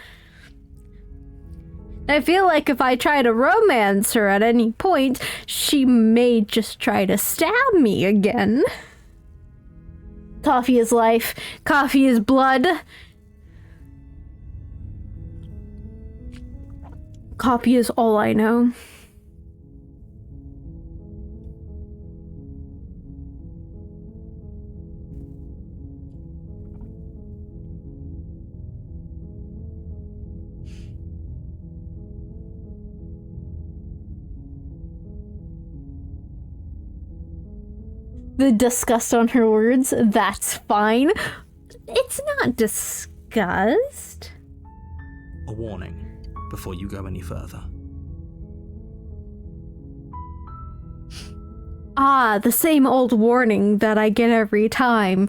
I feel like if I try to romance her at any point, she may just try to stab me again. Coffee is life. Coffee is blood. Coffee is all I know. The disgust on her words, that's fine. It's not disgust. A warning before you go any further. Ah, the same old warning that I get every time.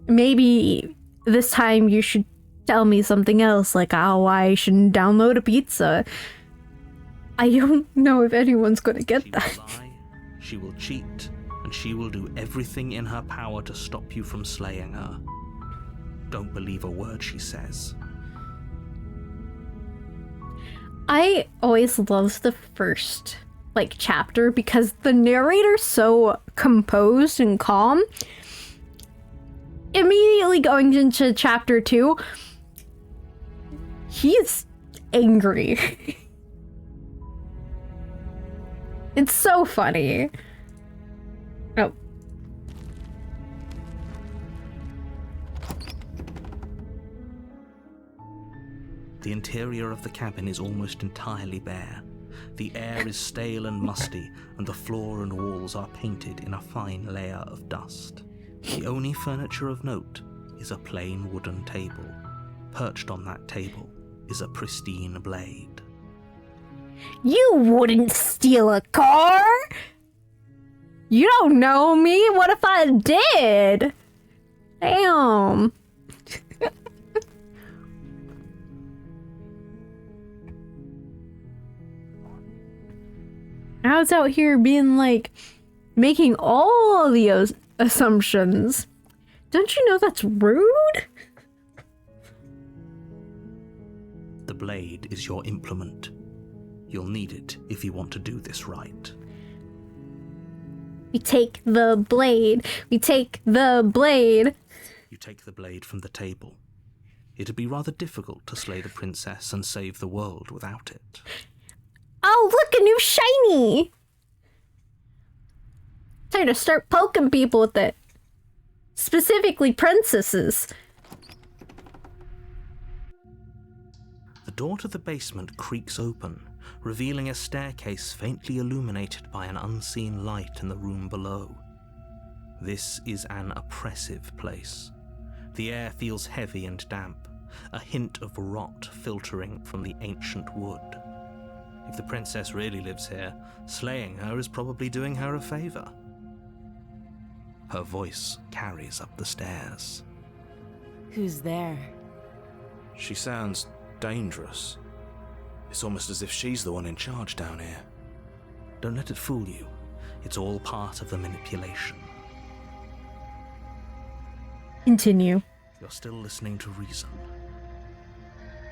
Maybe this time you should tell me something else, like how I shouldn't download a pizza. I don't know if anyone's gonna get that. She will lie, she will cheat, and she will do everything in her power to stop you from slaying her. Don't believe a word she says. I always loved the first, chapter because the narrator's so composed and calm. Immediately going into chapter 2, he's angry. It's so funny. Oh. The interior of the cabin is almost entirely bare. The air is stale and musty, and the floor and walls are painted in a fine layer of dust. The only furniture of note is a plain wooden table. Perched on that table is a pristine blade. You wouldn't steal a car! You don't know me. What if I did? Damn. I was out here being making all the assumptions. Don't you know that's rude? The blade is your implement. You'll need it if you want to do this right. We take the blade. We take the blade. You take the blade from the table. It'd be rather difficult to slay the princess and save the world without it. Oh, look, a new shiny! Time to start poking people with it. Specifically princesses. The door to the basement creaks open, revealing a staircase faintly illuminated by an unseen light in the room below. This is an oppressive place. The air feels heavy and damp, a hint of rot filtering from the ancient wood. If the princess really lives here, slaying her is probably doing her a favor. Her voice carries up the stairs. Who's there? She sounds dangerous. It's almost as if she's the one in charge down here. Don't let it fool you. It's all part of the manipulation. Continue. You're still listening to reason.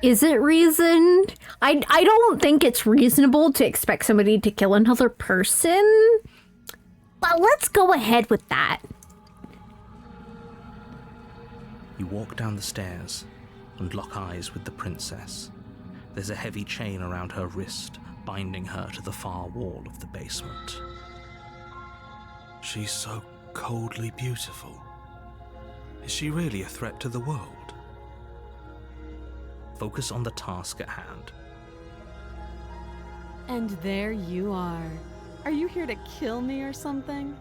Is it reason? I don't think it's reasonable to expect somebody to kill another person. But let's go ahead with that. You walk down the stairs and lock eyes with the princess. There's a heavy chain around her wrist, binding her to the far wall of the basement. She's so coldly beautiful. Is she really a threat to the world? Focus on the task at hand. And there you are. Are you here to kill me or something?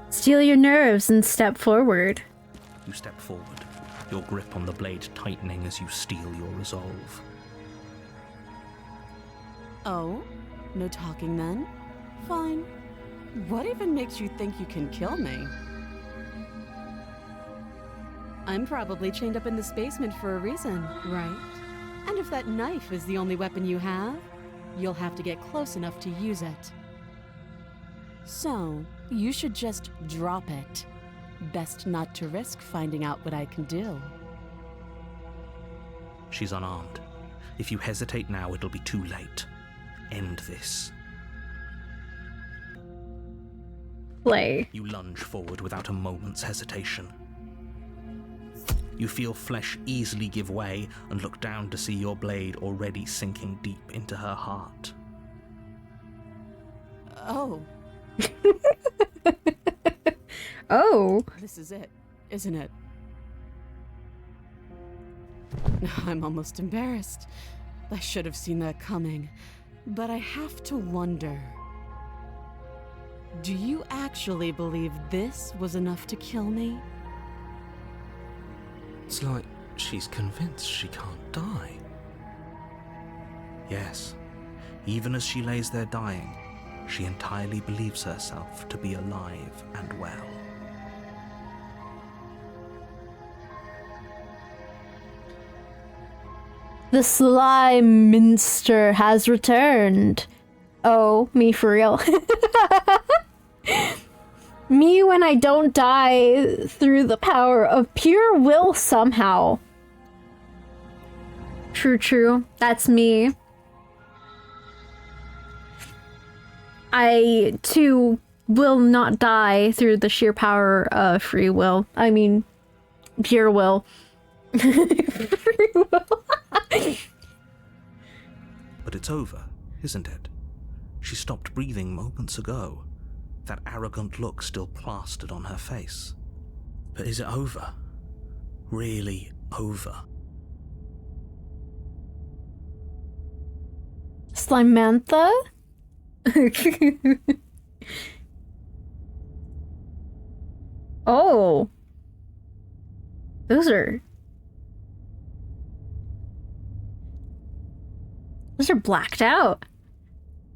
Steel your nerves and step forward. You step forward, your grip on the blade tightening as you steel your resolve. Oh? No talking then? Fine. What even makes you think you can kill me? I'm probably chained up in this basement for a reason, right? And if that knife is the only weapon you have, you'll have to get close enough to use it. So, you should just drop it. Best not to risk finding out what I can do. She's unarmed. If you hesitate now, it'll be too late. End this. Play. You lunge forward without a moment's hesitation. You feel flesh easily give way and look down to see your blade already sinking deep into her heart. Oh. Oh. This is it, isn't it? I'm almost embarrassed. I should have seen that coming. But I have to wonder. Do you actually believe this was enough to kill me? It's like she's convinced she can't die. Yes, even as she lays there dying, she entirely believes herself to be alive and well. The slime minster has returned. Oh, me for real. Me when I don't die through the power of pure will somehow. True, true. That's me. I, too, will not die through the sheer power of free will. I mean, pure will. Free will. But it's over, isn't it? She stopped breathing moments ago, that arrogant look still plastered on her face. But is it over? Really over? Slimantha? Oh. Those are blacked out.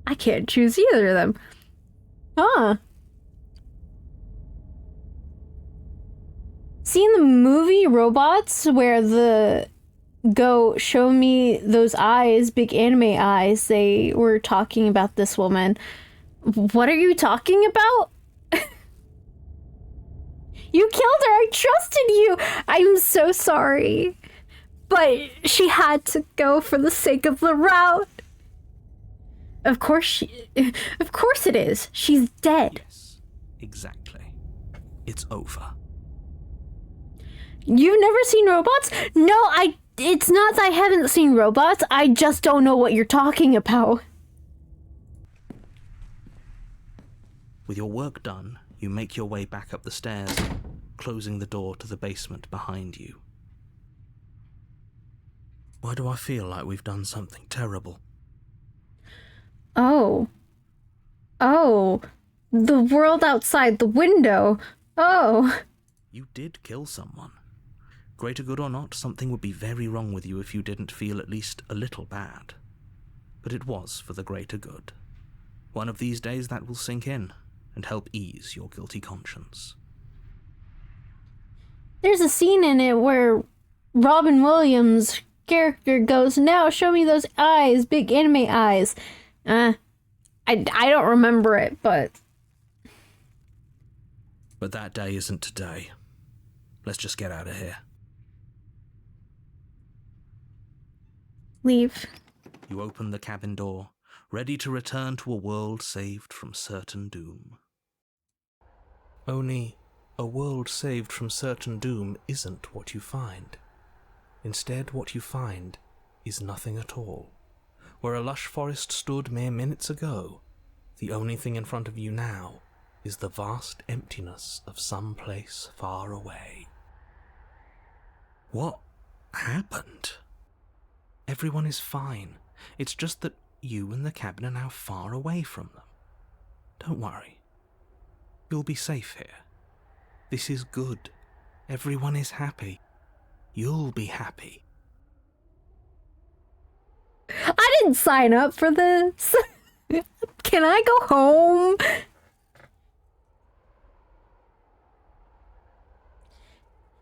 I can't choose either of them. Huh. See in the movie Robots where the go show me those eyes, big anime eyes, they were talking about this woman. What are you talking about? You killed her! I trusted you! I'm so sorry. But she had to go for the sake of the route. Of course of course it is. She's dead. Yes, exactly. It's over. You've never seen robots? No, it's not that I haven't seen robots. I just don't know what you're talking about. With your work done, you make your way back up the stairs, closing the door to the basement behind you. Why do I feel like we've done something terrible? Oh. Oh. The world outside the window. Oh. You did kill someone. Greater good or not, something would be very wrong with you if you didn't feel at least a little bad. But it was for the greater good. One of these days that will sink in and help ease your guilty conscience. There's a scene in it where Robin Williams' character goes, "Now show me those eyes, big anime eyes." I don't remember it, but that day isn't today. Let's just get out of here. leave. You open the cabin door, ready to return to a world saved from certain doom. Only, a world saved from certain doom isn't what you find. Instead, what you find is nothing at all. Where a lush forest stood mere minutes ago, the only thing in front of you now is the vast emptiness of some place far away. What happened? Everyone is fine. It's just that you and the cabin are now far away from them. Don't worry. You'll be safe here. This is good. Everyone is happy. You'll be happy. I didn't sign up for this. Can I go home?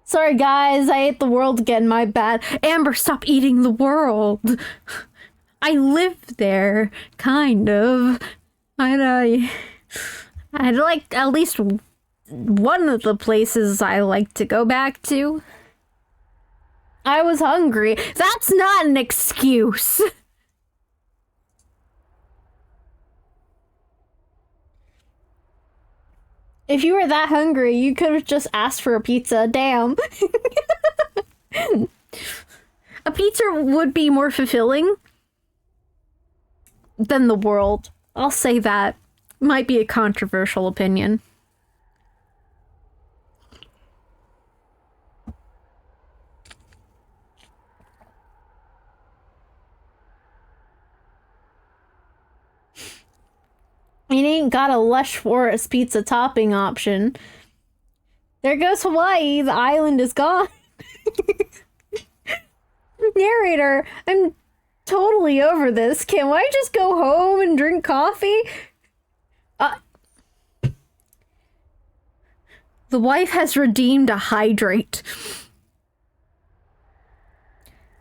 Sorry guys, I ate the world again, my bad. Amber, stop eating the world. I live there, kind of. I'd like at least one of the places I like to go back to. I was hungry. That's not an excuse. If you were that hungry, you could have just asked for a pizza. Damn. A pizza would be more fulfilling than the world. I'll say that. Might be a controversial opinion. It ain't got a lush forest pizza topping option. There goes Hawaii, the island is gone. Narrator, I'm totally over this. Can I just go home and drink coffee? The wife has redeemed a hydrate.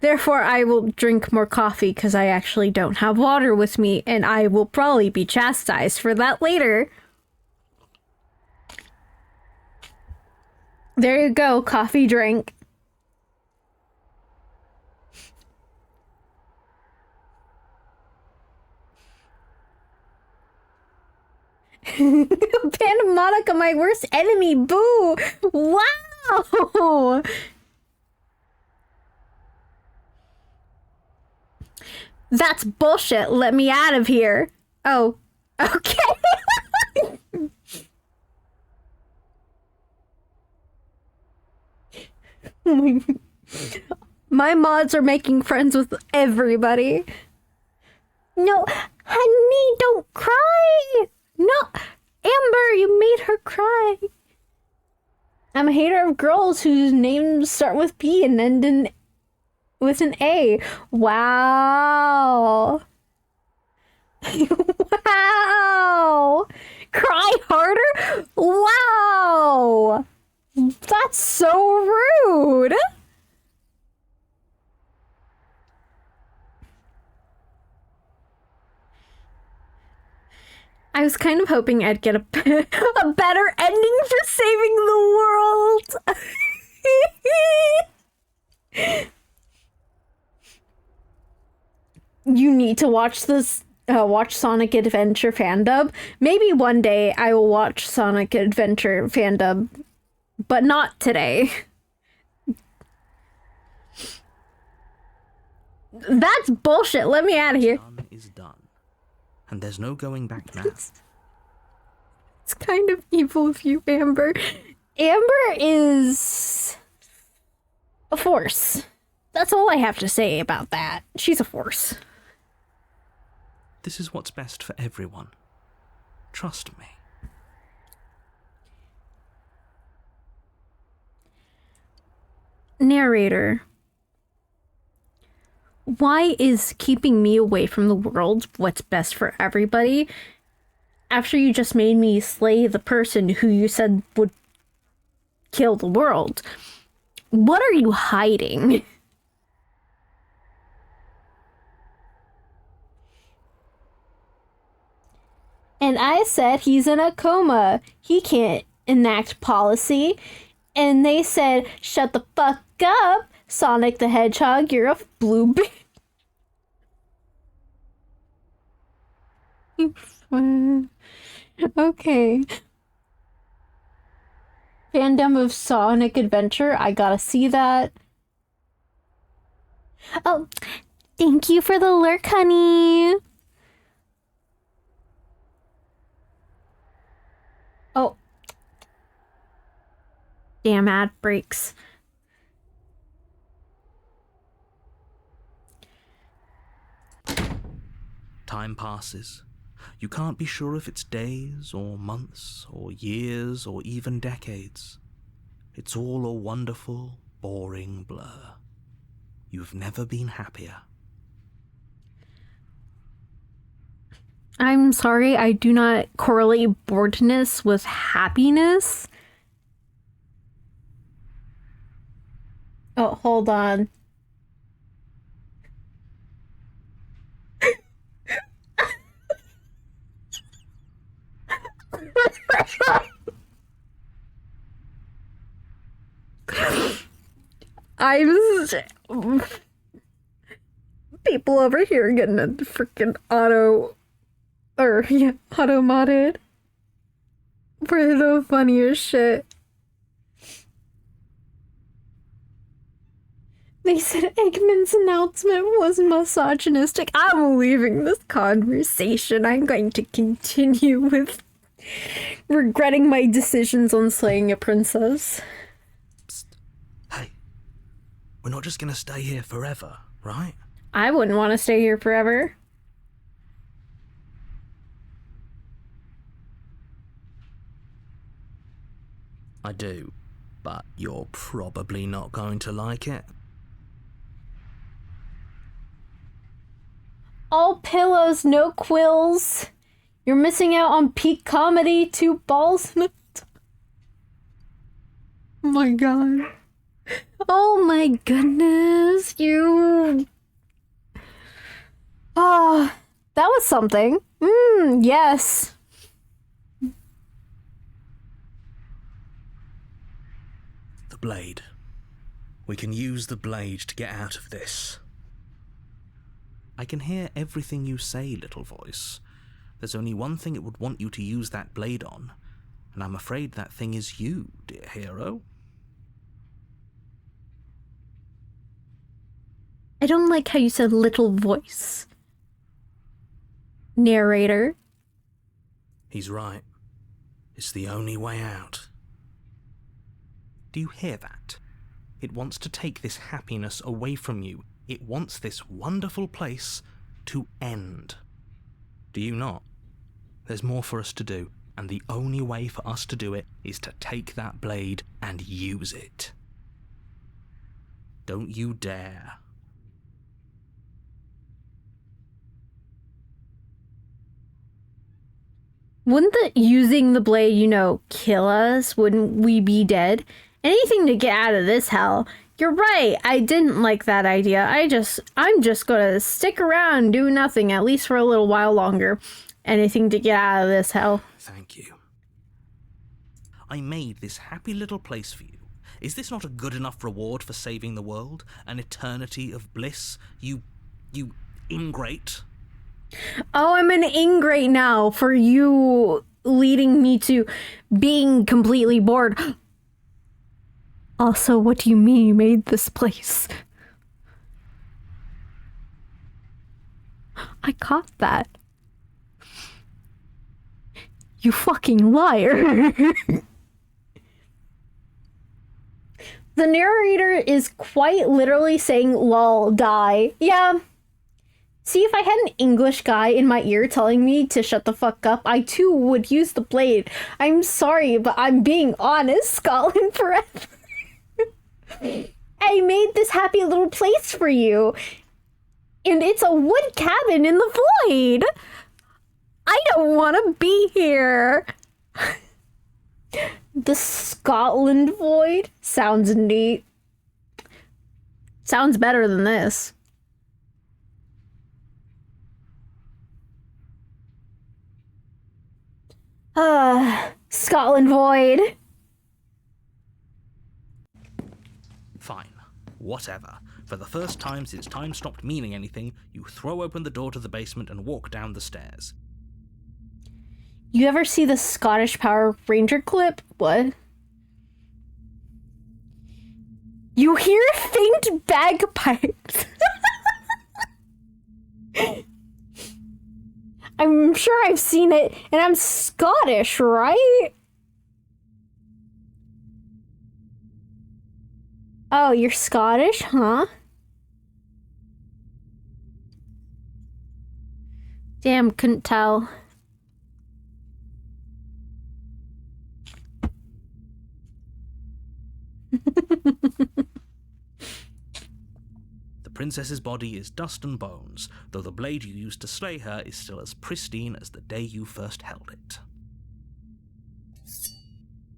Therefore, I will drink more coffee because I actually don't have water with me, and I will probably be chastised for that later. There you go, coffee drink. Panda Monica, my worst enemy, boo! Wow! That's bullshit. Let me out of here. Oh, okay. My mods are making friends with everybody. No, honey, don't cry. No, Amber, you made her cry. I'm a hater of girls whose names start with P and end in with an A. Wow. Wow. Cry harder? Wow. That's so rude. I was kind of hoping I'd get a better ending for saving the world. You need to watch this watch Sonic Adventure fandub. Maybe one day I will watch Sonic Adventure fandub, but not today. That's bullshit. Let me out of here. Done is done, and there's no going back now. It's kind of evil of you, Amber. Amber is a force. That's all I have to say about that. She's a force. This is what's best for everyone. Trust me. Narrator. Why is keeping me away from the world what's best for everybody after you just made me slay the person who you said would kill the world? What are you hiding? And I said he's in a coma. He can't enact policy. And they said, shut the fuck up, Sonic the Hedgehog, you're a blue bitch. Okay. Fandom of Sonic Adventure, I gotta see that. Oh, thank you for the lurk, honey. Oh. Damn ad breaks. Time passes. You can't be sure if it's days or months or years or even decades. It's all a wonderful, boring blur. You've never been happier. I'm sorry, I do not correlate boredness with happiness. Oh, hold on. People over here getting a freaking auto-modded. For the funniest shit. They said Eggman's announcement was misogynistic. I'm leaving this conversation. I'm going to continue with regretting my decisions on slaying a princess. Psst. Hey, we're not just gonna stay here forever, right? I wouldn't want to stay here forever. I do, but you're probably not going to like it. All pillows, no quills. You're missing out on peak comedy. 2 balls in it. Oh my god. Oh my goodness. You. Ah, that was something. Yes. The blade. We can use the blade to get out of this. I can hear everything you say, little voice. There's only one thing it would want you to use that blade on, and I'm afraid that thing is you, dear hero. I don't like how you said little voice. Narrator. He's right. It's the only way out. Do you hear that? It wants to take this happiness away from you. It wants this wonderful place to end. Do you not? There's more for us to do, and the only way for us to do it is to take that blade and use it. Don't you dare. Wouldn't using the blade, kill us? Wouldn't we be dead? Anything to get out of this hell. You're right, I didn't like that idea. I'm just gonna stick around and do nothing, at least for a little while longer. Anything to get out of this hell. Thank you. I made this happy little place for you. Is this not a good enough reward for saving the world? An eternity of bliss? You ingrate? Oh, I'm an ingrate now for you leading me to being completely bored. Also, what do you mean you made this place? I caught that. You fucking liar. The narrator is quite literally saying, lol, die. Yeah. See, if I had an English guy in my ear telling me to shut the fuck up, I too would use the blade. I'm sorry, but I'm being honest, Scotland forever. I made this happy little place for you. And it's a wood cabin in the void. I don't want to be here. The Scotland void sounds neat. Sounds better than this. Scotland void. Fine. Whatever. For the first time since time stopped meaning anything, you throw open the door to the basement and walk down the stairs. You ever see the Scottish Power Ranger clip? What? You hear faint bagpipes. I'm sure I've seen it, and I'm Scottish, right? Oh, you're Scottish, huh? Damn, couldn't tell. The princess's body is dust and bones, though the blade you used to slay her is still as pristine as the day you first held it.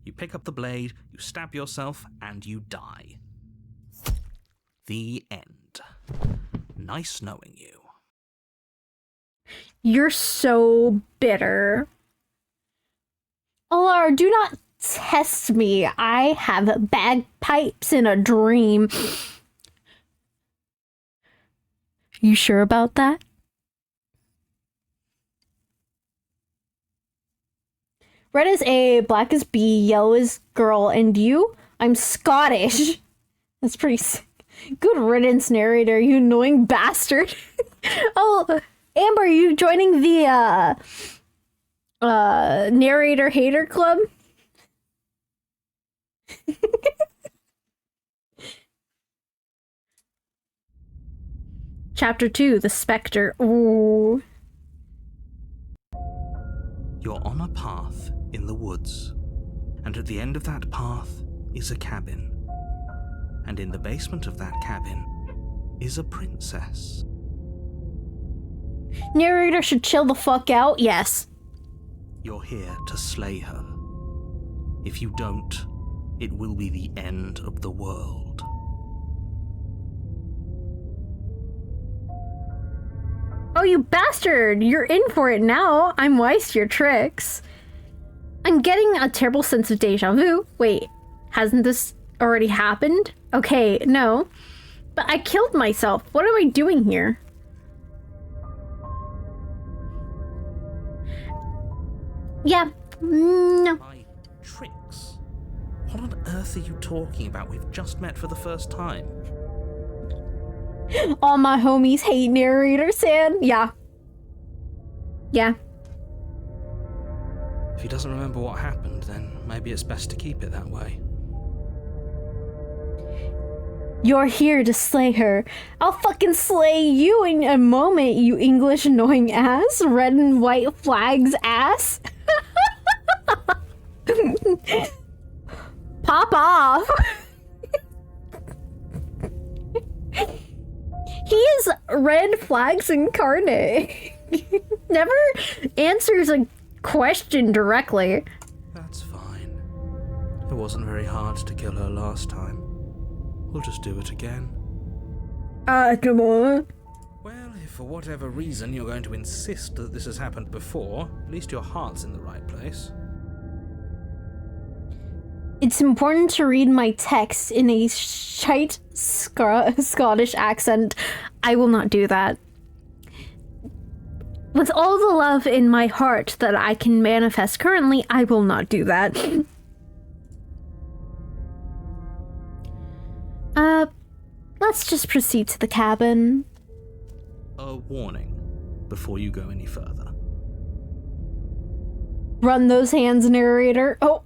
You pick up the blade, you stab yourself, and you die. The end. Nice knowing you. You're so bitter. Alar, do not test me. I have bagpipes in a dream. You sure about that? Red is A, black is B, yellow is girl, and you? I'm Scottish. That's pretty sick. Good riddance, narrator, you annoying bastard. Oh, Amber, are you joining the narrator hater club? Chapter 2, The Spectre. Ooh. You're on a path in the woods, and at the end of that path is a cabin. And in the basement of that cabin is a princess. Narrator should chill the fuck out, yes. You're here to slay her. If you don't, it will be the end of the world. Oh, you bastard! You're in for it now. I'm wise to your tricks. I'm getting a terrible sense of deja vu. Wait, hasn't this already happened? Okay, no. But I killed myself. What am I doing here? Yeah, no. My tricks? What on earth are you talking about? We've just met for the first time. All my homies hate narrator, San. Yeah. Yeah. If he doesn't remember what happened, then maybe it's best to keep it that way. You're here to slay her. I'll fucking slay you in a moment, you English annoying ass. Red and white flags ass. Pop off. He is red flags incarnate. Never answers a question directly. That's fine. It wasn't very hard to kill her last time. We'll just do it again. Come on. Well, if for whatever reason you're going to insist that this has happened before, at least your heart's in the right place. It's important to read my text in a shite Scottish accent. I will not do that. With all the love in my heart that I can manifest currently, I will not do that. Let's just proceed to the cabin. A warning before you go any further. Run those hands, narrator. Oh.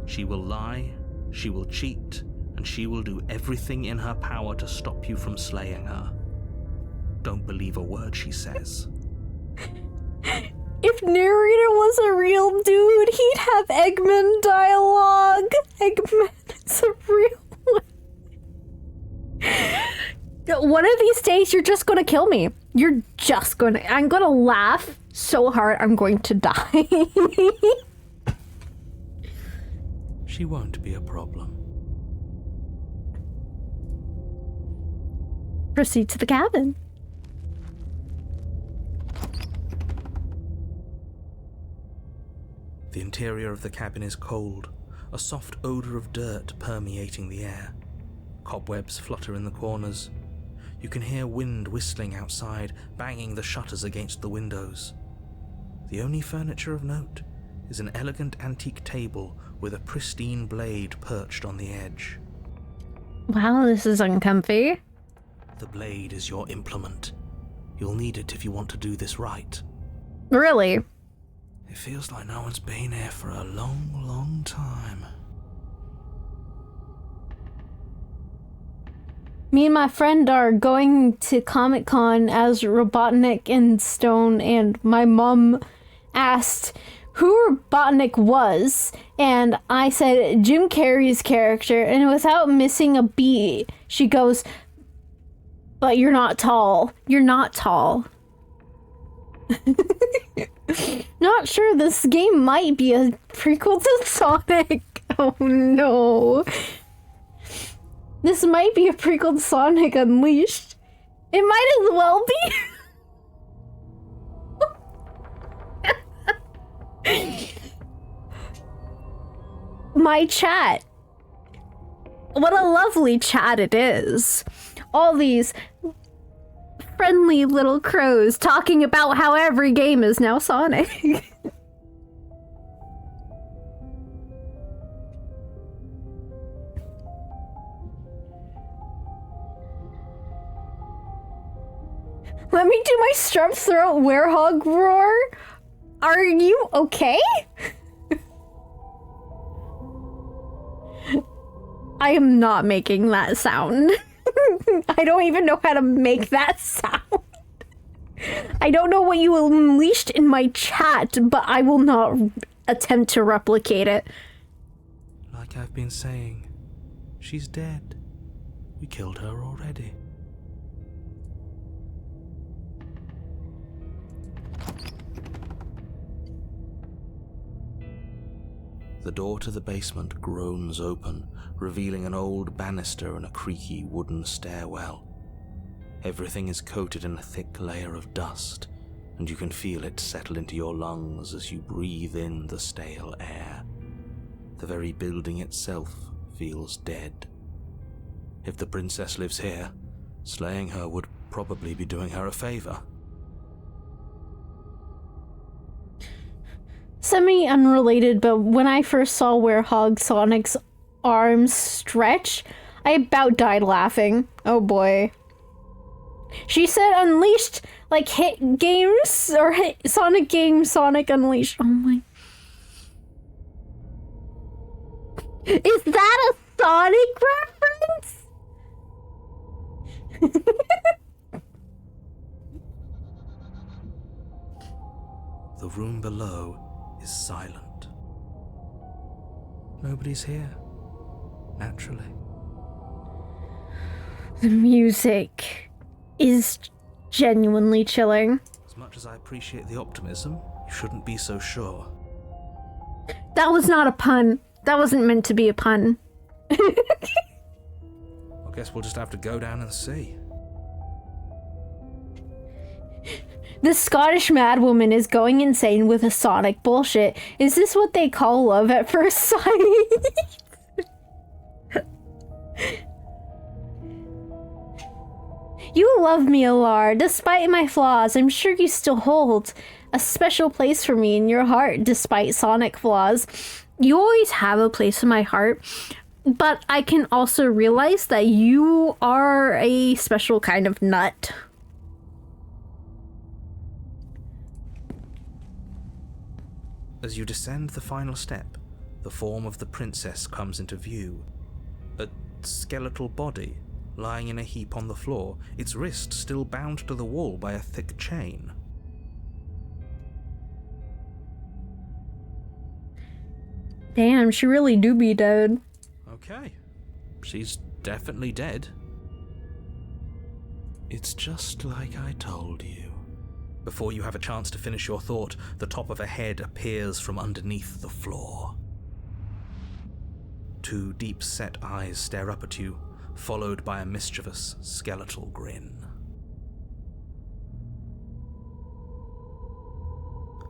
She will lie, she will cheat, and she will do everything in her power to stop you from slaying her. Don't believe a word she says. If narrator was a real dude, he'd have Eggman dialogue. Eggman is a real one. One of these days, you're just gonna kill me. I'm gonna laugh so hard I'm going to die. She won't be a problem. Proceed to the cabin. The interior of the cabin is cold, a soft odor of dirt permeating the air. Cobwebs flutter in the corners. You can hear wind whistling outside, banging the shutters against the windows. The only furniture of note is an elegant antique table with a pristine blade perched on the edge. Wow, this is uncomfy. The blade is your implement. You'll need it if you want to do this right. Really? It feels like no one's been here for a long, long time. Me and my friend are going to Comic-Con as Robotnik and Stone, and my mom asked who Robotnik was, and I said Jim Carrey's character, and without missing a beat, she goes, "But you're not tall. You're not tall." Not sure, this game might be a prequel to Sonic. Oh no. This might be a prequel to Sonic Unleashed. It might as well be. My chat. What a lovely chat it is. All these friendly little crows talking about how every game is now Sonic. Let me do my strep throat werehog roar. Are you okay? I am not making that sound. I don't even know how to make that sound. I don't know what you unleashed in my chat, but I will not attempt to replicate it. Like I've been saying, she's dead. We killed her already. The door to the basement groans open, revealing an old banister and a creaky wooden stairwell. Everything is coated in a thick layer of dust, and you can feel it settle into your lungs as you breathe in the stale air. The very building itself feels dead. If the princess lives here, slaying her would probably be doing her a favor. Semi-unrelated, but when I first saw Werehog Sonic's arms stretch, I about died laughing. Oh boy. She said Unleashed, like hit games, or hit Sonic games, Sonic Unleashed. Oh my. Is that a Sonic reference? The room below is silent. Nobody's here, naturally. The music is genuinely chilling. As much as I appreciate the optimism, you shouldn't be so sure. That was not a pun. That wasn't meant to be a pun. I guess we'll just have to go down and see. This Scottish madwoman is going insane with a Sonic bullshit. Is this what they call love at first sight? You love me, Alar. Despite my flaws, I'm sure you still hold a special place for me in your heart, despite Sonic flaws. You always have a place in my heart, but I can also realize that you are a special kind of nut. As you descend the final step, the form of the princess comes into view. A skeletal body, lying in a heap on the floor, its wrist still bound to the wall by a thick chain. Damn, she really do be dead. Okay, she's definitely dead. It's just like I told you. Before you have a chance to finish your thought, the top of a head appears from underneath the floor. Two deep-set eyes stare up at you, followed by a mischievous, skeletal grin.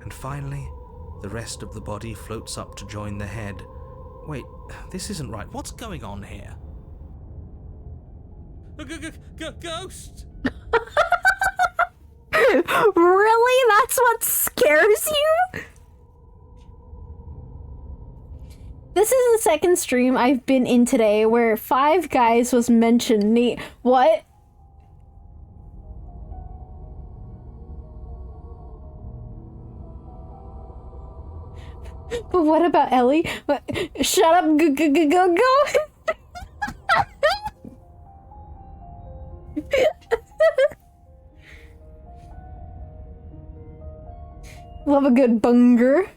And finally, the rest of the body floats up to join the head. Wait, this isn't right. What's going on here? Ghost! Really? That's what scares you? This is the second stream I've been in today where Five Guys was mentioned. What? But what about Ellie? What? Shut up, go. Love a good bunger.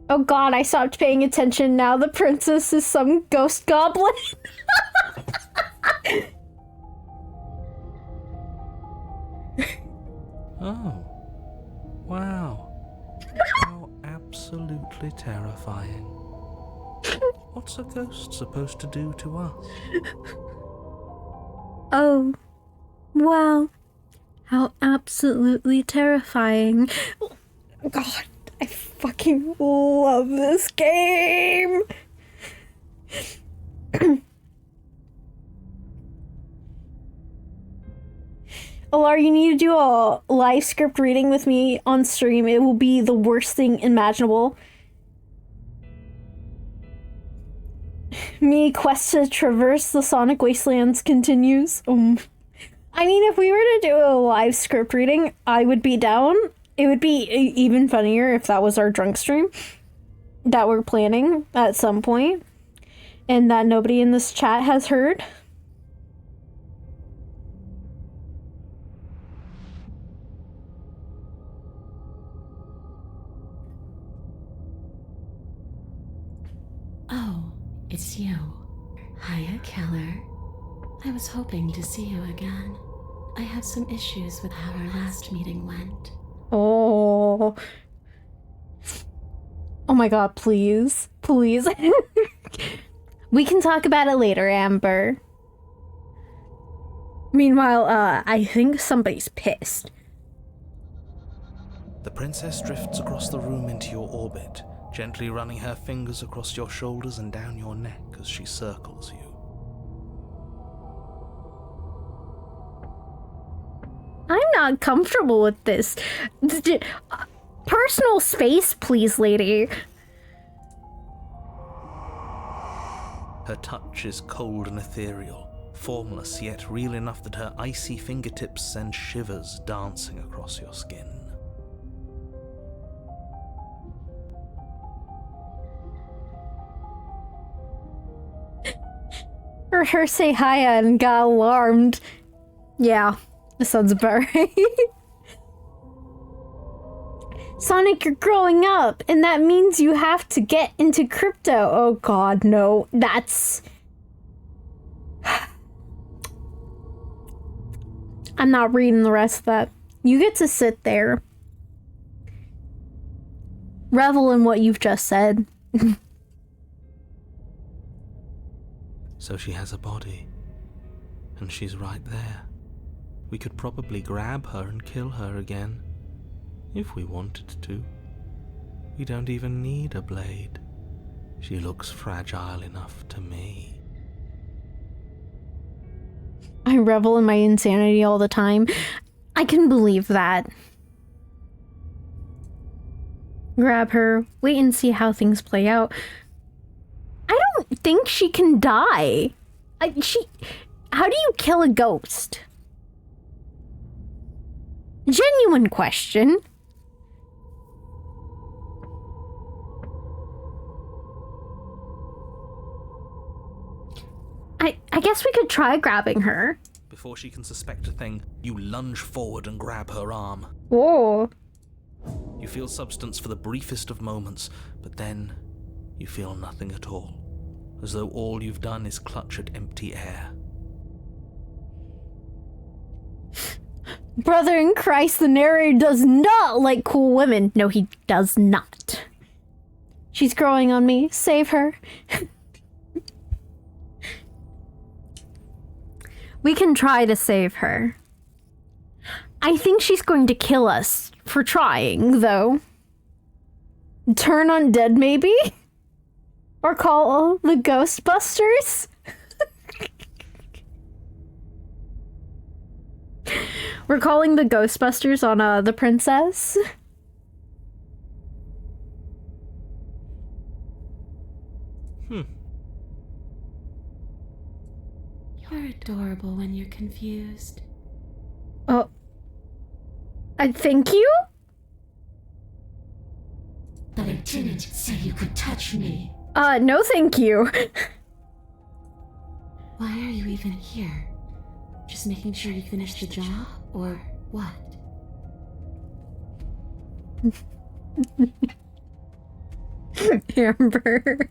Oh god, I stopped paying attention now. The princess is some ghost goblin. Oh. Wow. How absolutely terrifying. What's a ghost supposed to do to us? Oh. Wow. How absolutely terrifying. God, I fucking love this game. Alar, you need to do a live script reading with me on stream. It will be the worst thing imaginable. Me quest to traverse the Sonic Wastelands continues. I mean, if we were to do a live script reading, I would be down. It would be even funnier if that was our drunk stream that we're planning at some point and that nobody in this chat has heard. Oh, it's you. Hiya, Keller. I was hoping to see you again. I have some issues with how our last meeting went. Oh. Oh my god, please. Please. We can talk about it later, Amber. Meanwhile, I think somebody's pissed. The princess drifts across the room into your orbit, gently running her fingers across your shoulders and down your neck as she circles you. I'm not comfortable with this. Personal space, please, lady. Her touch is cold and ethereal, formless yet real enough that her icy fingertips send shivers dancing across your skin. Heard her say hi and got alarmed. Yeah, this sounds about right. Sonic, you're growing up, and that means you have to get into crypto. Oh god, no. That's... I'm not reading the rest of that. You get to sit there. Revel in what you've just said. So she has a body, and she's right there. We could probably grab her and kill her again, if we wanted to. We don't even need a blade. She looks fragile enough to me. I revel in my insanity all the time. I can believe that. Grab her, wait and see how things play out. I don't think she can die. How do you kill a ghost? Genuine question. I guess we could try grabbing her. Before she can suspect a thing, you lunge forward and grab her arm. Whoa. You feel substance for the briefest of moments, but then you feel nothing at all, as though all you've done is clutch at empty air. Brother in Christ, the narrator does not like cool women. No, he does not. She's growing on me. Save her. We can try to save her. I think she's going to kill us for trying, though. Turn undead, maybe? Or call the Ghostbusters? We're calling the Ghostbusters on the princess. You're adorable when you're confused. Oh. Thank you? But I didn't say you could touch me. No thank you. Why are you even here? Just making sure you finish the job, or what? Amber.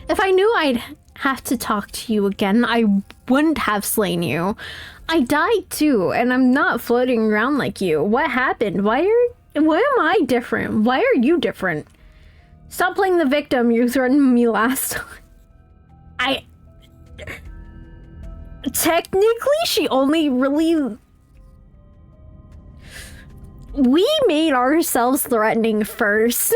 If I knew I'd have to talk to you again, I wouldn't have slain you. I died too, and I'm not floating around like you. What happened? Why am I different? Why are you different? Stop playing the victim. You threatened me last time. Technically, she only really... We made ourselves threatening first.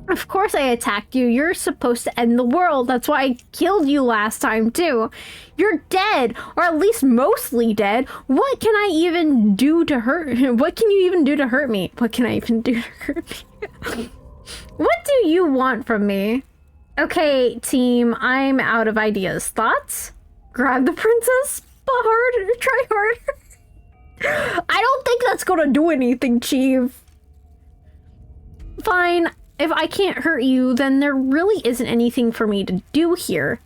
Of course I attacked you. You're supposed to end the world. That's why I killed you last time, too. You're dead, or at least mostly dead. What can I even do to hurt? What can you even do to hurt me? What can I even do to hurt me? What do you want from me? Okay, team, I'm out of ideas. Thoughts? Grab the princess, but harder. Try harder. I don't think that's gonna do anything, Chief. Fine. If I can't hurt you, then there really isn't anything for me to do here.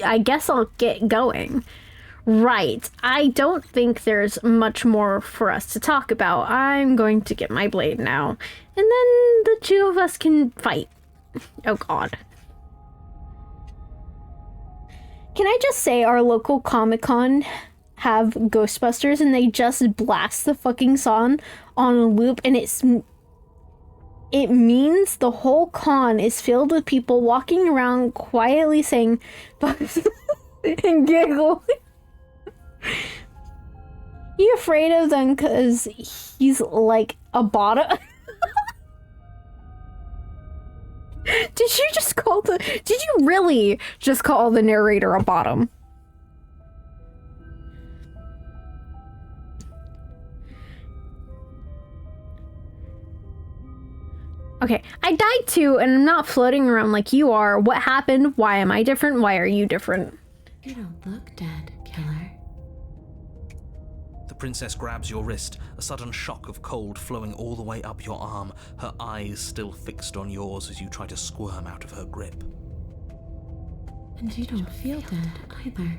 I guess I'll get going. Right. I don't think there's much more for us to talk about. I'm going to get my blade now. And then the two of us can fight. Oh god. Can I just say our local Comic-Con have Ghostbusters and they just blast the fucking song on a loop, and it means the whole con is filled with people walking around quietly saying and giggling. You afraid of them because he's like a bottom? Did you really just call the narrator a bottom? Okay, I died too, and I'm not floating around like you are. What happened? Why am I different? Why are you different? You don't look dead, killer. The princess grabs your wrist, a sudden shock of cold flowing all the way up your arm, her eyes still fixed on yours as you try to squirm out of her grip. And you don't feel dead either.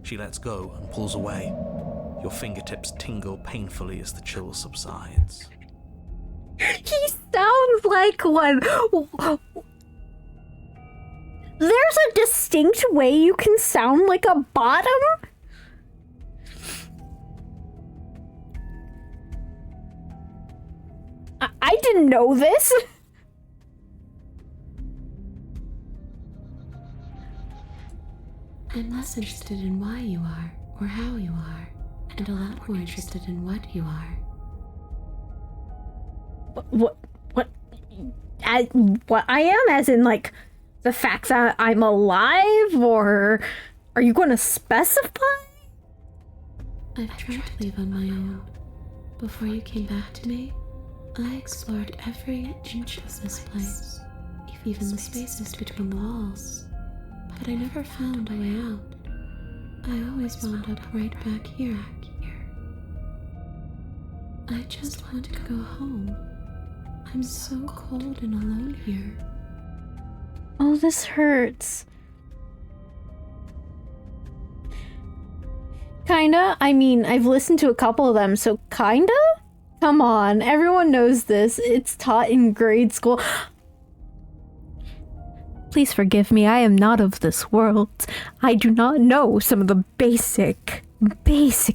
She lets go and pulls away. Your fingertips tingle painfully as the chill subsides. He sounds like one. There's a distinct way you can sound like a bottom? I didn't know this. I'm less interested in why you are or how you are, and a lot more interested in what you are. What I am, as in, like, the fact that I'm alive, or are you going to specify? I've tried to leave on my own. Before you came back to me, I explored every inch of this place, even the spaces between the walls. But I never found a way out. I always wound up right back here. I just want to go home. I'm so cold and alone here. Oh, this hurts. Kinda? I mean, I've listened to a couple of them, so kinda? Come on, everyone knows this. It's taught in grade school. Please forgive me, I am not of this world. I do not know some of the basic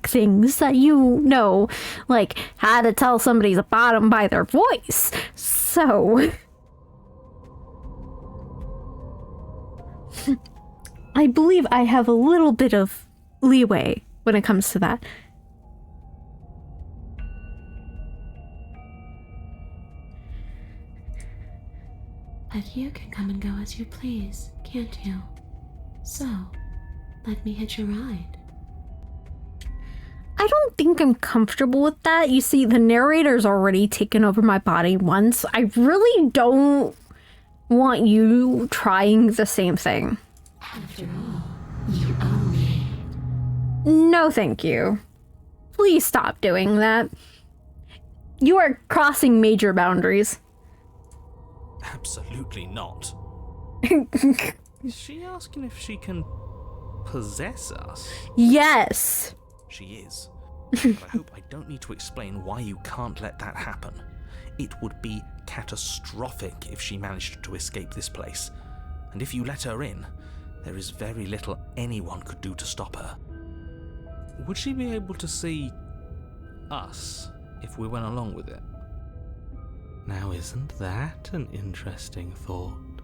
things that you know, like how to tell somebody's a bottom by their voice. So... I believe I have a little bit of leeway when it comes to that. But you can come and go as you please, can't you? So, let me hitch a ride. I don't think I'm comfortable with that. You see, the narrator's already taken over my body once. I really don't want you trying the same thing. After all, you owe me. No, thank you. Please stop doing that. You are crossing major boundaries. Absolutely not. Is she asking if she can possess us? Yes. She is. But I hope I don't need to explain why you can't let that happen. It would be catastrophic if she managed to escape this place. And if you let her in, there is very little anyone could do to stop her. Would she be able to see us if we went along with it? Now, isn't that an interesting thought?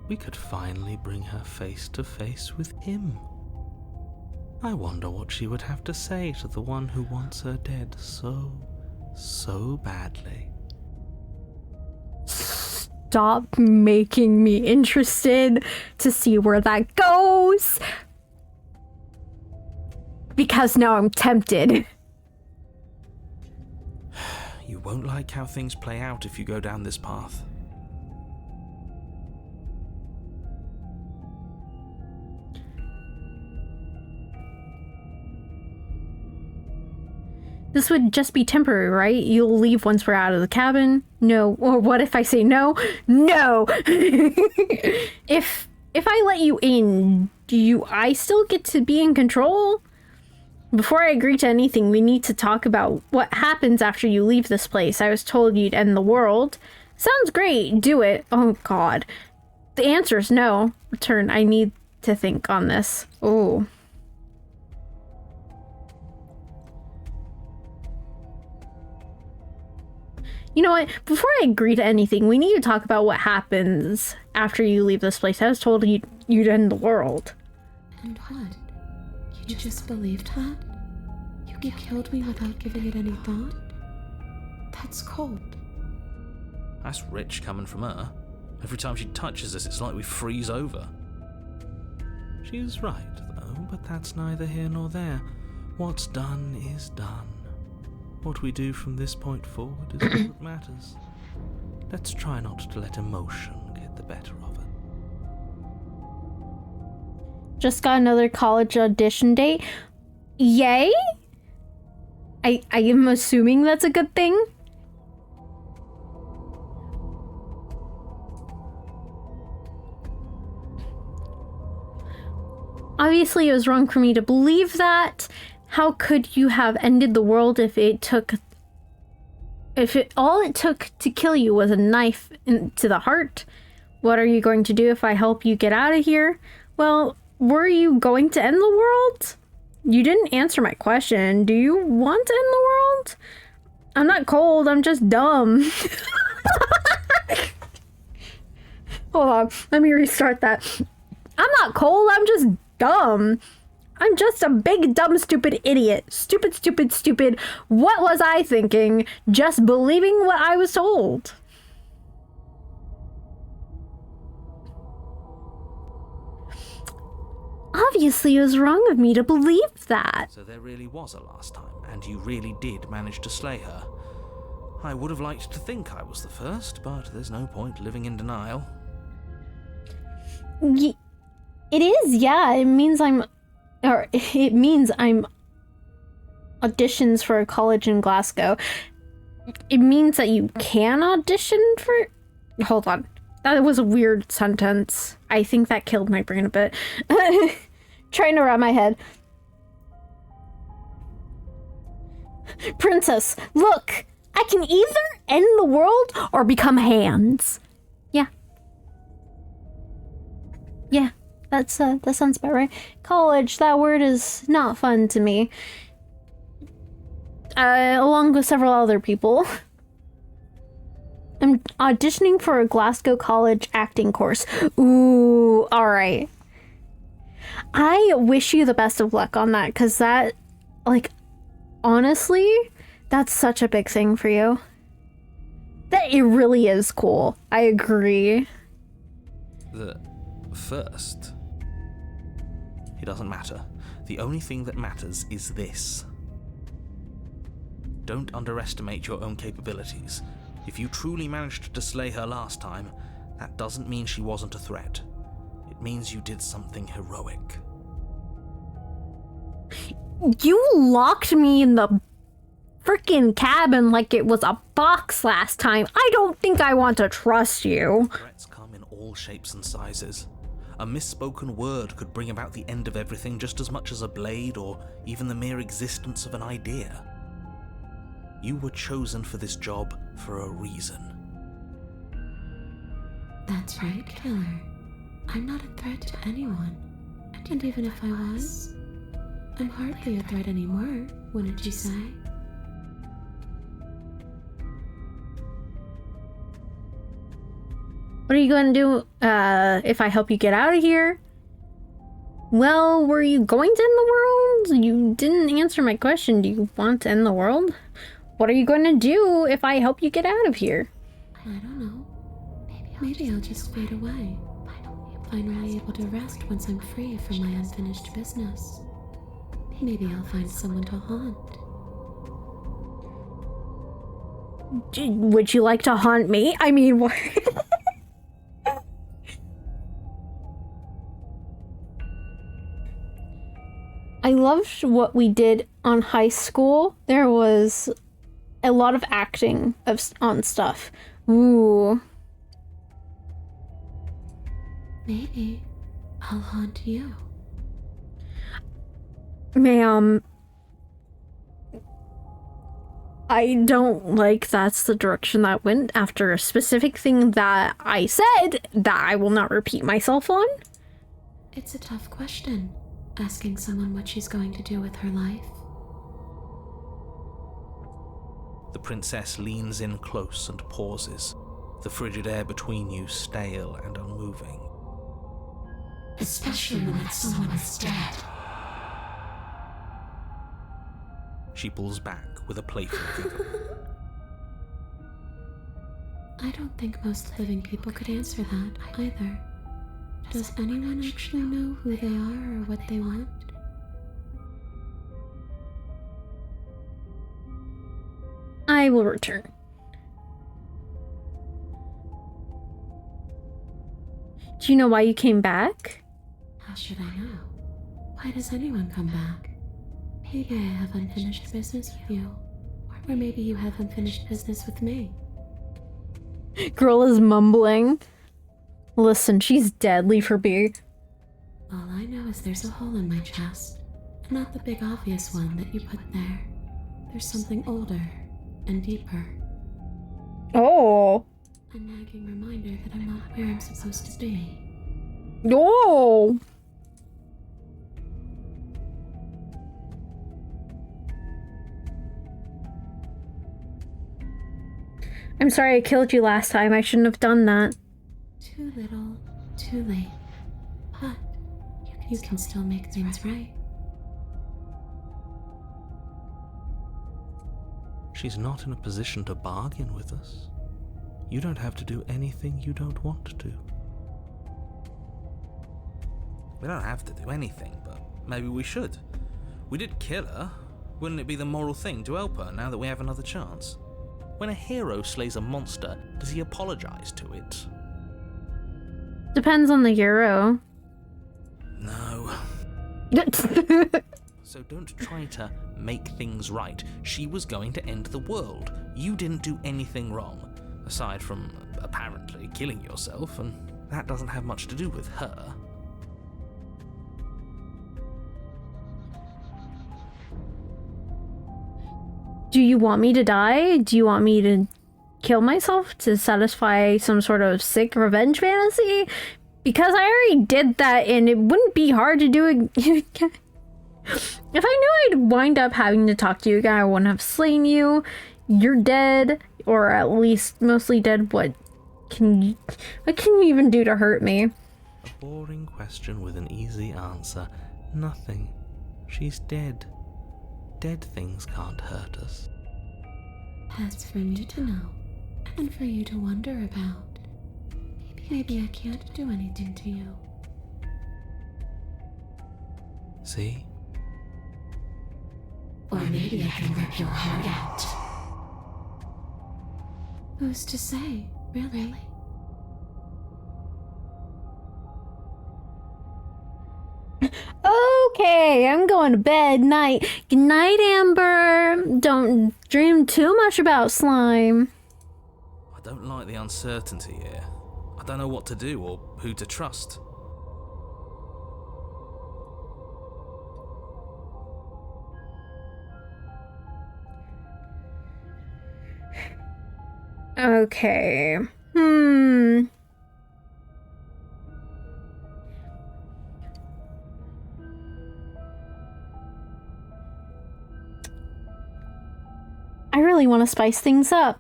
We could finally bring her face to face with him. I wonder what she would have to say to the one who wants her dead so badly. Stop making me interested to see where that goes. Because now I'm tempted. You won't like how things play out if you go down this path. This would just be temporary, right? You'll leave once we're out of the cabin? No. Or what if I say no? No! If I let you in, I still get to be in control? Before I agree to anything, we need to talk about what happens after you leave this place. I was told you'd end the world. Sounds great. Do it. Oh, God. The answer is no. Return. I need to think on this. Oh. You know what? Before I agree to anything, we need to talk about what happens after you leave this place. I was told you'd end the world. And what? You just believed that? You killed me without giving it any thought? That's cold. That's rich coming from her. Every time she touches us, it's like we freeze over. She's right, though, but that's neither here nor there. What's done is done. What we do from this point forward is all that matters. Let's try not to let emotion get the better of it. Just got another college audition date. Yay? I am assuming that's a good thing. Obviously, it was wrong for me to believe that. How could you have ended the world if all it took to kill you was a knife to the heart? What are you going to do if I help you get out of here? Well, were you going to end the world? You didn't answer my question. Do you want to end the world? I'm not cold, I'm just dumb. Hold on, let me restart that. I'm not cold, I'm just dumb. I'm just a big, dumb, stupid idiot. Stupid, stupid, stupid. What was I thinking? Just believing what I was told. Obviously, it was wrong of me to believe that. So there really was a last time, and you really did manage to slay her. I would have liked to think I was the first, but there's no point living in denial. It is, yeah. It means I'm auditions for a college in Glasgow. It means that you can audition for... Hold on. That was a weird sentence. I think that killed my brain a bit. Trying to wrap my head. Princess, look! I can either end the world or become hands. Yeah. Yeah, that sounds about right. College, that word is not fun to me. Along with several other people. I'm auditioning for a Glasgow College acting course. Ooh, alright. I wish you the best of luck on that, because that, like, honestly, that's such a big thing for you. That it really is cool. I agree. The first? It doesn't matter. The only thing that matters is this. Don't underestimate your own capabilities. If you truly managed to slay her last time, that doesn't mean she wasn't a threat. It means you did something heroic. You locked me in the freaking cabin like it was a box last time. I don't think I want to trust you. Threats come in all shapes and sizes. A misspoken word could bring about the end of everything just as much as a blade or even the mere existence of an idea. You were chosen for this job for a reason. That's right, Killer. I'm not a threat to anyone. And even if I was, I'm hardly a threat anymore, wouldn't you say? What are you going to do if I help you get out of here? Well, were you going to end the world? You didn't answer my question. Do you want to end the world? What are you going to do if I help you get out of here? I don't know. Maybe I'll just fade away. Finally able to rest once I'm free from my unfinished business. Maybe I'll find someone to haunt. Would you like to haunt me? I mean, what? I loved what we did on high school. There was a lot of acting on stuff. Ooh. Maybe I'll haunt you. Ma'am, I don't like that's the direction that went after a specific thing that I said that I will not repeat myself on. It's a tough question, asking someone what she's going to do with her life. The princess leans in close and pauses, the frigid air between you stale and unmoving. Especially when that someone is dead. She pulls back with a playful giggle. I don't think most living people could answer that either. Does anyone actually know who they are or what they want? I will return. Do you know why you came back? How should I know? Why does anyone come back? Maybe I have unfinished business with you. Or maybe you have unfinished business with me. Girl is mumbling. Listen, she's deadly for B. All I know is there's a hole in my chest. Not the big obvious one that you put there. There's something older and deeper. Oh. A nagging reminder that I'm not where I'm supposed to be. Oh. I'm sorry I killed you last time. I shouldn't have done that. Too little, too late. But you can still make things right. She's not in a position to bargain with us. You don't have to do anything you don't want to do. We don't have to do anything, but maybe we should. We did kill her. Wouldn't it be the moral thing to help her now that we have another chance? When a hero slays a monster, does he apologize to it? Depends on the hero. No. So don't try to make things right. She was going to end the world. You didn't do anything wrong, aside from apparently killing yourself, and that doesn't have much to do with her. Do you want me to die? Do you want me to kill myself to satisfy some sort of sick revenge fantasy? Because I already did that and it wouldn't be hard to do it again. If I knew I'd wind up having to talk to you again, I wouldn't have slain you. You're dead, or at least mostly dead. What can you even do to hurt me? A boring question with an easy answer. Nothing. She's dead. Dead things can't hurt us. That's for me to know, and for you to wonder about. Maybe I can't do anything to you. See? Or maybe I can rip your heart out. Who's to say, really? Okay, I'm going to bed. Night. Good night, Amber. Don't dream too much about slime. I don't like the uncertainty here. I don't know what to do or who to trust. Okay. I really want to spice things up.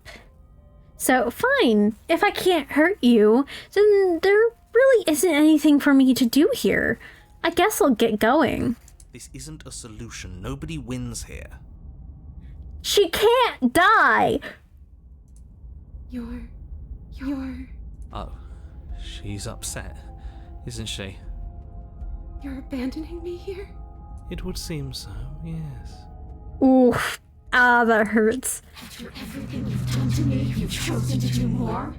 So, fine. If I can't hurt you, then there really isn't anything for me to do here. I guess I'll get going. This isn't a solution. Nobody wins here. She can't die! You're... Oh, she's upset, isn't she? You're abandoning me here? It would seem so, yes. Oof. Ah, that hurts. After everything you've done to me, you've chosen to do more?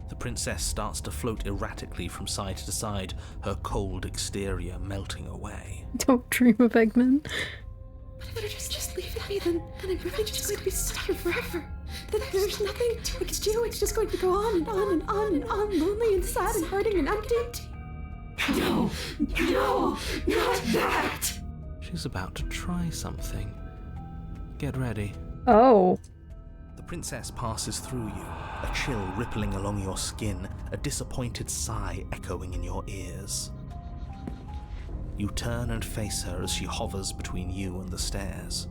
The princess starts to float erratically from side to side, her cold exterior melting away. Don't dream of Eggman. But if you just leave me, then I'm really just going to be stuck here forever. Then there's nothing we can do. It's just going to go on and on and on and on, lonely and sad and hurting and empty. No, not that! She's about to try something. Get ready. Oh. The princess passes through you, a chill rippling along your skin, a disappointed sigh echoing in your ears. You turn and face her as she hovers between you and the stairs.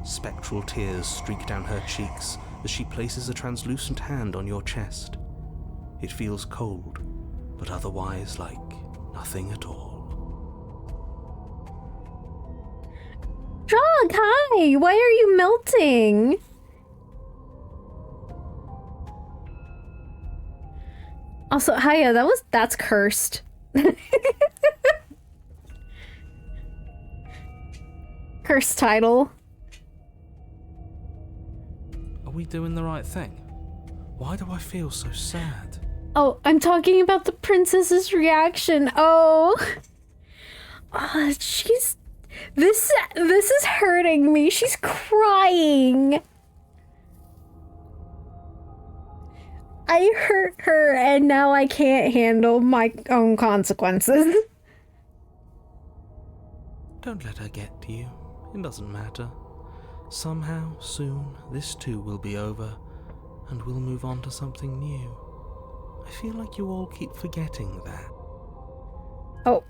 Spectral tears streak down her cheeks as she places a translucent hand on your chest. It feels cold, but otherwise like nothing at all. Jog, hi! Why are you melting? Also, hiya, that's cursed. Cursed title. Are we doing the right thing? Why do I feel so sad? Oh, I'm talking about the princess's reaction. Oh, she's... This is hurting me. She's crying. I hurt her and now I can't handle my own consequences. Don't let her get to you. It doesn't matter. Somehow, soon, this too will be over, and we'll move on to something new. I feel like you all keep forgetting that. Oh.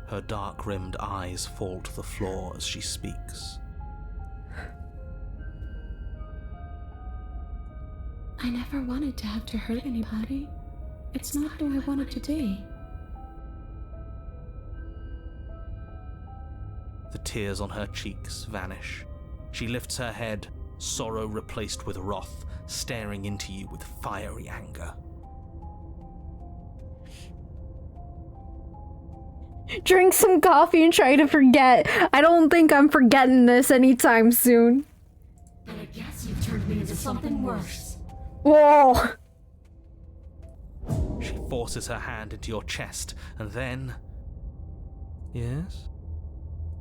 Her dark-rimmed eyes fall to the floor as she speaks. I never wanted to have to hurt anybody. It's not who I wanted to be. The tears on her cheeks vanish. She lifts her head, sorrow replaced with wrath, staring into you with fiery anger. Drink some coffee and try to forget. I don't think I'm forgetting this anytime soon. But I guess you've turned me into something worse. Whoa! She forces her hand into your chest, and then... Yes?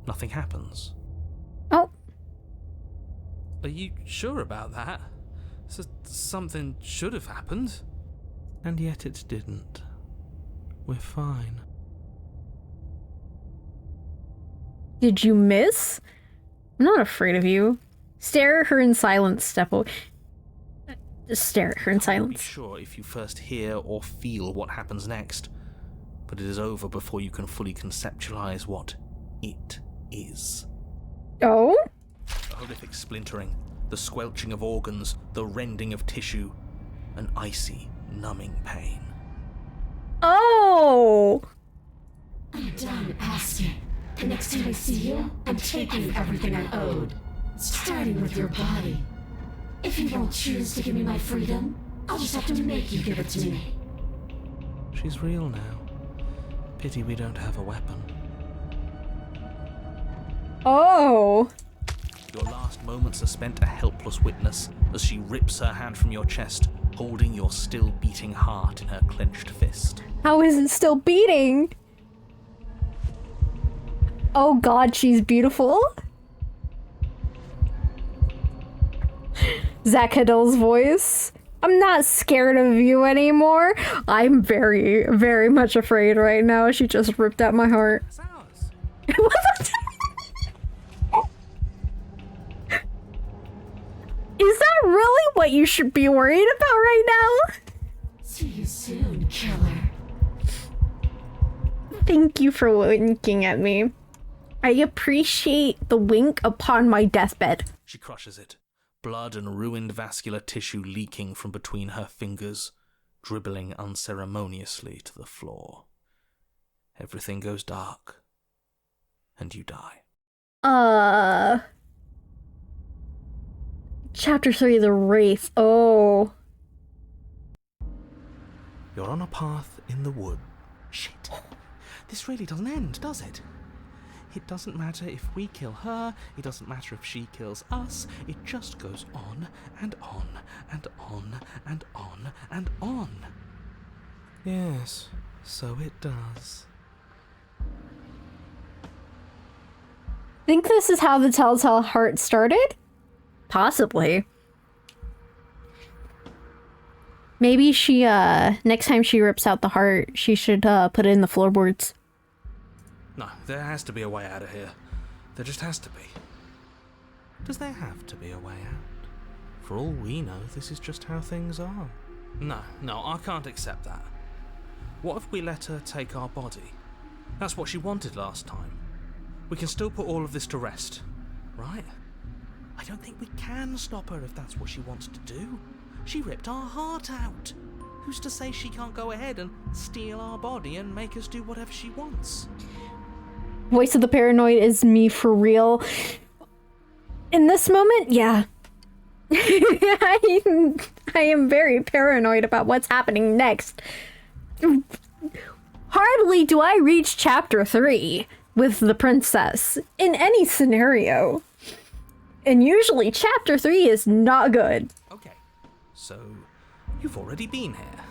Nothing happens. Oh. Are you sure about that? Something should have happened. And yet it didn't. We're fine. Did you miss? I'm not afraid of you. Stare at her in silence, step away. Just stare at her in I'll be silence. sure if you first hear or feel what happens next, but it is over before you can fully conceptualize what it is. Oh? The horrific splintering, the squelching of organs, the rending of tissue, an icy, numbing pain. Oh! I'm done asking. The next time I see you, I'm taking everything I owed. Starting with your body. If you won't choose to give me my freedom, I'll just have to make you give it to me. She's real now. Pity we don't have a weapon. Oh! Your last moments are spent a helpless witness as she rips her hand from your chest, holding your still beating heart in her clenched fist. How is it still beating? Oh god, she's beautiful. Zach Hiddle's voice. I'm not scared of you anymore. I'm very, very much afraid right now. She just ripped out my heart. That's ours. Is that really what you should be worried about right now? See you soon, killer. Thank you for winking at me. I appreciate the wink upon my deathbed. She crushes it, blood and ruined vascular tissue leaking from between her fingers, dribbling unceremoniously to the floor. Everything goes dark, and you die. Chapter 3, The Wraith. Oh. You're on a path in the wood. Shit. This really doesn't end, does it? It doesn't matter if we kill her, it doesn't matter if she kills us, it just goes on and on and on and on and on. Yes, so it does. Think this is how the Telltale Heart started? Possibly. Maybe she, next time she rips out the heart, she should, put it in the floorboards. No, there has to be a way out of here. There just has to be. Does there have to be a way out? For all we know, this is just how things are. No, I can't accept that. What if we let her take our body? That's what she wanted last time. We can still put all of this to rest, right? I don't think we can stop her if that's what she wants to do. She ripped our heart out. Who's to say she can't go ahead and steal our body and make us do whatever she wants? Voice of the Paranoid is me for real. In this moment, yeah. I am very paranoid about what's happening next. Hardly do I reach chapter 3 with the princess in any scenario. And usually chapter 3 is not good. Okay, so you've already been here.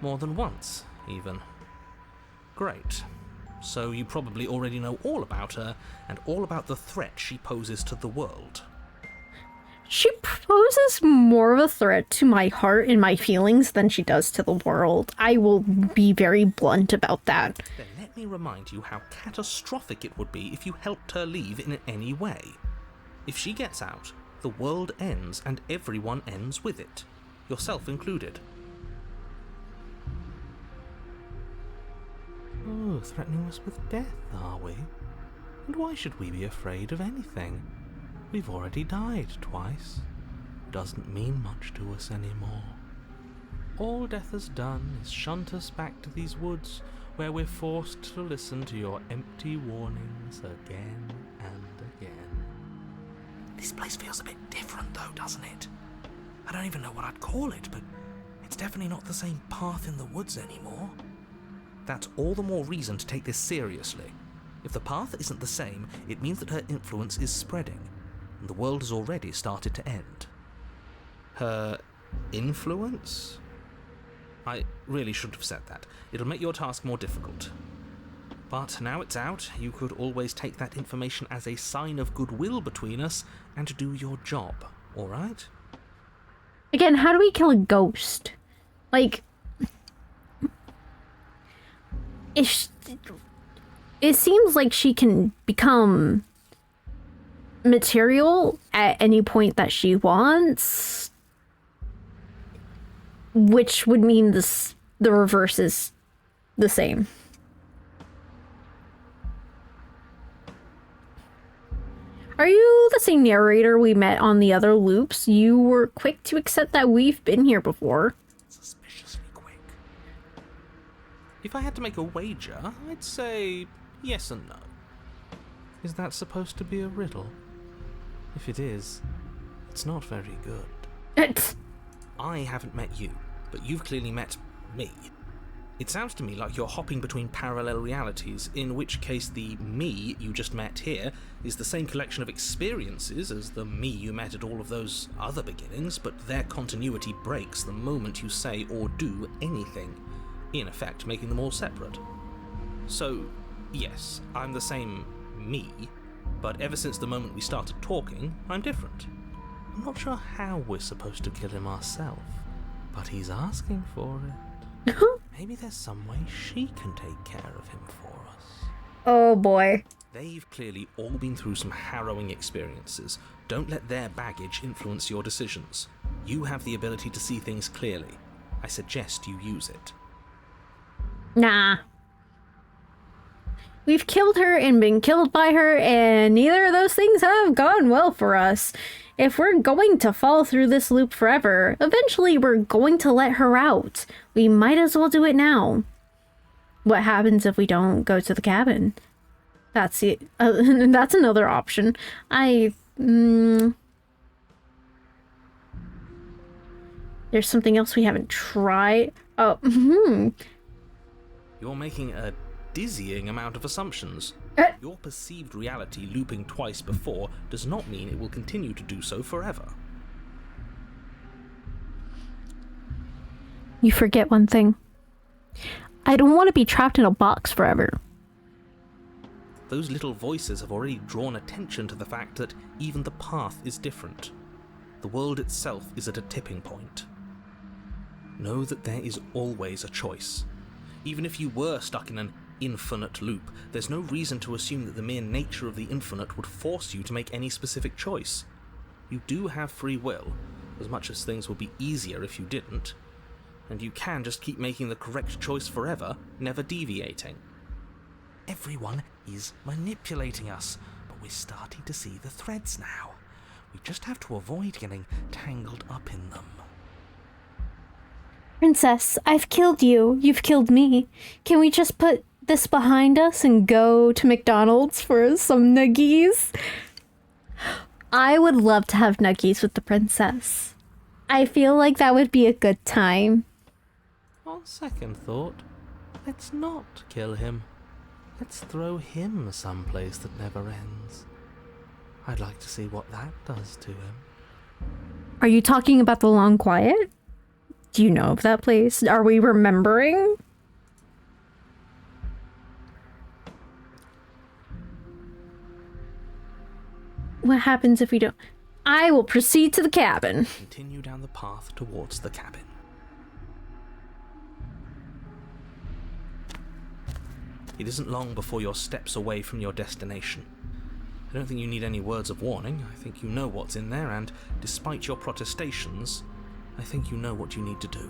More than once, even. Great. So you probably already know all about her and all about the threat she poses to the world. She poses more of a threat to my heart and my feelings than she does to the world. I will be very blunt about that. Then let me remind you how catastrophic it would be if you helped her leave in any way. If she gets out, the world ends and everyone ends with it, yourself included. Oh, threatening us with death, are we? And why should we be afraid of anything? We've already died twice. Doesn't mean much to us anymore. All death has done is shunt us back to these woods, where we're forced to listen to your empty warnings again and again. This place feels a bit different though, doesn't it? I don't even know what I'd call it, but it's definitely not the same path in the woods anymore. That's all the more reason to take this seriously. If the path isn't the same, it means that her influence is spreading, and the world has already started to end. Her influence? I really shouldn't have said that. It'll make your task more difficult. But now it's out, you could always take that information as a sign of goodwill between us and do your job, alright? Again, how do we kill a ghost? Like, it seems like she can become material at any point that she wants, which would mean the reverse is the same. Are you the same narrator we met on the other loops? You were quick to accept that we've been here before. Suspiciously quick. If I had to make a wager, I'd say yes and no. Is that supposed to be a riddle? If it is, it's not very good. I haven't met you, but you've clearly met me. It sounds to me like you're hopping between parallel realities, in which case the me you just met here is the same collection of experiences as the me you met at all of those other beginnings, but their continuity breaks the moment you say or do anything, in effect making them all separate. So, yes, I'm the same me, but ever since the moment we started talking, I'm different. I'm not sure how we're supposed to kill him ourselves, but he's asking for it. Maybe there's some way she can take care of him for us. Oh boy. They've clearly all been through some harrowing experiences. Don't let their baggage influence your decisions. You have the ability to see things clearly. I suggest you use it. Nah. We've killed her and been killed by her, and neither of those things have gone well for us. If we're going to fall through this loop forever, eventually we're going to let her out. We might as well do it now. What happens if we don't go to the cabin? That's it. That's another option. There's something else we haven't tried. Oh, You're making a dizzying amount of assumptions. Your perceived reality looping twice before does not mean it will continue to do so forever. You forget one thing. I don't want to be trapped in a box forever. Those little voices have already drawn attention to the fact that even the path is different. The world itself is at a tipping point. Know that there is always a choice. Even if you were stuck in an infinite loop, there's no reason to assume that the mere nature of the infinite would force you to make any specific choice. You do have free will, as much as things would be easier if you didn't, and you can just keep making the correct choice forever, never deviating. Everyone is manipulating us, but we're starting to see the threads now. We just have to avoid getting tangled up in them. Princess, I've killed you. You've killed me. Can we just put this behind us and go to McDonald's for some nuggies? I would love to have nuggies with the princess. I feel like that would be a good time. On second thought, let's not kill him. Let's throw him someplace that never ends. I'd like to see what that does to him. Are you talking about the Long Quiet? Do you know of that place? Are we remembering? What happens if we don't? I will proceed to the cabin. Continue down the path towards the cabin. It isn't long before you're steps away from your destination. I don't think you need any words of warning. I think you know what's in there, and despite your protestations, I think you know what you need to do.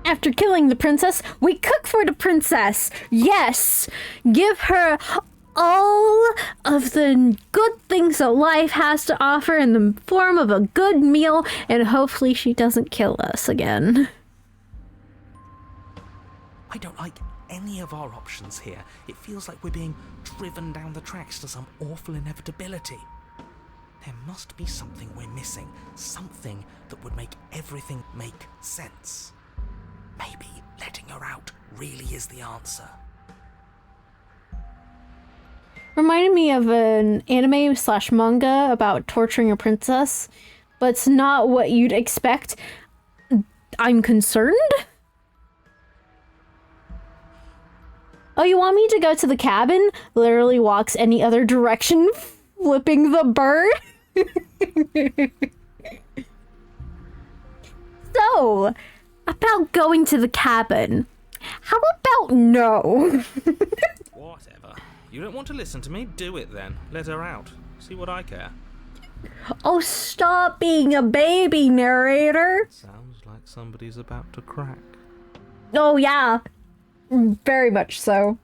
After killing the princess, we cook for the princess. Yes! Give her all of the good things that life has to offer in the form of a good meal, and hopefully she doesn't kill us again. I don't like any of our options here. It feels like we're being driven down the tracks to some awful inevitability. There must be something we're missing. Something that would make everything make sense. Maybe letting her out really is the answer. Reminded me of an anime / manga about torturing a princess, but it's not what you'd expect. I'm concerned. Oh, you want me to go to the cabin? Literally walks any other direction, flipping the bird. So, about going to the cabin. How about no? Whatever. You don't want to listen to me? Do it then. Let her out. See what I care. Oh, stop being a baby, narrator. Sounds like somebody's about to crack. Oh, yeah. Very much so.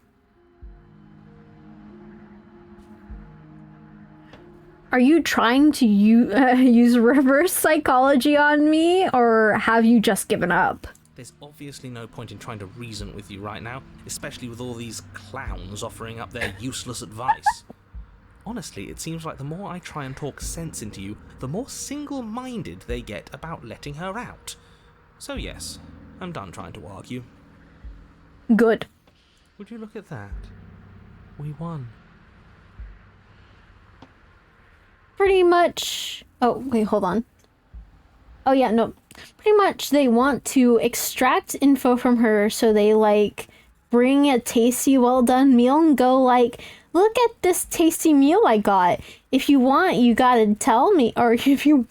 Are you trying to use reverse psychology on me, or have you just given up? There's obviously no point in trying to reason with you right now, especially with all these clowns offering up their useless advice. Honestly, it seems like the more I try and talk sense into you, the more single-minded they get about letting her out. So yes, I'm done trying to argue. Good. Would you look at that? We won. Pretty much... Oh, wait, hold on. Oh, yeah, no. Pretty much they want to extract info from her, so they, like, bring a tasty, well-done meal and go, like, look at this tasty meal I got. If you want, you gotta tell me, or if you...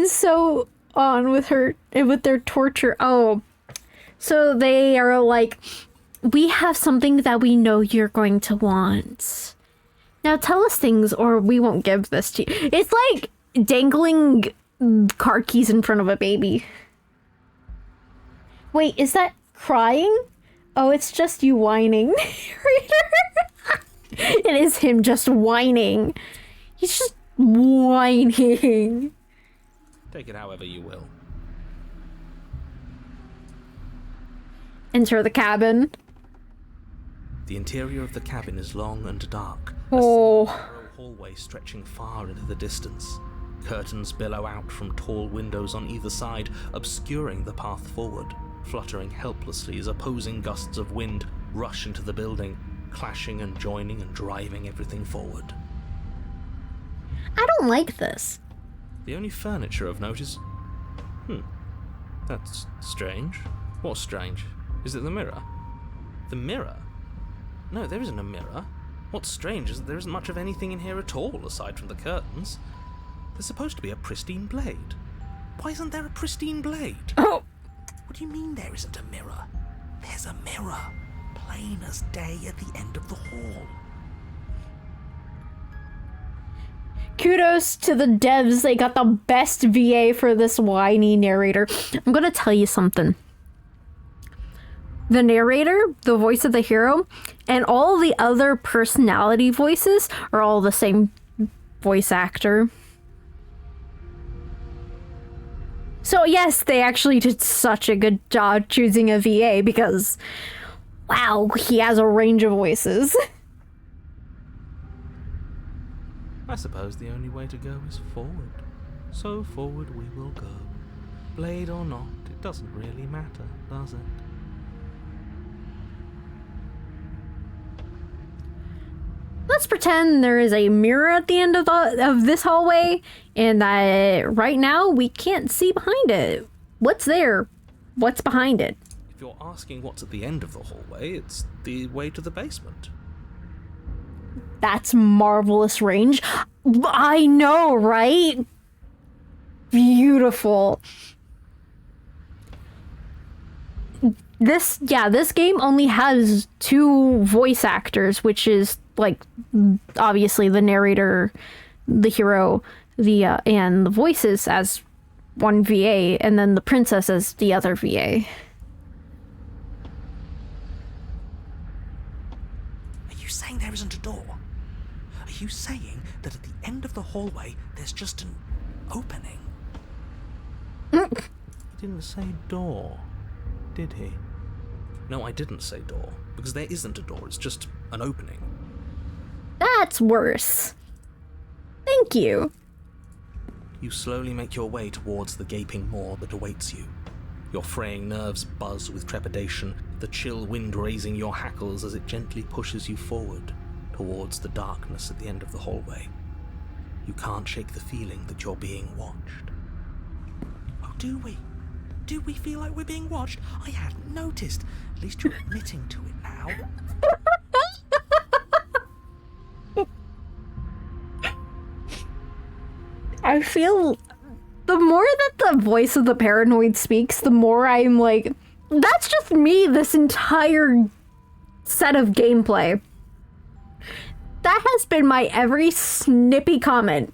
So on with their torture. Oh, so they are like, we have something that we know you're going to want. Now tell us things or we won't give this to you. It's like dangling car keys in front of a baby. Wait, is that crying? Oh, it's just you whining. It is him just whining. He's just whining. Take it however you will. Enter the cabin. The interior of the cabin is long and dark. Oh. A single narrow hallway stretching far into the distance. Curtains billow out from tall windows on either side, obscuring the path forward, fluttering helplessly as opposing gusts of wind rush into the building, clashing and joining and driving everything forward. I don't like this. The only furniture of note is... That's strange. What's strange? Is it the mirror? The mirror? No, there isn't a mirror. What's strange is that there isn't much of anything in here at all, aside from the curtains. There's supposed to be a pristine blade. Why isn't there a pristine blade? Oh! What do you mean there isn't a mirror? There's a mirror, plain as day at the end of the hall. Kudos to the devs, they got the best VA for this whiny narrator. I'm gonna tell you something. The narrator, the voice of the hero, and all the other personality voices are all the same voice actor. So yes, they actually did such a good job choosing a VA because, wow, he has a range of voices. I suppose the only way to go is forward. So forward we will go. Blade or not, it doesn't really matter, does it? Let's pretend there is a mirror at the end of this hallway, and that right now we can't see behind it. What's there? What's behind it? If you're asking what's at the end of the hallway, it's the way to the basement. That's marvelous range. I know, right? Beautiful. This game only has 2 voice actors, which is like obviously the narrator, the hero, and the voices as one VA, and then the princess as the other VA. Are you saying there isn't a door? Are you saying that at the end of the hallway there's just an opening? He didn't say door, did he? No, I didn't say door, because there isn't a door, it's just an opening. That's worse. Thank you. You slowly make your way towards the gaping maw that awaits you. Your fraying nerves buzz with trepidation, the chill wind raising your hackles as it gently pushes you forward towards the darkness at the end of the hallway. You can't shake the feeling that you're being watched. Oh, do we? Do we feel like we're being watched? I hadn't noticed. At least you're admitting to it now. I feel the more that the voice of the paranoid speaks, the more I'm like, that's just me this entire set of gameplay. That has been my every snippy comment.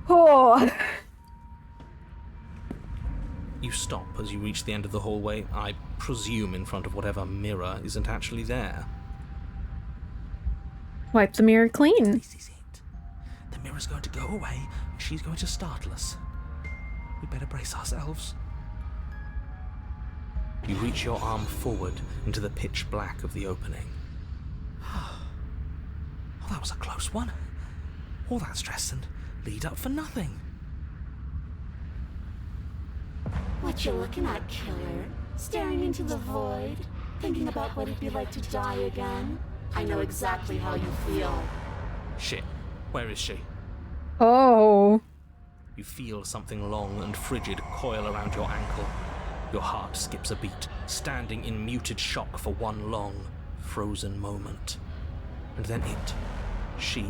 Oh. You stop as you reach the end of the hallway, I presume in front of whatever mirror isn't actually there. Wipe the mirror clean. This is it. The mirror's going to go away, and she's going to startle us. We better brace ourselves. You reach your arm forward into the pitch black of the opening. Oh, that was a close one. All that stress and lead up for nothing. What you looking at, killer? Staring into the void? Thinking about what it'd be like to die again? I know exactly how you feel. Shit, where is she? Oh. You feel something long and frigid coil around your ankle. Your heart skips a beat, standing in muted shock for one long, frozen moment. And then she,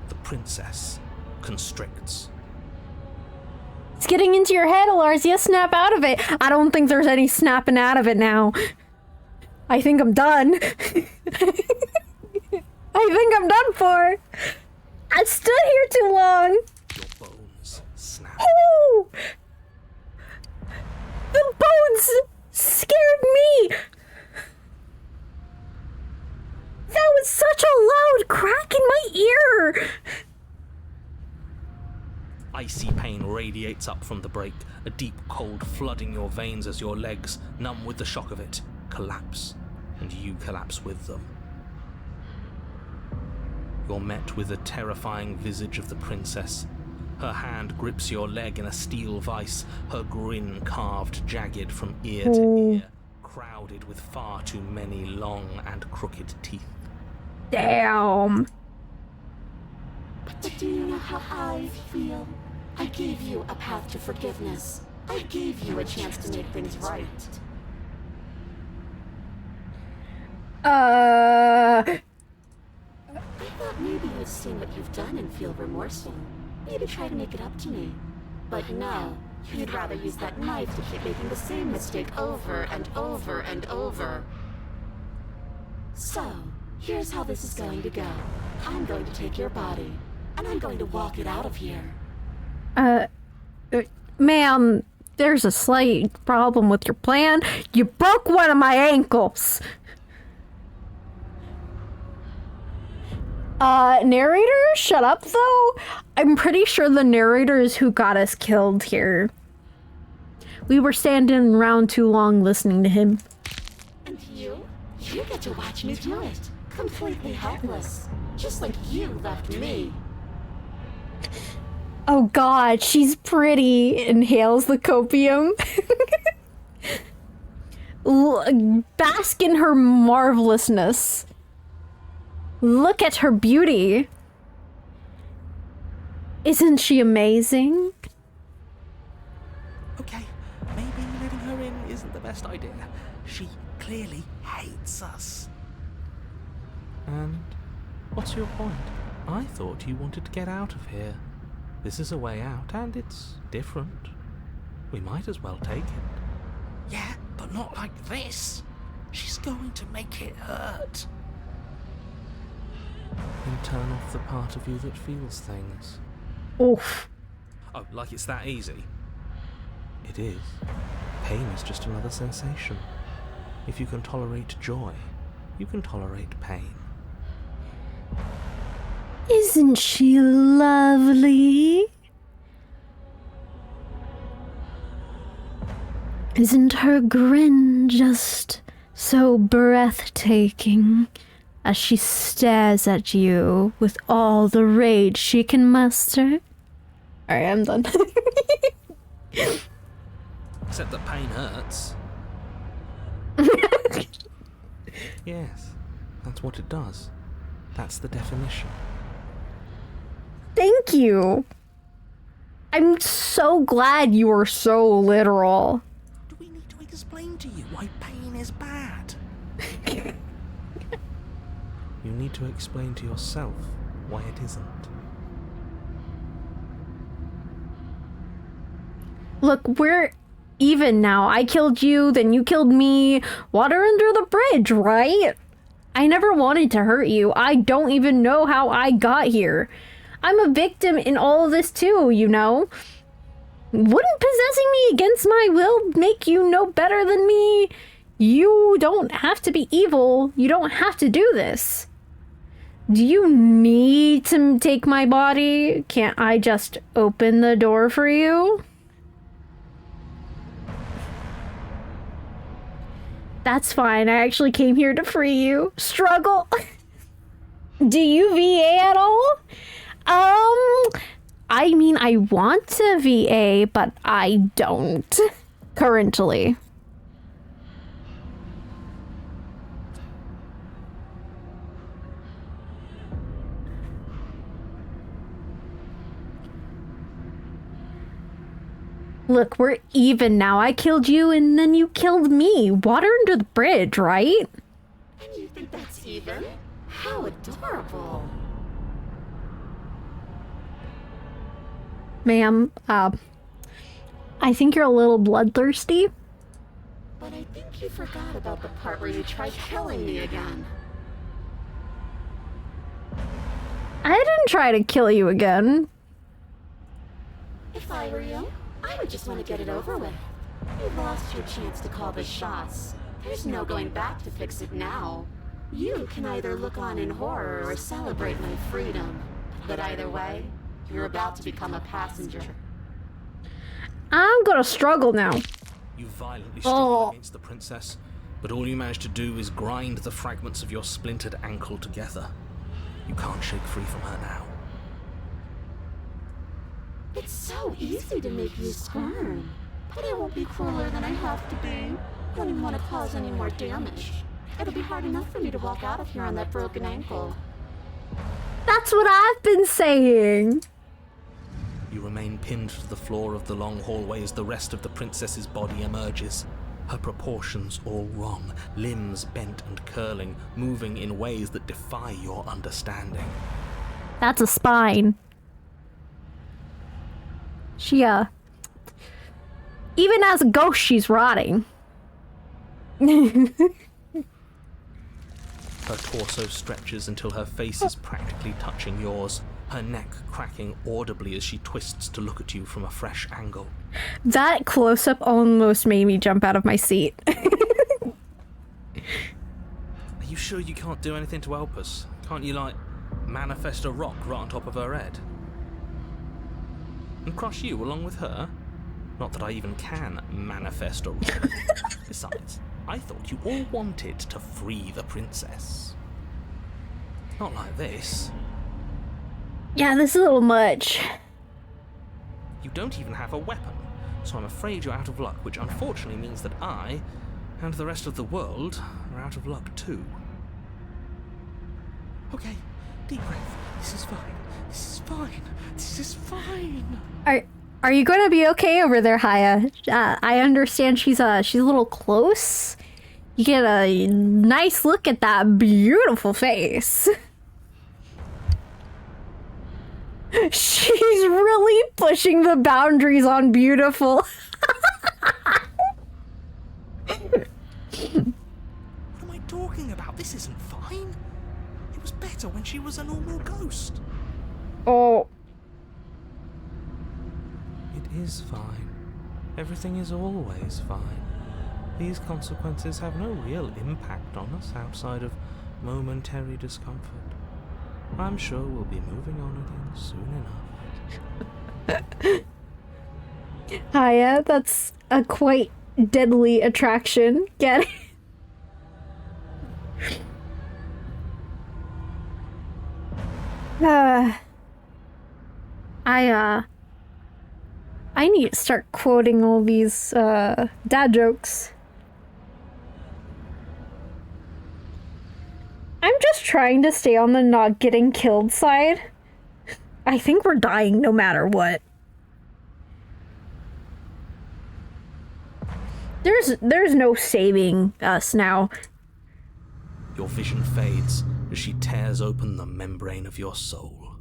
the princess, constricts. It's getting into your head, Alarzia. Snap out of it. I don't think there's any snapping out of it now. I think I'm done. I think I'm done for. I stood here too long. Your bones snap. Oh! The bones scared me. That was such a loud crack in my ear. Icy pain radiates up from the break, a deep cold flooding your veins as your legs, numb with the shock of it, collapse, and you collapse with them. You're met with the terrifying visage of the princess. Her hand grips your leg in a steel vice, her grin carved jagged from ear to ear, crowded with far too many long and crooked teeth. Damn. But do you know how I feel? I gave you a path to forgiveness. I gave you a chance to make things right. I thought maybe you'd seen what you've done and feel remorseful. Maybe try to make it up to me. But no, you'd rather use that knife to keep making the same mistake over and over and over. So, here's how this is going to go. I'm going to take your body, and I'm going to walk it out of here. Ma'am, there's a slight problem with your plan. You broke one of my ankles. Narrator, shut up though. I'm pretty sure the narrator is who got us killed here. We were standing around too long listening to him. And you get to watch me do it. Completely helpless. Just like you left me. Oh god, she's pretty. Inhales the copium. Bask in her marvelousness. Look at her beauty. Isn't she amazing? Okay, maybe letting her in isn't the best idea. She clearly hates us. And what's your point? I thought you wanted to get out of here. This is a way out, and it's different. We might as well take it. Yeah, but not like this. She's going to make it hurt. Then turn off the part of you that feels things. Oof. Oh, like it's that easy? It is. Pain is just another sensation. If you can tolerate joy, you can tolerate pain. Isn't she lovely? Isn't her grin just so breathtaking as she stares at you with all the rage she can muster? Alright, I'm done. Except that pain hurts. Yes, that's what it does. That's the definition. Thank you. I'm so glad you were so literal. Do we need to explain to you why pain is bad? You need to explain to yourself why it isn't. Look, we're even now. I killed you, then you killed me. Water under the bridge, right? I never wanted to hurt you. I don't even know how I got here. I'm a victim in all of this too, you know? Wouldn't possessing me against my will make you no better than me? You don't have to be evil. You don't have to do this. Do you need to take my body? Can't I just open the door for you? That's fine. I actually came here to free you. Struggle. Do you VA at all? I mean, I want to VA, but I don't currently. Look, we're even now. I killed you and then you killed me. Water under the bridge, right? And you think that's even? How adorable. Ma'am, I think you're a little bloodthirsty. But I think you forgot about the part where you tried killing me again. I didn't try to kill you again. If I were you, I would just want to get it over with. You lost your chance to call the shots. There's no going back to fix it now. You can either look on in horror or celebrate my freedom. But either way, you're about to become a passenger. I'm gonna struggle now. You violently struggle against the princess, but all you manage to do is grind the fragments of your splintered ankle together. You can't shake free from her now. It's so easy to make you squirm. But I won't be crueler than I have to be. I don't even want to cause any more damage. It'll be hard enough for me to walk out of here on that broken ankle. That's what I've been saying. You remain pinned to the floor of the long hallway as the rest of the princess's body emerges. Her proportions all wrong, limbs bent and curling, moving in ways that defy your understanding. That's a spine. She, even as a ghost, she's rotting. Her torso stretches until her face is practically touching yours, her neck cracking audibly as she twists to look at you from a fresh angle. That close-up almost made me jump out of my seat. Are you sure you can't do anything to help us? Can't you, like, manifest a rock right on top of her head? And crush you along with her? Not that I even can manifest a rock. Besides, I thought you all wanted to free the princess. Not like this. Yeah, this is a little much. You don't even have a weapon, so I'm afraid you're out of luck, which unfortunately means that I, and the rest of the world, are out of luck too. Okay, deep breath. This is fine. This is fine. This is fine. Are you going to be okay over there, Haya? I understand she's a little close. You get a nice look at that beautiful face. She's really pushing the boundaries on beautiful. What am I talking about? This isn't fine. It was better when she was a normal ghost. Oh. It is fine. Everything is always fine. These consequences have no real impact on us outside of momentary discomfort. I'm sure we'll be moving on again soon enough. Haya, that's a quite deadly attraction. Get it? I need to start quoting all these dad jokes. I'm just trying to stay on the not getting killed side. I think we're dying no matter what. There's no saving us now. Your vision fades as she tears open the membrane of your soul.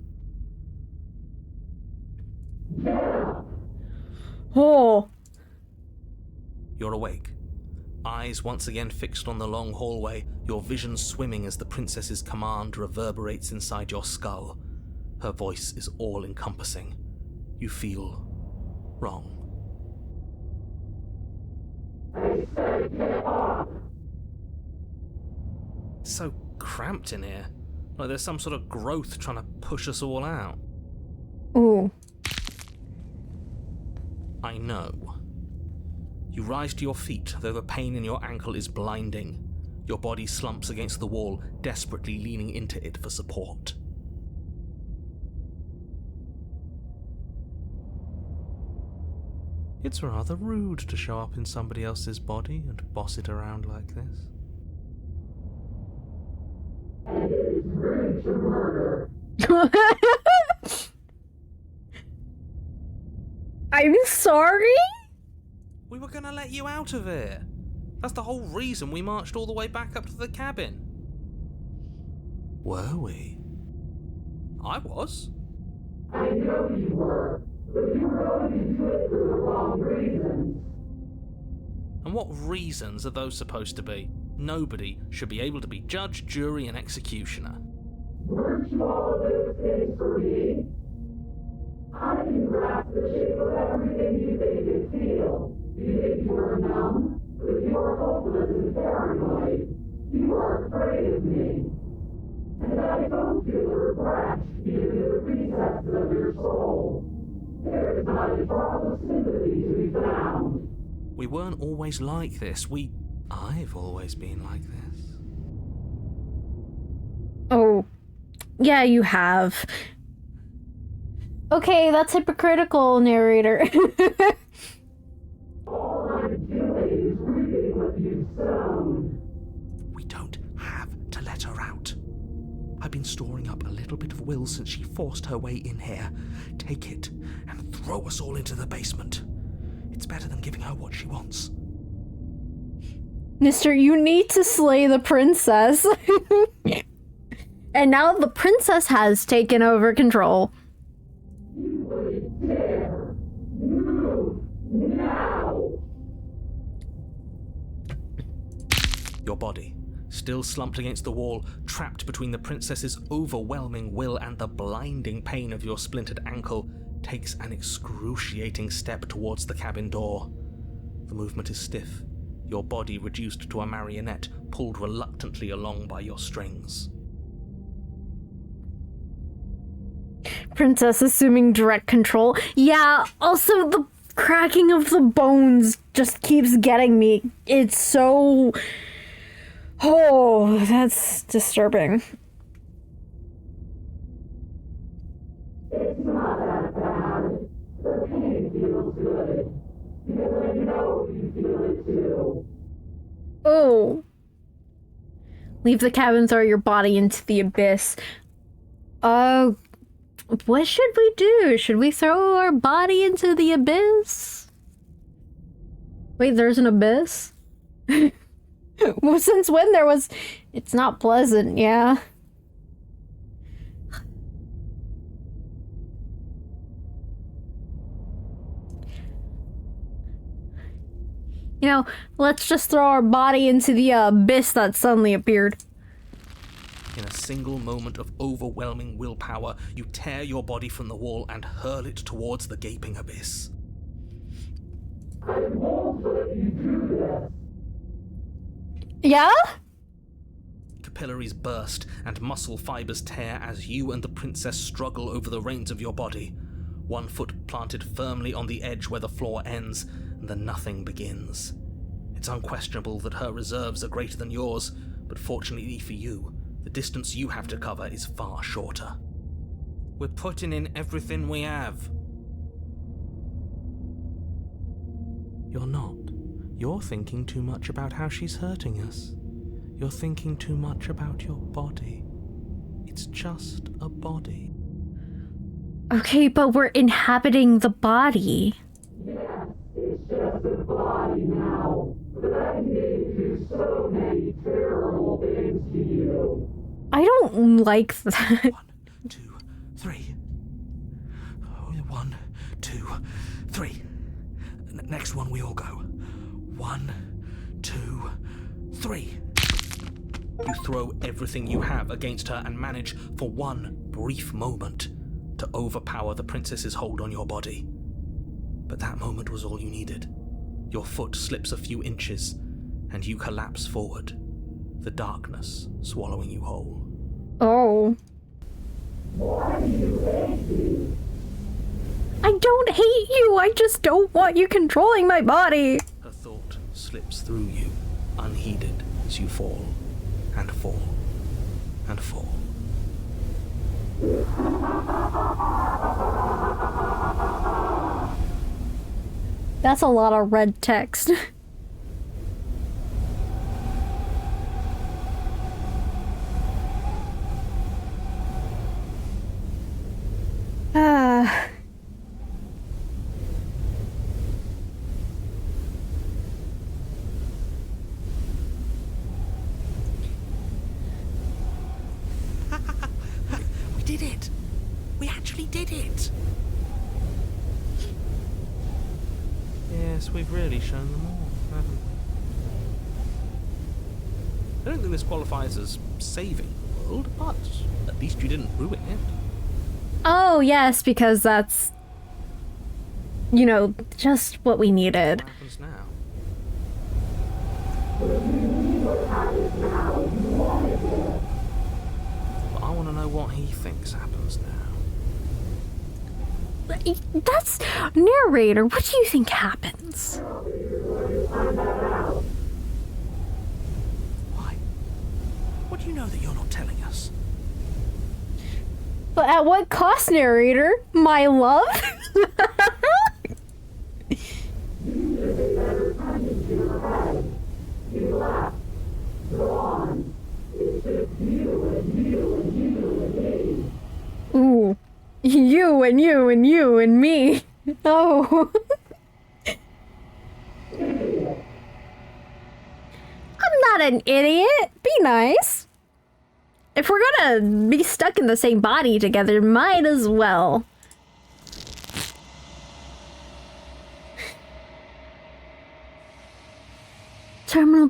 Oh. You're awake. Eyes once again fixed on the long hallway, your vision swimming as the princess's command reverberates inside your skull. Her voice is all-encompassing. You feel wrong. It's so cramped in here. Like there's some sort of growth trying to push us all out. Ooh. I know. You rise to your feet, though the pain in your ankle is blinding. Your body slumps against the wall, desperately leaning into it for support. It's rather rude to show up in somebody else's body and boss it around like this. And it is rude to murder. I'm sorry? We were gonna let you out of here. That's the whole reason we marched all the way back up to the cabin. Were we? I was. I know you were, but you were going into it for the wrong reasons. And what reasons are those supposed to be? Nobody should be able to be judge, jury, and executioner. Weren't you all of those things for me? I can grasp the shape of everything you think and feel. You think you are numb, but you are hopeless and paranoid. You are afraid of me. And I don't feel regret, even in the recesses of your soul. There is not a drop of sympathy to be found. We weren't always like this. I've always been like this. Oh. Yeah, you have. Okay, that's hypocritical, narrator. All I'm doing is reading what you've sown. We don't have to let her out. I've been storing up a little bit of will since she forced her way in here. Take it and throw us all into the basement. It's better than giving her what she wants. Mister, you need to slay the princess. And now the princess has taken over control. You wouldn't dare. Move now. Your body, still slumped against the wall, trapped between the princess's overwhelming will and the blinding pain of your splintered ankle, takes an excruciating step towards the cabin door. The movement is stiff, your body reduced to a marionette, pulled reluctantly along by your strings. Princess assuming direct control. Yeah, also the cracking of the bones just keeps getting me. It's so... Oh, that's disturbing. It's not that bad. The pain feels good. Because I know you feel it too. Oh. Leave the cabin, throw your body into the abyss. What should we do? Should we throw our body into the abyss? Wait, there's an abyss? Well, since when there was... It's not pleasant, yeah. You know, let's just throw our body into the abyss that suddenly appeared. In a single moment of overwhelming willpower, you tear your body from the wall and hurl it towards the gaping abyss. I won't let you do this. Yeah? Capillaries burst and muscle fibers tear as you and the princess struggle over the reins of your body. One foot planted firmly on the edge where the floor ends, and the nothing begins. It's unquestionable that her reserves are greater than yours, but fortunately for you, the distance you have to cover is far shorter. We're putting in everything we have. You're not. You're thinking too much about how she's hurting us. You're thinking too much about your body. It's just a body. Okay, but we're inhabiting the body. It's just a body now, but I can do so many terrible things to you. I don't like that. 1, 2, 3. 1, 2, 3. Next one, we all go. 1, 2, 3. You throw everything you have against her and manage, for one brief moment, to overpower the princess's hold on your body. But that moment was all you needed. Your foot slips a few inches, and you collapse forward, the darkness swallowing you whole. Oh. Why do you hate me? I don't hate you, I just don't want you controlling my body. Her thought slips through you, unheeded, as you fall, and fall, and fall. That's a lot of red text. We did it! We actually did it! Yes, we've really shown them all, haven't we? I don't think this qualifies as saving the world, but at least you didn't ruin it. Oh, yes, because that's, you know, just what we needed. What happens now? But I want to know what he thinks happens now. That's... Narrator, what do you think happens? Why? What do you know that you're not telling us? But at what cost, narrator? My love? Ooh. You and you and you and me. Oh. I'm not an idiot. Be nice. If we're gonna be stuck in the same body together, might as well. Terminal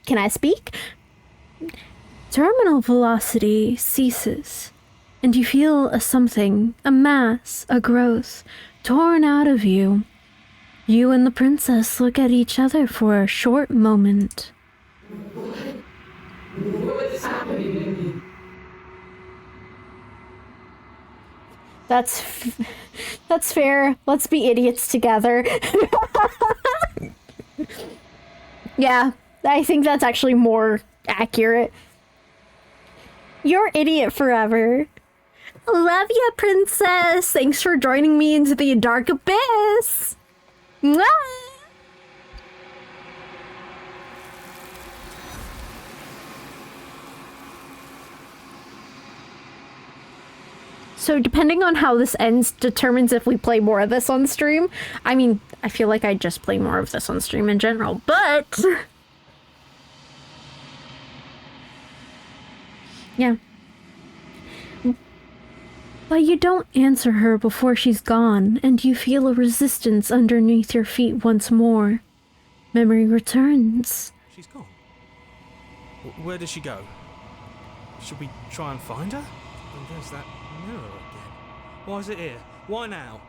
Can I speak? Terminal velocity ceases, and you feel a something, a mass, a growth, torn out of you. You and the princess look at each other for a short moment. What's happening to me? That's fair. Let's be idiots together. Yeah, I think that's actually more accurate. You're idiot forever. Love ya, princess. Thanks for joining me into the dark abyss. Mwah! So depending on how this ends determines if we play more of this on stream. I mean, I feel like I just play more of this on stream in general, but... yeah. But you don't answer her before she's gone, and you feel a resistance underneath your feet once more. Memory returns. She's gone. Where did she go? Should we try and find her? And there's that mirror again. Why is it here? Why now?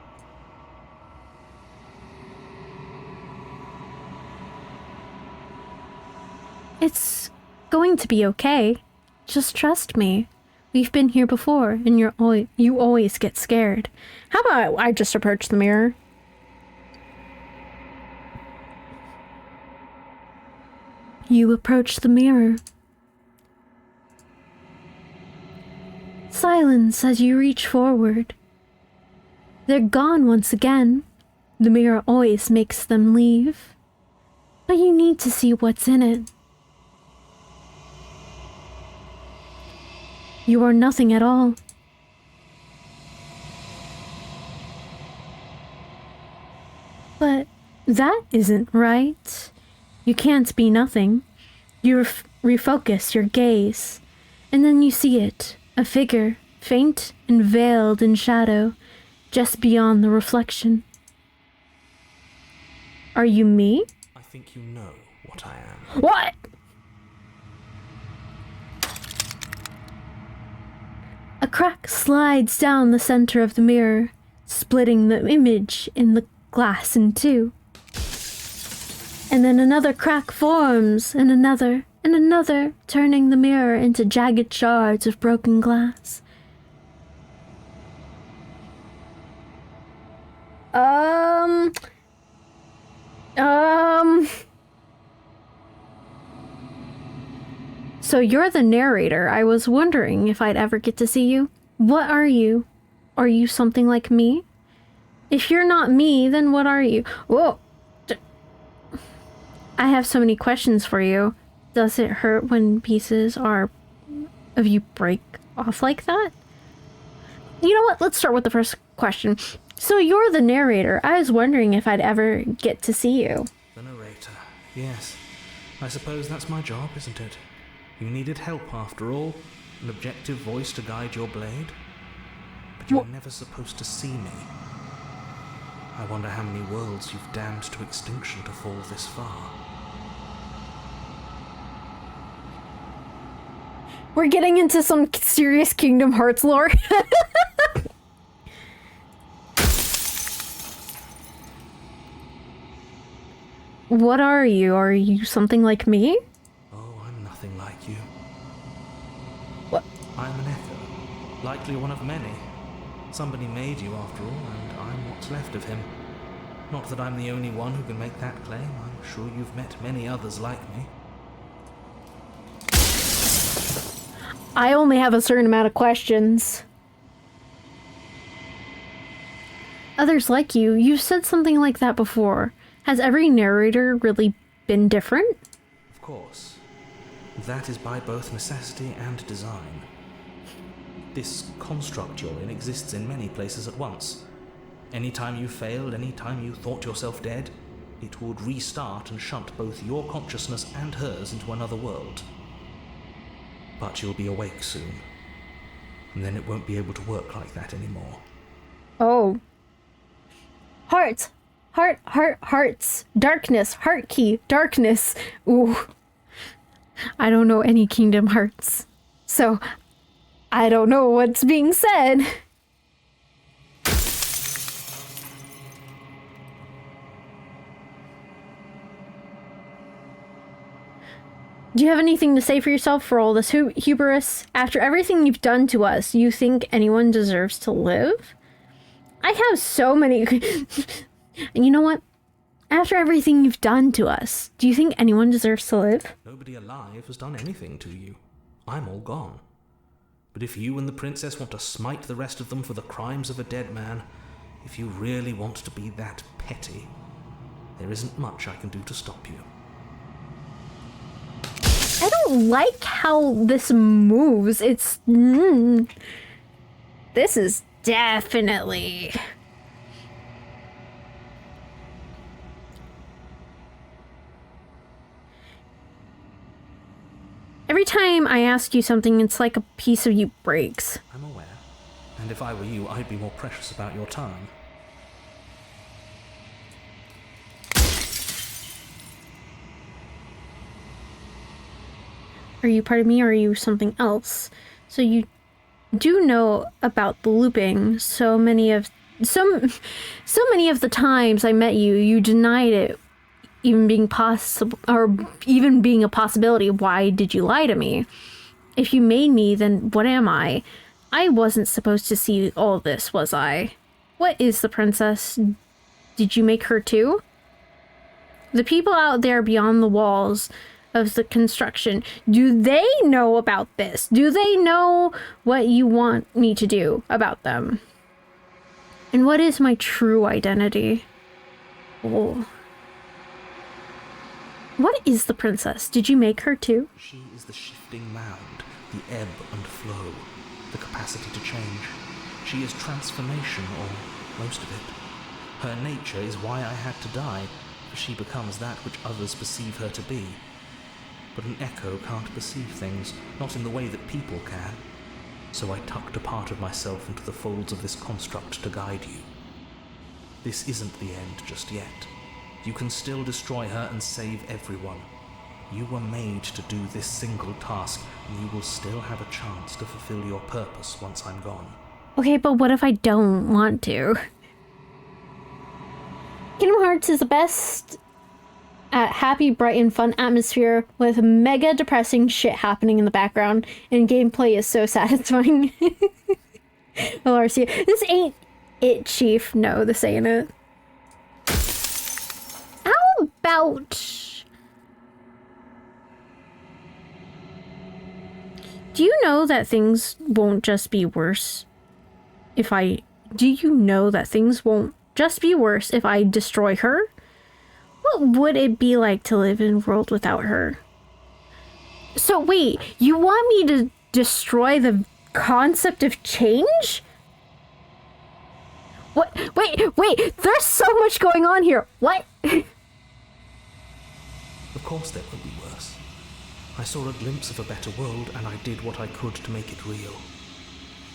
It's going to be okay. Just trust me. We've been here before, and you always get scared. How about I just approach the mirror? You approach the mirror. Silence as you reach forward. They're gone once again. The mirror always makes them leave. But you need to see what's in it. You are nothing at all. But that isn't right. You can't be nothing. You refocus your gaze, and then you see it, a figure, faint and veiled in shadow, just beyond the reflection. Are you me? I think you know what I am. What? A crack slides down the center of the mirror, splitting the image in the glass in two. And then another crack forms, and another, turning the mirror into jagged shards of broken glass. So you're the narrator. I was wondering if I'd ever get to see you. What are you? Are you something like me? If you're not me, then what are you? Whoa! I have so many questions for you. Does it hurt when pieces of you break off like that? You know what? Let's start with the first question. So you're the narrator. I was wondering if I'd ever get to see you. The narrator. Yes. I suppose that's my job, isn't it? You needed help after all. An objective voice to guide your blade. But you were never supposed to see me. I wonder how many worlds you've damned to extinction to fall this far. We're getting into some serious Kingdom Hearts lore. What are you? Are you something like me? Oh, I'm nothing like you. What? I'm an echo. Likely one of many. Somebody made you after all, and I'm what's left of him. Not that I'm the only one who can make that claim. I'm sure you've met many others like me. I only have a certain amount of questions. Others like you, you've said something like that before. Has every narrator really been different? Of course. That is by both necessity and design. This construct you're in exists in many places at once. Anytime you failed, anytime you thought yourself dead, it would restart and shunt both your consciousness and hers into another world. But you'll be awake soon, and then it won't be able to work like that anymore. Oh. Hearts. Hearts. Darkness. Heart key. Darkness. Ooh. I don't know any Kingdom Hearts, so I don't know what's being said. Do you have anything to say for yourself for all this hubris? After everything you've done to us, you think anyone deserves to live? I have so many... And you know what? After everything you've done to us, do you think anyone deserves to live? Nobody alive has done anything to you. I'm all gone. But if you and the princess want to smite the rest of them for the crimes of a dead man, if you really want to be that petty, there isn't much I can do to stop you. I don't like how this moves. It's... This is definitely... Every time I ask you something, it's like a piece of you breaks. I'm aware. And if I were you, I'd be more precious about your time. Are you part of me or are you something else? So you do know about the looping. So many of the times I met you, you denied it even being possible, or even being a possibility. Why did you lie to me? If you made me, then what am I? I wasn't supposed to see all this, was I? What is the princess? Did you make her too? The people out there beyond the walls of the construction. Do they know about this? Do they know what you want me to do about them? And what is my true identity? Oh. What is the princess? Did you make her too? She is the shifting mound, the ebb and flow, the capacity to change. She is transformation, or most of it. Her nature is why I had to die, for she becomes that which others perceive her to be. But an echo can't perceive things, not in the way that people can. So I tucked a part of myself into the folds of this construct to guide you. This isn't the end just yet. You can still destroy her and save everyone. You were made to do this single task, and you will still have a chance to fulfill your purpose once I'm gone. Okay, but what if I don't want to? Kingdom Hearts is the best at happy, bright, and fun atmosphere with mega depressing shit happening in the background, and gameplay is so satisfying. Well, RC, this ain't it, Chief. No, this ain't it. How about... Do you know that things won't just be worse if I... Do you know that things won't just be worse if I destroy her? What would it be like to live in a world without her? So wait, you want me to destroy the concept of change? What? Wait, there's so much going on here. What? Of course there will be worse. I saw a glimpse of a better world, and I did what I could to make it real.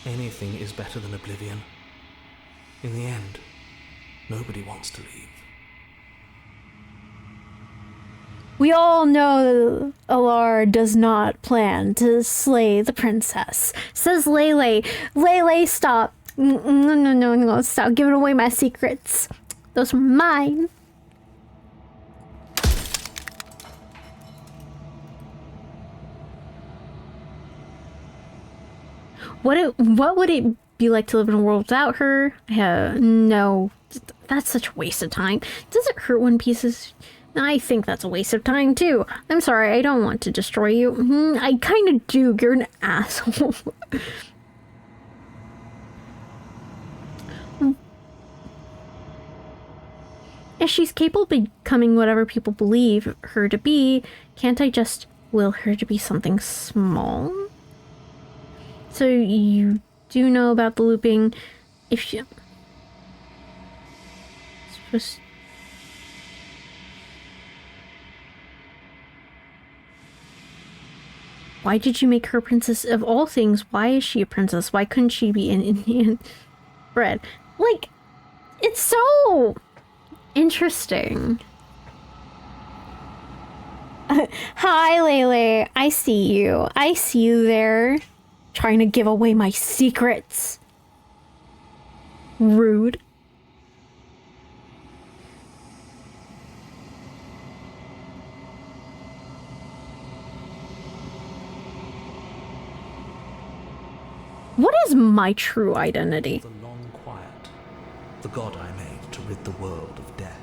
Anything is better than oblivion. In the end, nobody wants to leave. We all know Alar does not plan to slay the princess. Says Lele. Lele, stop. No, stop giving away my secrets. Those are mine. What would it be like to live in a world without her? No, that's such a waste of time. Does it hurt when pieces? I think that's a waste of time too. I'm sorry, I don't want to destroy you. I kind of do. You're an asshole. If she's capable of becoming whatever people believe her to be, can't I just will her to be something small? So you do know about the looping. If you... Why did you make her princess of all things? Why is she a princess? Why couldn't she be an Indian bred? Like, it's so interesting. Hi, Lele. I see you. I see you there. Trying to give away my secrets. Rude. What is my true identity? The long quiet, the god I made to rid the world of death.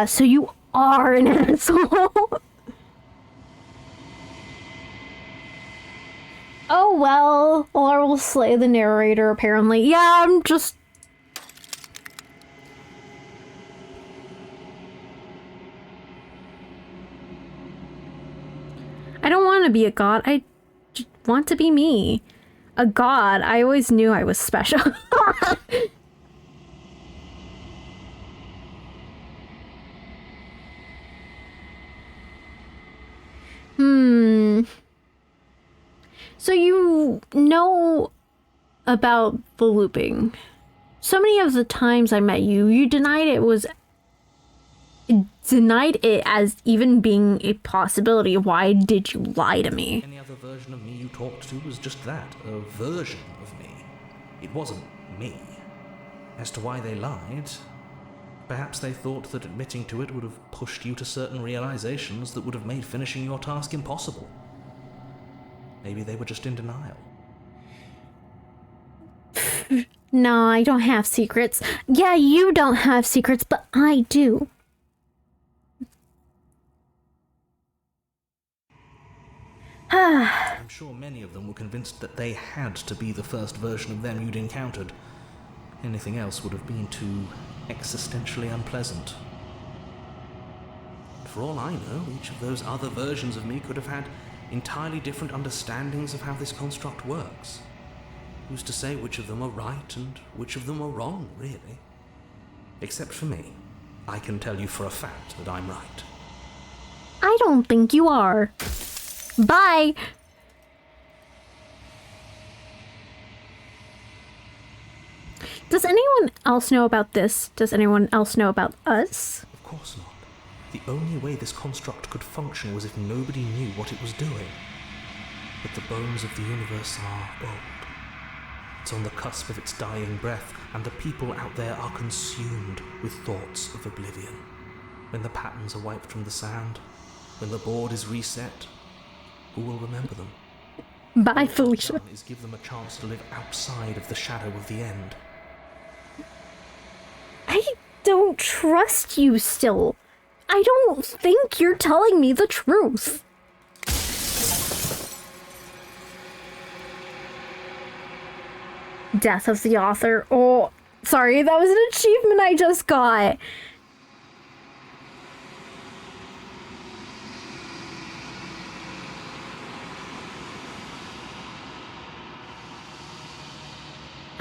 So you are an asshole. Oh well, or will slay the narrator apparently. Yeah, I'm just... I don't want to be a god, I just want to be me. A god, I always knew I was special. So you know about the looping. So many of the times I met you, you denied it as even being a possibility. Why did you lie to me? Any other version of me you talked to was just that, a version of me. It wasn't me. As to why they lied, perhaps they thought that admitting to it would have pushed you to certain realizations that would have made finishing your task impossible. Maybe they were just in denial. No, I don't have secrets. Yeah, you don't have secrets, but I do. I'm sure many of them were convinced that they had to be the first version of them you'd encountered. Anything else would have been too existentially unpleasant. For all I know, each of those other versions of me could have had entirely different understandings of how this construct works. Who's to say which of them are right and which of them are wrong, really? Except for me, I can tell you for a fact that I'm right. I don't think you are. Bye! Does anyone else know about this? Does anyone else know about us? Of course not. The only way this construct could function was if nobody knew what it was doing. But the bones of the universe are old. It's on the cusp of its dying breath, and the people out there are consumed with thoughts of oblivion. When the patterns are wiped from the sand, when the board is reset, who will remember them? Bye, Felicia. All is give them a chance to live outside of the shadow of the end. I don't trust you still. I don't think you're telling me the truth. Death of the author. Oh, sorry, that was an achievement I just got.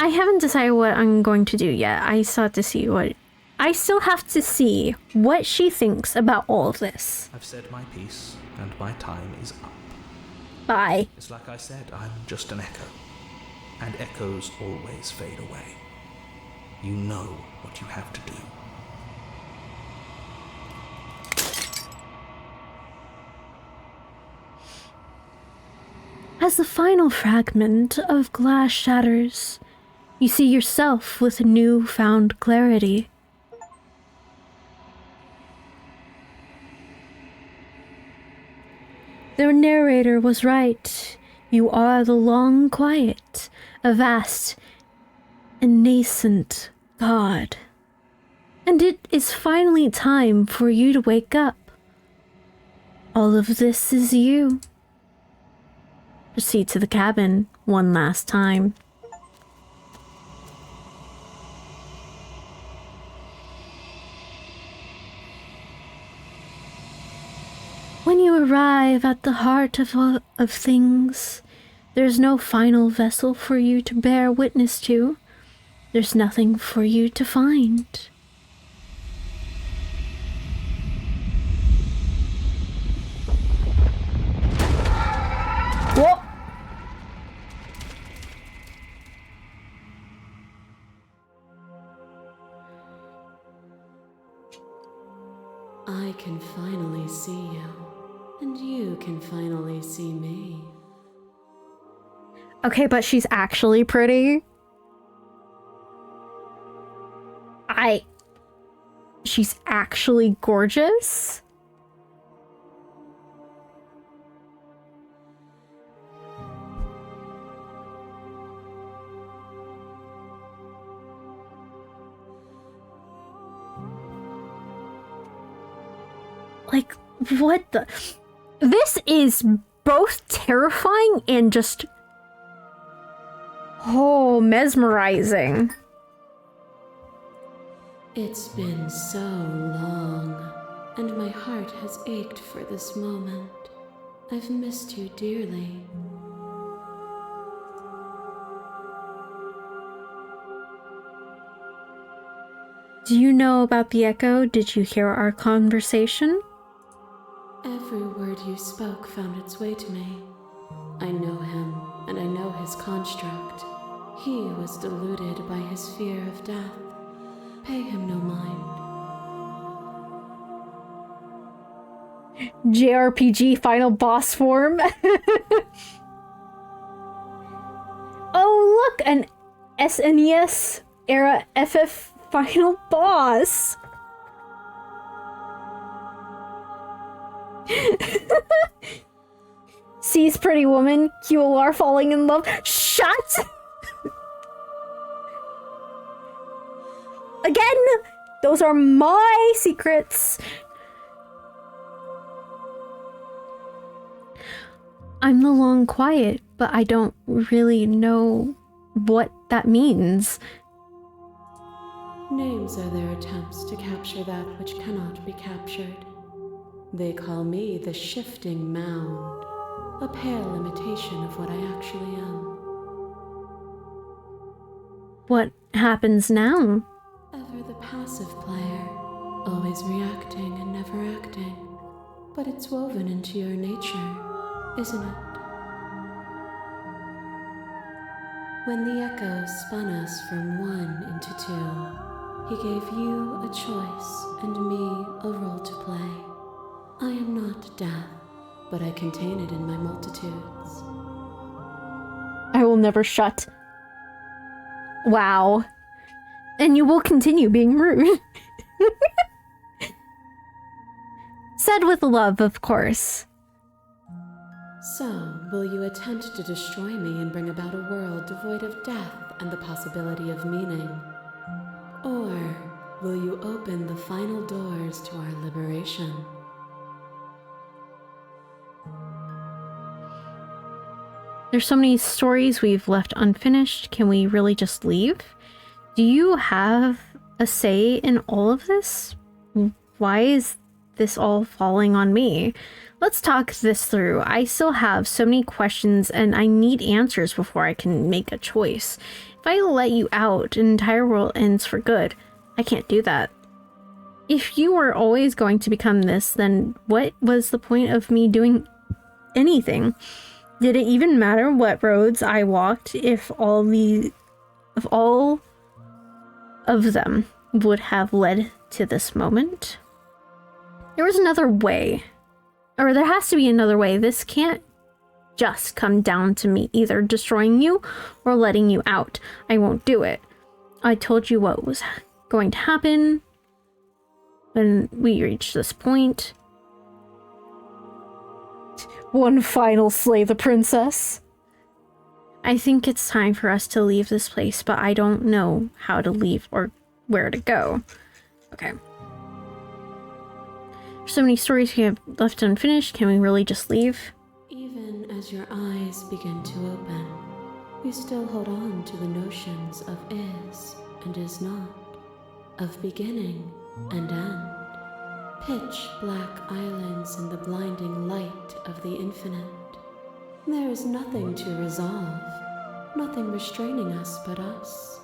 I haven't decided what I'm going to do yet. I still have to see what she thinks about all of this. I've said my piece, and my time is up. Bye. It's like I said, I'm just an echo. And echoes always fade away. You know what you have to do. As the final fragment of glass shatters, you see yourself with newfound clarity. The narrator was right. You are the long quiet, a vast and nascent god. And it is finally time for you to wake up. All of this is you. Proceed to the cabin one last time. When you arrive at the heart of things, there's no final vessel for you to bear witness to. There's nothing for you to find. Whoa! I can finally see you, and you can finally see me. Okay, but she's actually pretty. She's actually gorgeous. Like, what the? This is both terrifying and just... oh, mesmerizing. It's been so long, and my heart has ached for this moment. I've missed you dearly. Do you know about the echo? Did you hear our conversation? Every word you spoke found its way to me. I know him, and I know his construct. He was deluded by his fear of death. Pay him no mind. JRPG final boss form. Oh, look, an SNES era FF final boss. Sees pretty woman, QLR falling in love. Shut! Again, those are my secrets. I'm the long quiet, but I don't really know what that means. Names are their attempts to capture that which cannot be captured. They call me the shifting mound, a pale imitation of what I actually am. What happens now? Ever the passive player, always reacting and never acting. But it's woven into your nature, isn't it? When the echo spun us from one into two, he gave you a choice and me a role to play. I am not death, but I contain it in my multitudes. I will never shut. Wow. And you will continue being rude. Said with love, of course. So, will you attempt to destroy me and bring about a world devoid of death and the possibility of meaning? Or will you open the final doors to our liberation? There's so many stories we've left unfinished. Can we really just leave? Do you have a say in all of this? Why is this all falling on me? Let's talk this through. I still have so many questions and I need answers before I can make a choice. If I let you out, an entire world ends for good. I can't do that. If you were always going to become this, then what was the point of me doing anything? Did it even matter what roads I walked if all of them would have led to this moment? There was another way. Or there has to be another way. This can't just come down to me either destroying you or letting you out. I won't do it. I told you what was going to happen when we reached this point. One final slay the princess. I think it's time for us to leave this place, but I don't know how to leave or where to go. Okay. So many stories we have left unfinished. Can we really just leave? Even as your eyes begin to open, you still hold on to the notions of is and is not, of beginning and end. Pitch black islands in the blinding light of the infinite. There is nothing to resolve, nothing restraining us but us.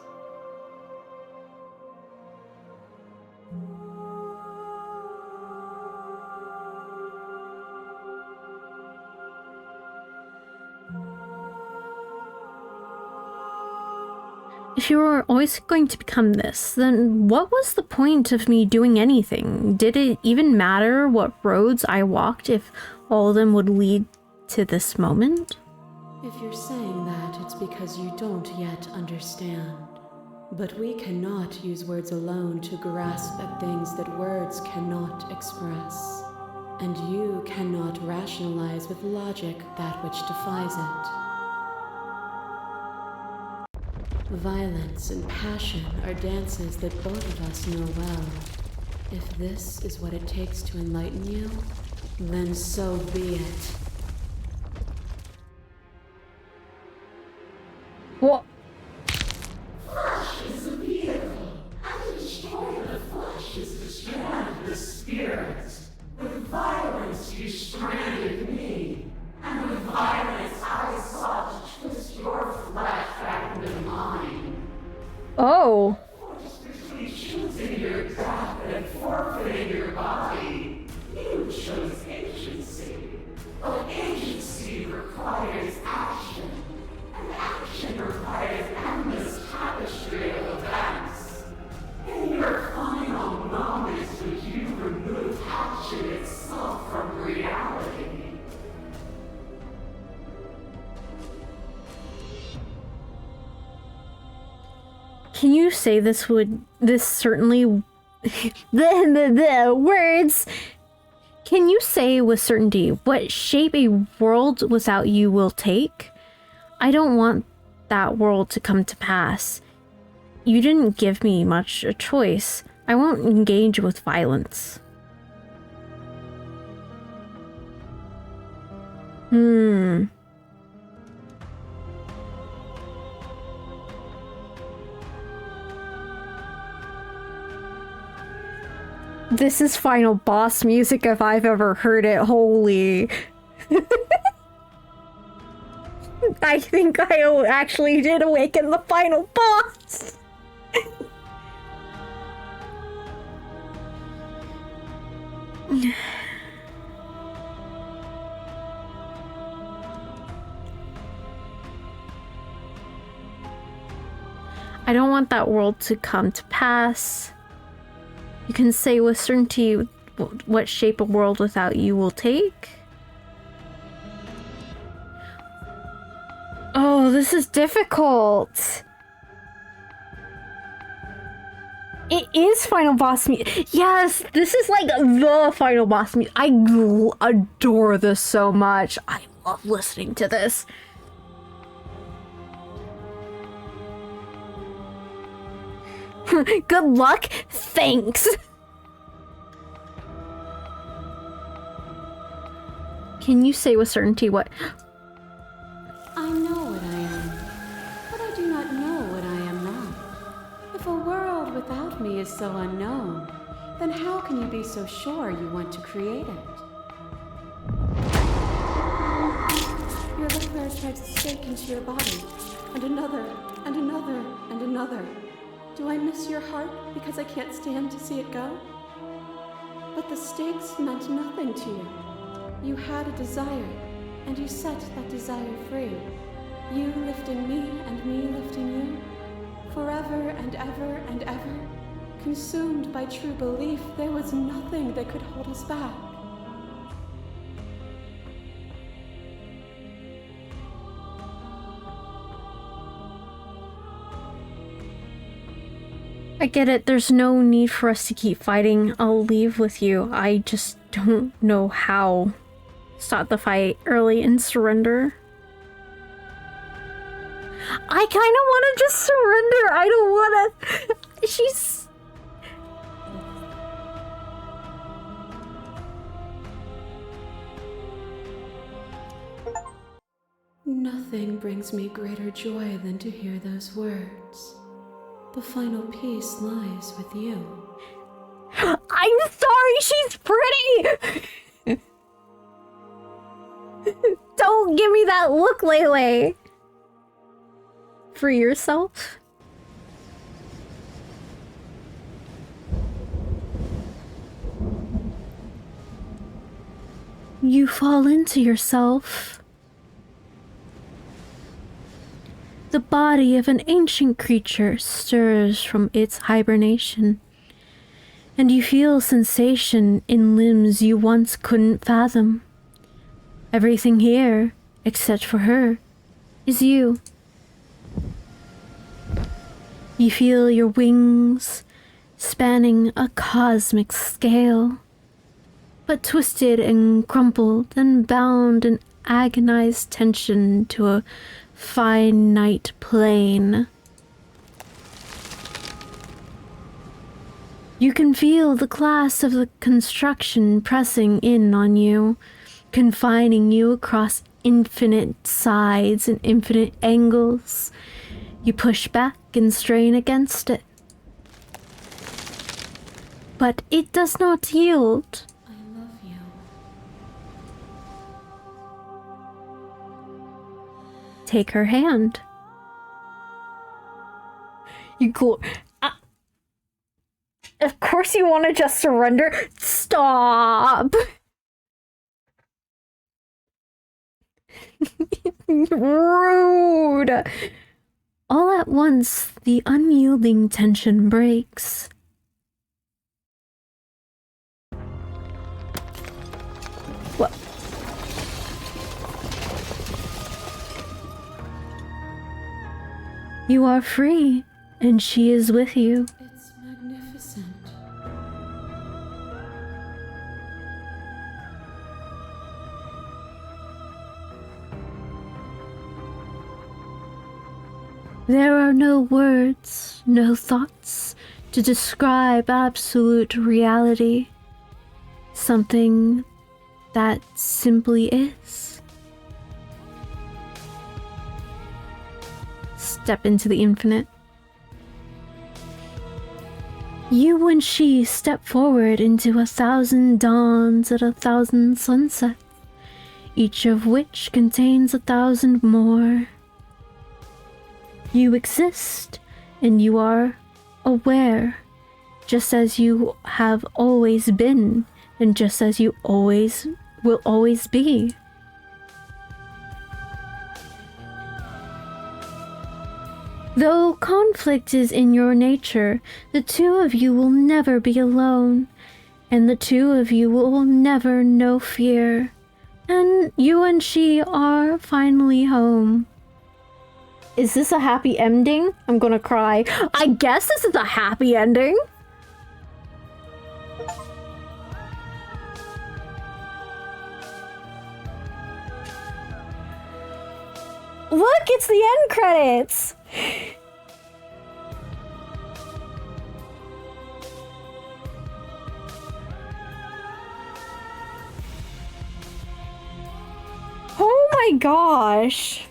If you were always going to become this, then what was the point of me doing anything? Did it even matter what roads I walked if all of them would lead to this moment? If you're saying that, it's because you don't yet understand. But we cannot use words alone to grasp at things that words cannot express. And you cannot rationalize with logic that which defies it. Violence and passion are dances that both of us know well. If this is what it takes to enlighten you, then so be it. What? Flesh is a vehicle, and to destroy the flesh is to strand the spirit. With violence you stranded me, and with violence I sought to twist your flesh back into mine. Oh. Forced between choosing your death and forfeiting your body, you chose agency. But agency requires action, and action requires endless tapestry of events. In your final moments would you remove action itself from reality? Can you say this certainly the words? Can you say with certainty what shape a world without you will take? I don't want that world to come to pass. You didn't give me much a choice. I won't engage with violence. This is final boss music if I've ever heard it. Holy. I think I actually did awaken the final boss. I don't want that world to come to pass. You can say with certainty what shape a world without you will take. Oh, this is difficult. It is final boss music. Yes, this is like the final boss music. I adore this so much. I love listening to this. Good luck. Thanks. Can you say with certainty what? I know what I am, but I do not know what I am not. If a world without me is so unknown, then how can you be so sure you want to create it? Your liquor strikes a stake into your body, and another, and another, and another. Do I miss your heart because I can't stand to see it go? But the stakes meant nothing to you. You had a desire, and you set that desire free. You lifting me and me lifting you. Forever and ever and ever. Consumed by true belief, there was nothing that could hold us back. I get it. There's no need for us to keep fighting. I'll leave with you. I just don't know how. Stop the fight early and surrender. I kind of want to just surrender. I don't want to. She's... Nothing brings me greater joy than to hear those words. The final piece lies with you. I'm sorry, she's pretty! Don't give me that look, Lele! Free yourself? You fall into yourself. The body of an ancient creature stirs from its hibernation, and you feel sensation in limbs you once couldn't fathom. Everything here, except for her, is you. You feel your wings spanning a cosmic scale, but twisted and crumpled and bound in agonized tension to a finite plane. You can feel the glass of the construction pressing in on you, confining you across infinite sides and infinite angles. You push back and strain against it. But it does not yield. I love you. Take her hand. You cool. Of course you want to just surrender. Stop. Rude. All at once, the unyielding tension breaks. What? You are free, and she is with you. It's magnificent. There are no words, no thoughts to describe absolute reality. Something that simply is. step into the infinite. You and she step forward into 1,000 dawns at 1,000 sunsets, each of which contains 1,000 more. You exist, and you are aware, just as you have always been, and just as you always will always be. Though conflict is in your nature, the two of you will never be alone, and the two of you will never know fear, and you and she are finally home. Is this a happy ending? I'm gonna cry. I guess this is a happy ending. Look, it's the end credits! Oh my gosh!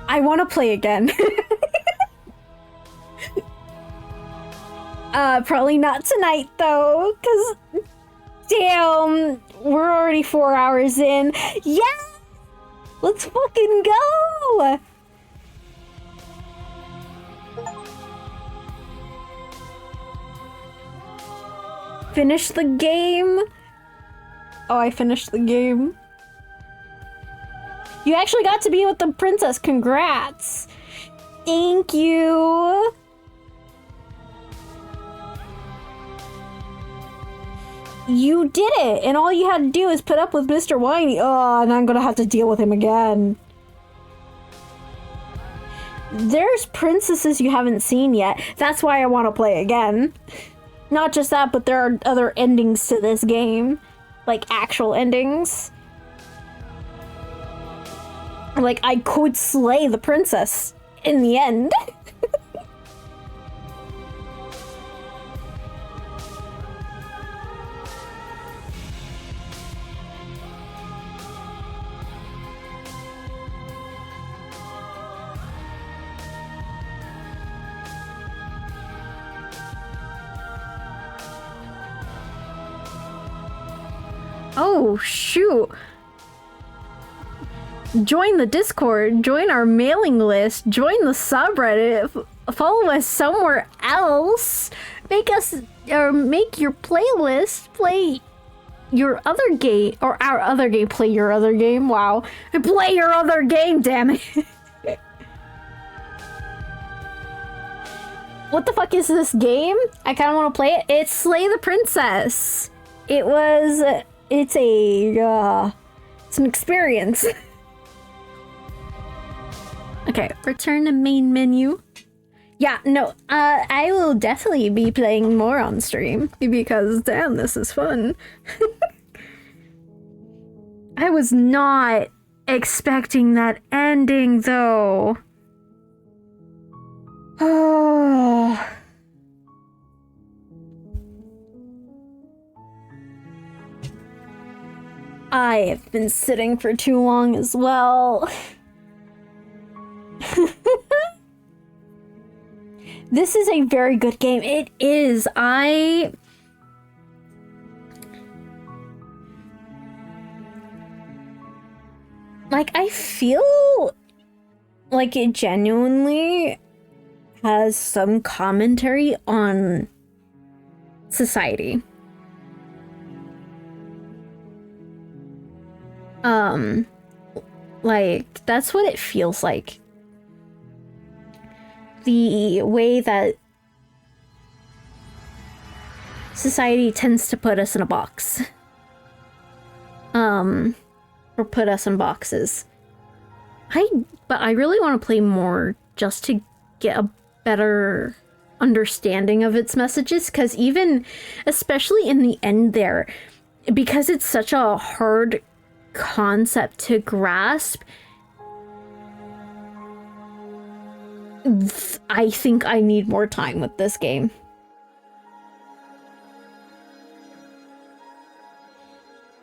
I want to play again. Probably not tonight though, because damn, we're already 4 hours in. Yeah! Let's fucking go! Finish the game. Oh, I finished the game. You actually got to be with the princess. Congrats. Thank you. You did it, and all you had to do is put up with Mr. Whiny. Oh, and I'm gonna have to deal with him again. There's princesses you haven't seen yet. That's why I want to play again. Not just that, but there are other endings to this game. Like, actual endings. Like, I could slay the princess in the end. Oh, shoot. Join the Discord, join our mailing list, join the subreddit, follow us somewhere else, make your playlist play your other game, or our other game, play your other game, wow. Play your other game, damn it. What the fuck is this game? I kinda wanna play it. It's Slay the Princess. It's an experience. Okay, return to main menu. Yeah, no, I will definitely be playing more on stream because damn, this is fun. I was not expecting that ending though. Oh. I have been sitting for too long as well. This is a very good game. It is. I feel like it genuinely has some commentary on society. Like, that's what it feels like. The way that society tends to put us in a box. Or put us in boxes. But I really want to play more just to get a better understanding of its messages, because especially in the end there, because it's such a hard concept to grasp, I think I need more time with this game.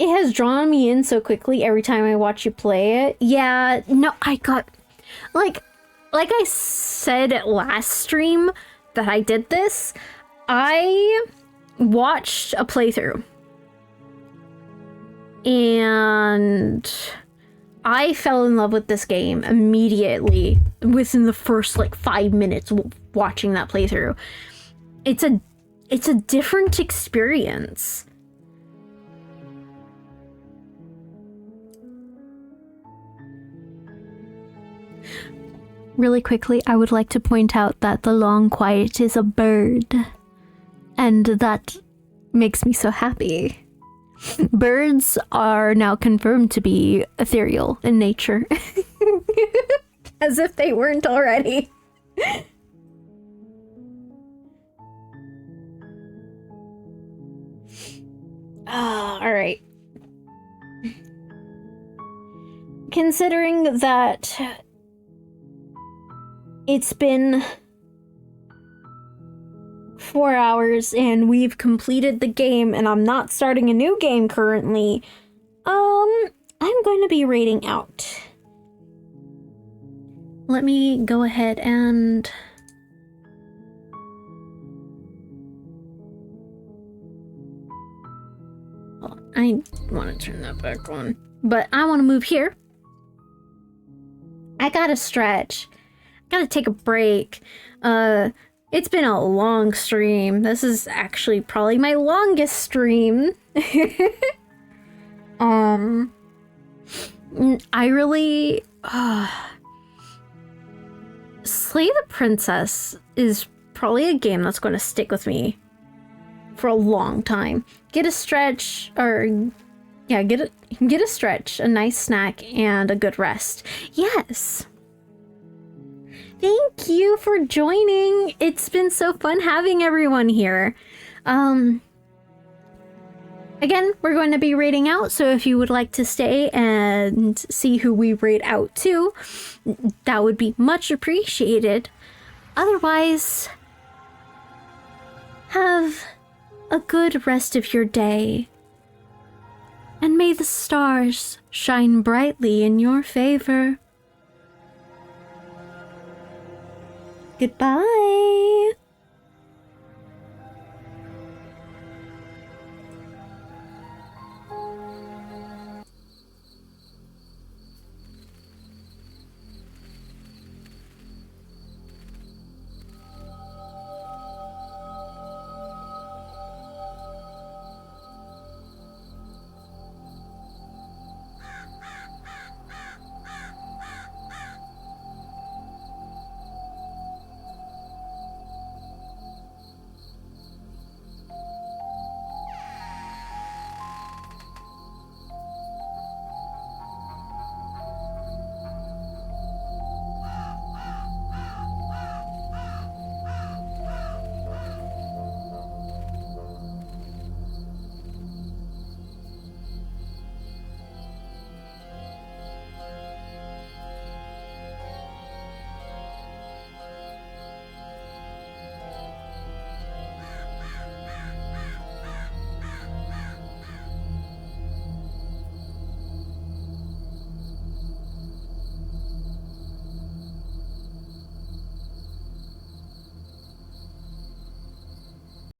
it has drawn me in so quickly every time I watch you play it. Yeah, no, I got... Like I said last stream that I did this, I watched a playthrough. And I fell in love with this game immediately within the first, like, 5 minutes watching that playthrough. It's a different experience. Really quickly, I would like to point out that the long quiet is a bird. And that makes me so happy. Birds are now confirmed to be ethereal in nature. As if they weren't already. Alright. Considering that it's been 4 hours and we've completed the game and I'm not starting a new game currently, I'm going to be raiding out. Let me go ahead and... Hold on, I want to turn that back on. But I want to move here. I gotta stretch. Gotta take a break. It's been a long stream. This is actually probably my longest stream. I really... Slay the Princess is probably a game that's going to stick with me for a long time. Get a stretch, or... Yeah, get a stretch, a nice snack, and a good rest. Yes! Thank you for joining. It's been so fun having everyone here. Again, we're going to be raiding out, so if you would like to stay and see who we raid out to, that would be much appreciated. Otherwise, have a good rest of your day. And may the stars shine brightly in your favor. Goodbye.